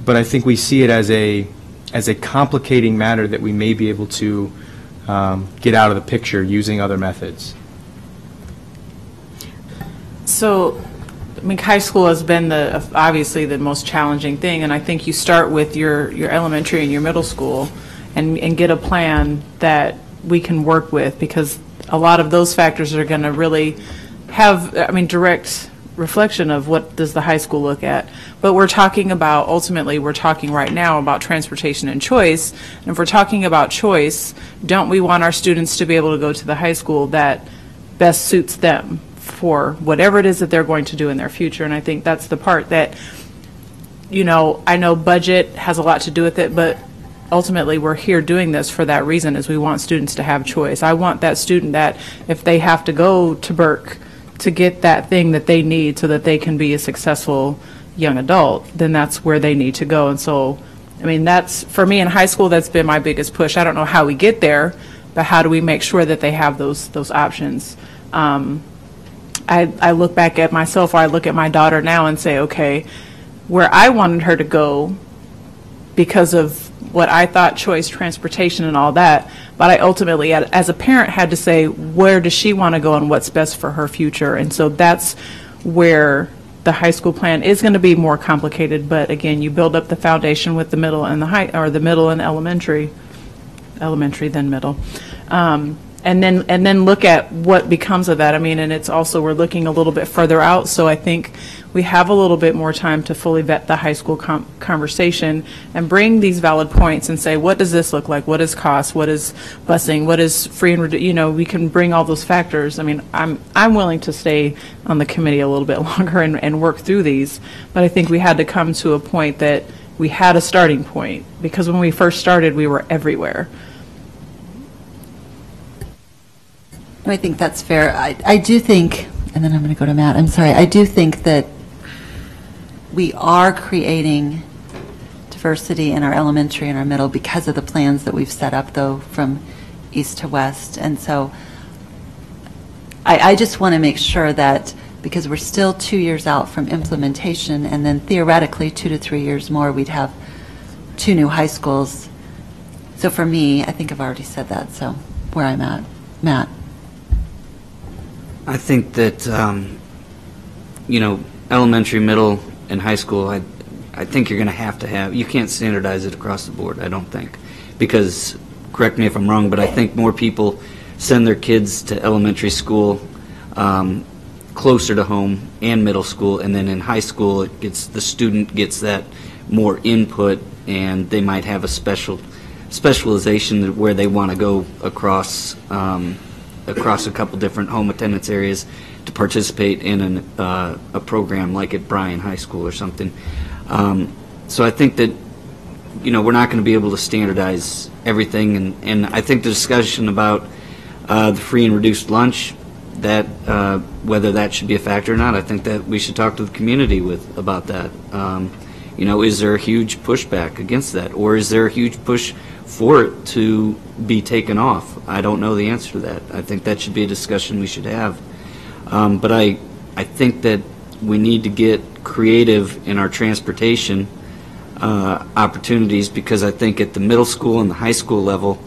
But I think we see it as a complicating matter that we may be able to get out of the picture using other methods. So, I mean, high school has been obviously the most challenging thing, and I think you start with your elementary and your middle school and get a plan that we can work with, because a lot of those factors are going to really have, I mean, direct reflection of what does the high school look at. But we're talking about, ultimately, we're talking right now about transportation and choice. And if we're talking about choice, don't we want our students to be able to go to the high school that best suits them for whatever it is that they're going to do in their future? And I think that's the part that, you know, I know budget has a lot to do with it, but ultimately we're here doing this for that reason, is we want students to have choice. I want that student that if they have to go to Burke to get that thing that they need so that they can be a successful young adult, then that's where they need to go. And so, I mean, that's, for me in high school, that's been my biggest push. I don't know how we get there, but how do we make sure that they have those options? I look back at myself, or I look at my daughter now and say, okay, where I wanted her to go because of what I thought choice, transportation and all that, but I ultimately, as a parent, had to say, where does she want to go and what's best for her future? And so that's where the high school plan is going to be more complicated, but again, you build up the foundation with the middle and the high, or the middle and elementary then middle. And then look at what becomes of that. I mean, and it's also, we're looking a little bit further out, so I think we have a little bit more time to fully vet the high school conversation and bring these valid points and say, what does this look like? What is cost? What is busing? What is free and reduced? You know, we can bring all those factors. I mean, I'm willing to stay on the committee a little bit longer and work through these, but I think we had to come to a point that we had a starting point, because when we first started, we were everywhere. I think that's fair. I do think, and then I'm going to go to Matt, I'm sorry, I do think that we are creating diversity in our elementary and our middle because of the plans that we've set up, though, from east to west. And so I just want to make sure that, because we're still 2 years out from implementation, and then theoretically 2 to 3 years more, we'd have 2 new high schools. So for me, I think I've already said that, so where I'm at. Matt? I think that, you know, elementary, middle, and high school, I think you're going to have, you can't standardize it across the board, I don't think. Because, correct me if I'm wrong, but I think more people send their kids to elementary school closer to home and middle school, and then in high school, the student gets that more input, and they might have a specialization where they want to go across a couple different home attendance areas to participate in a program like at Bryan High School or something. So I think that, you know, we're not going to be able to standardize everything, and I think the discussion about the free and reduced lunch, that whether that should be a factor or not, I think that we should talk to the community about that. You know, is there a huge pushback against that, or is there a huge push for it to be taken off? I don't know the answer to that. I think that should be a discussion we should have. But I think that we need to get creative in our transportation opportunities, because I think at the middle school and the high school level,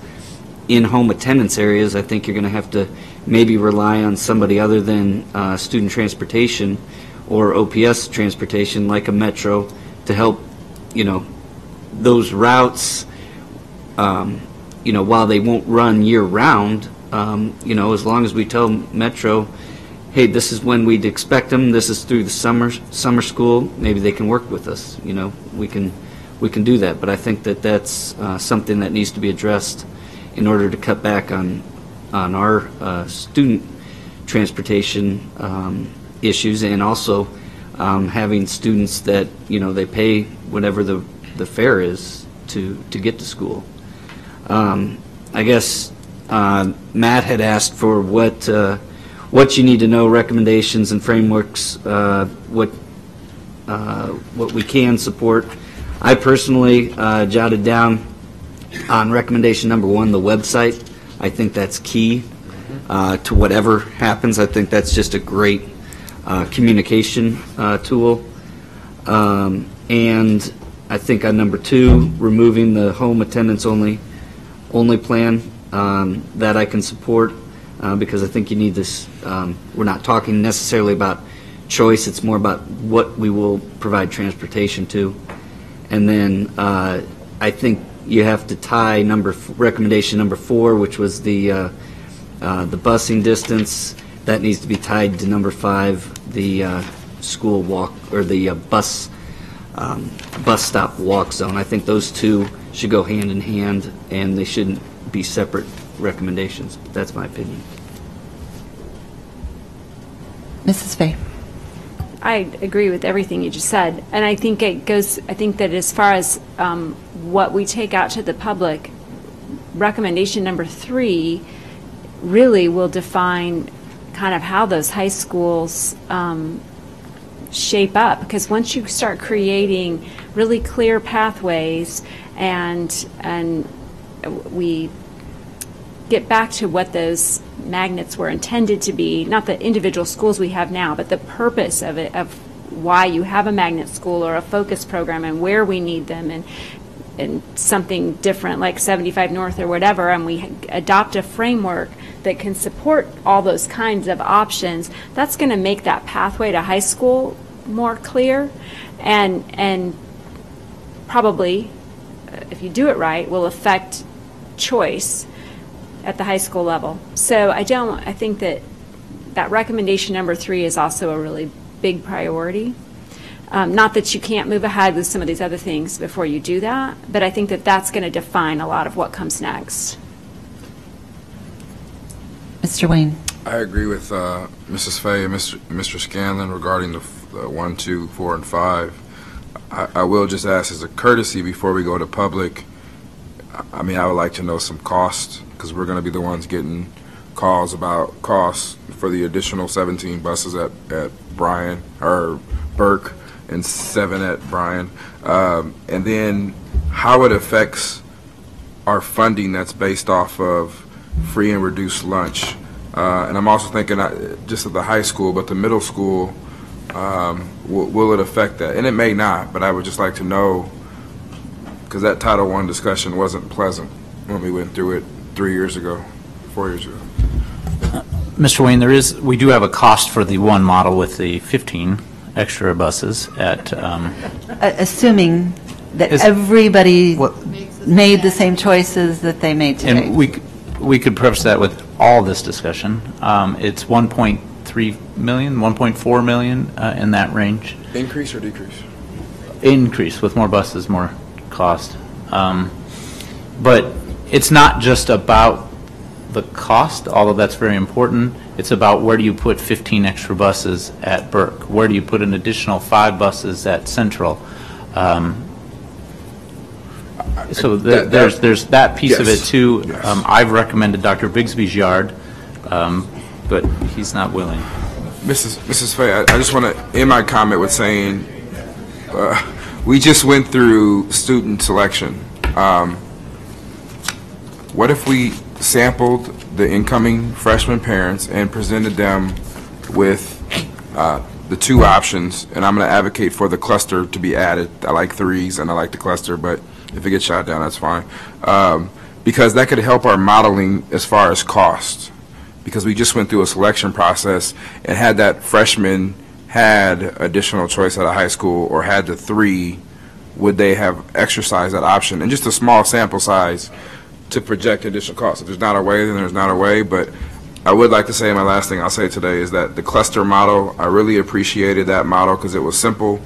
in home attendance areas, I think you're going to have to maybe rely on somebody other than student transportation or OPS transportation, like a Metro, to help, those routes, while they won't run year-round, as long as we tell Metro, hey, this is when we'd expect them, this is through the summer school, maybe they can work with us, we can do that. But I think that that's something that needs to be addressed in order to cut back on our student transportation issues, and also having students that, they pay whatever the fare is to get to school. I guess Matt had asked for what you need to know, recommendations and frameworks, what we can support. I personally jotted down on recommendation number 1, the website. I think that's key to whatever happens. I think that's just a great communication tool. And I think on number 2, removing the home attendance only plan, that I can support, because I think you need this. We're not talking necessarily about choice, it's more about what we will provide transportation to. And then I think you have to tie recommendation number 4, which was the busing distance. That needs to be tied to number 5, the school walk, or the bus stop walk zone. I think those two should go hand in hand, and they shouldn't be separate recommendations. But that's my opinion. Mrs. Fay. I agree with everything you just said, and I think that as far as what we take out to the public, recommendation number 3 really will define kind of how those high schools shape up, because once you start creating really clear pathways and we get back to what those magnets were intended to be, not the individual schools we have now, but the purpose of it, of why you have a magnet school or a focus program and where we need them, and something different like 75 North or whatever, and we adopt a framework that can support all those kinds of options, that's going to make that pathway to high school more clear, and probably, if you do it right, will affect choice at the high school level. So I think that recommendation number 3 is also a really big priority. Not that you can't move ahead with some of these other things before you do that, but I think that that's going to define a lot of what comes next. Mr. Wayne. I agree with Mrs. Fay and Mr. Scanlon regarding the 1, 2, 4, and 5. I will just ask as a courtesy before we go to public, I would like to know some costs, because we're going to be the ones getting calls about costs for the additional 17 buses at Bryan, or Burke, and 7 at Bryan. And then how it affects our funding that's based off of free and reduced lunch. And I'm also thinking just at the high school, but the middle school, will it affect that? And it may not, but I would just like to know, because that Title I discussion wasn't pleasant when we went through it 4 years ago. Mr. Wayne, we do have a cost for the one model with the 15 extra buses at. Assuming that everybody made the same choices that they made today. And we could preface that with all this discussion. It's 1.3 million, 1.4 million in that range. Increase or decrease? Increase, with more buses, more cost. But it's not just about the cost, although that's very important. It's about where do you put 15 extra buses at Burke? Where do you put an additional 5 buses at Central? So there's that piece of it too. Yes. I've recommended Dr. Bigsby's yard, but he's not willing. Mrs. Fay, I just want to end my comment with saying we just went through student selection. What if we sampled the incoming freshman parents and presented them with the two options, and I'm going to advocate for the cluster to be added. I like threes and I like the cluster, but if it gets shot down, that's fine. Because that could help our modeling as far as cost. Because we just went through a selection process, and had that freshman had additional choice at a high school or had the three, would they have exercised that option? And just a small sample size to project additional costs. If there's not a way, then there's not a way, but I would like to say, my last thing I'll say today is that the cluster model, I really appreciated that model because it was simple.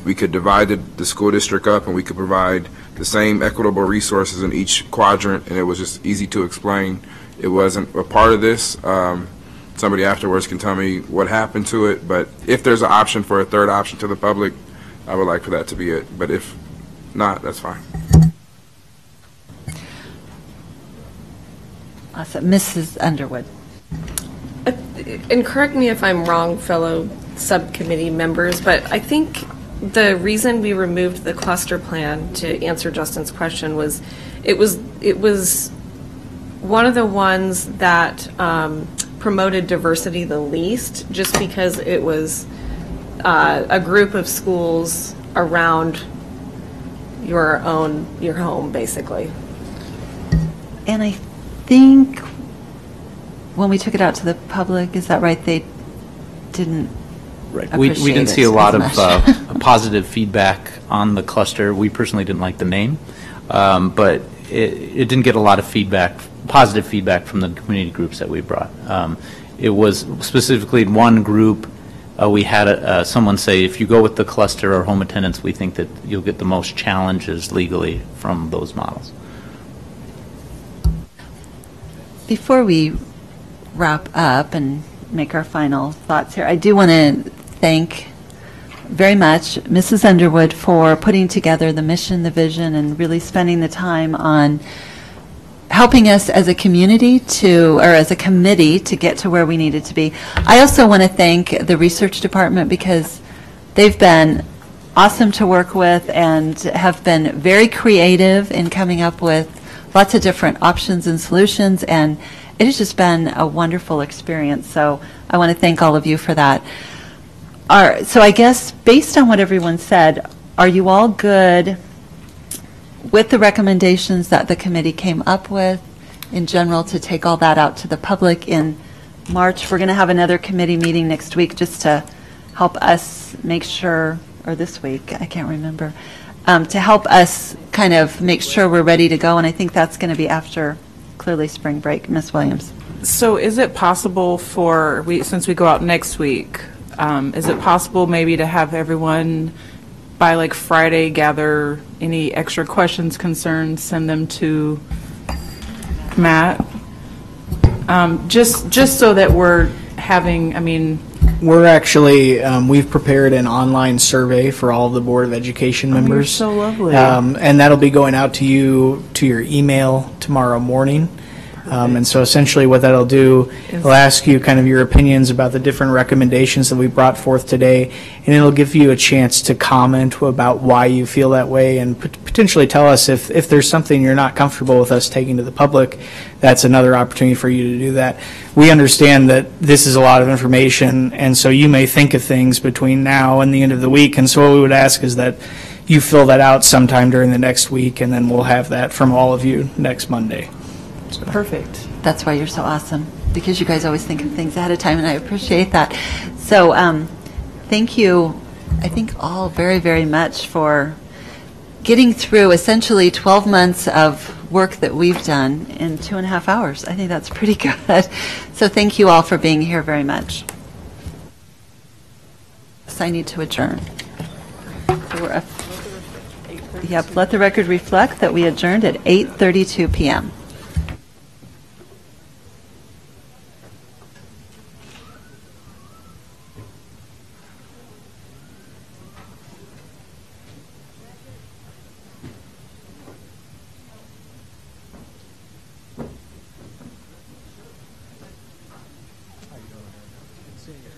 We could divide the school district up, and we could provide the same equitable resources in each quadrant, and it was just easy to explain. It wasn't a part of this. Somebody afterwards can tell me what happened to it, but if there's an option for a third option to the public, I would like for that to be it. But if not, that's fine. Awesome. Mrs. Underwood. And correct me if I'm wrong, fellow subcommittee members, but I think the reason we removed the cluster plan, to answer Justin's question, was it was one of the ones that promoted diversity the least, just because it was a group of schools around your home, basically. And I think when we took it out to the public, is that right, they didn't We didn't see a lot of much. positive feedback on the cluster. We personally didn't like the name, but it didn't get a lot of feedback, positive feedback from the community groups that we brought. It was specifically one group, we had someone say, if you go with the cluster or home attendance, we think that you'll get the most challenges legally from those models. Before we wrap up and make our final thoughts here, I do want to thank very much Mrs. Underwood for putting together the mission, the vision, and really spending the time on helping us as a community or as a committee to get to where we needed to be. I also want to thank the research department because they've been awesome to work with and have been very creative in coming up with lots of different options and solutions, and it has just been a wonderful experience. So I want to thank all of you for that. So I guess based on what everyone said, are you all good with the recommendations that the committee came up with in general to take all that out to the public in March? We're going to have another committee meeting next week just to help us make sure, or this week, I can't remember, to help us kind of make sure we're ready to go, and I think that's going to be after, clearly, spring break. Ms. Williams. So is it possible since we go out next week, is it possible maybe to have everyone by like Friday gather any extra questions, concerns, send them to Matt? Just so that we're having, We're actually, we've prepared an online survey for all of the Board of Education members. You're so lovely. And that'll be going out to you, to your email tomorrow morning. And so essentially what that'll do, it'll ask you kind of your opinions about the different recommendations that we brought forth today, and it'll give you a chance to comment about why you feel that way and potentially tell us if there's something you're not comfortable with us taking to the public. That's another opportunity for you to do that. We understand that this is a lot of information, and so you may think of things between now and the end of the week, and so what we would ask is that you fill that out sometime during the next week, and then we'll have that from all of you next Monday. So. Perfect. That's why you're so awesome, because you guys always think of things ahead of time, and I appreciate that. So thank you, I think, all very, very much for getting through essentially 12 months of work that we've done in 2.5 hours. I think that's pretty good. So thank you all for being here very much. So I need to adjourn. So we're up. Yep, let the record reflect that we adjourned at 8:32 p.m. Seeing it.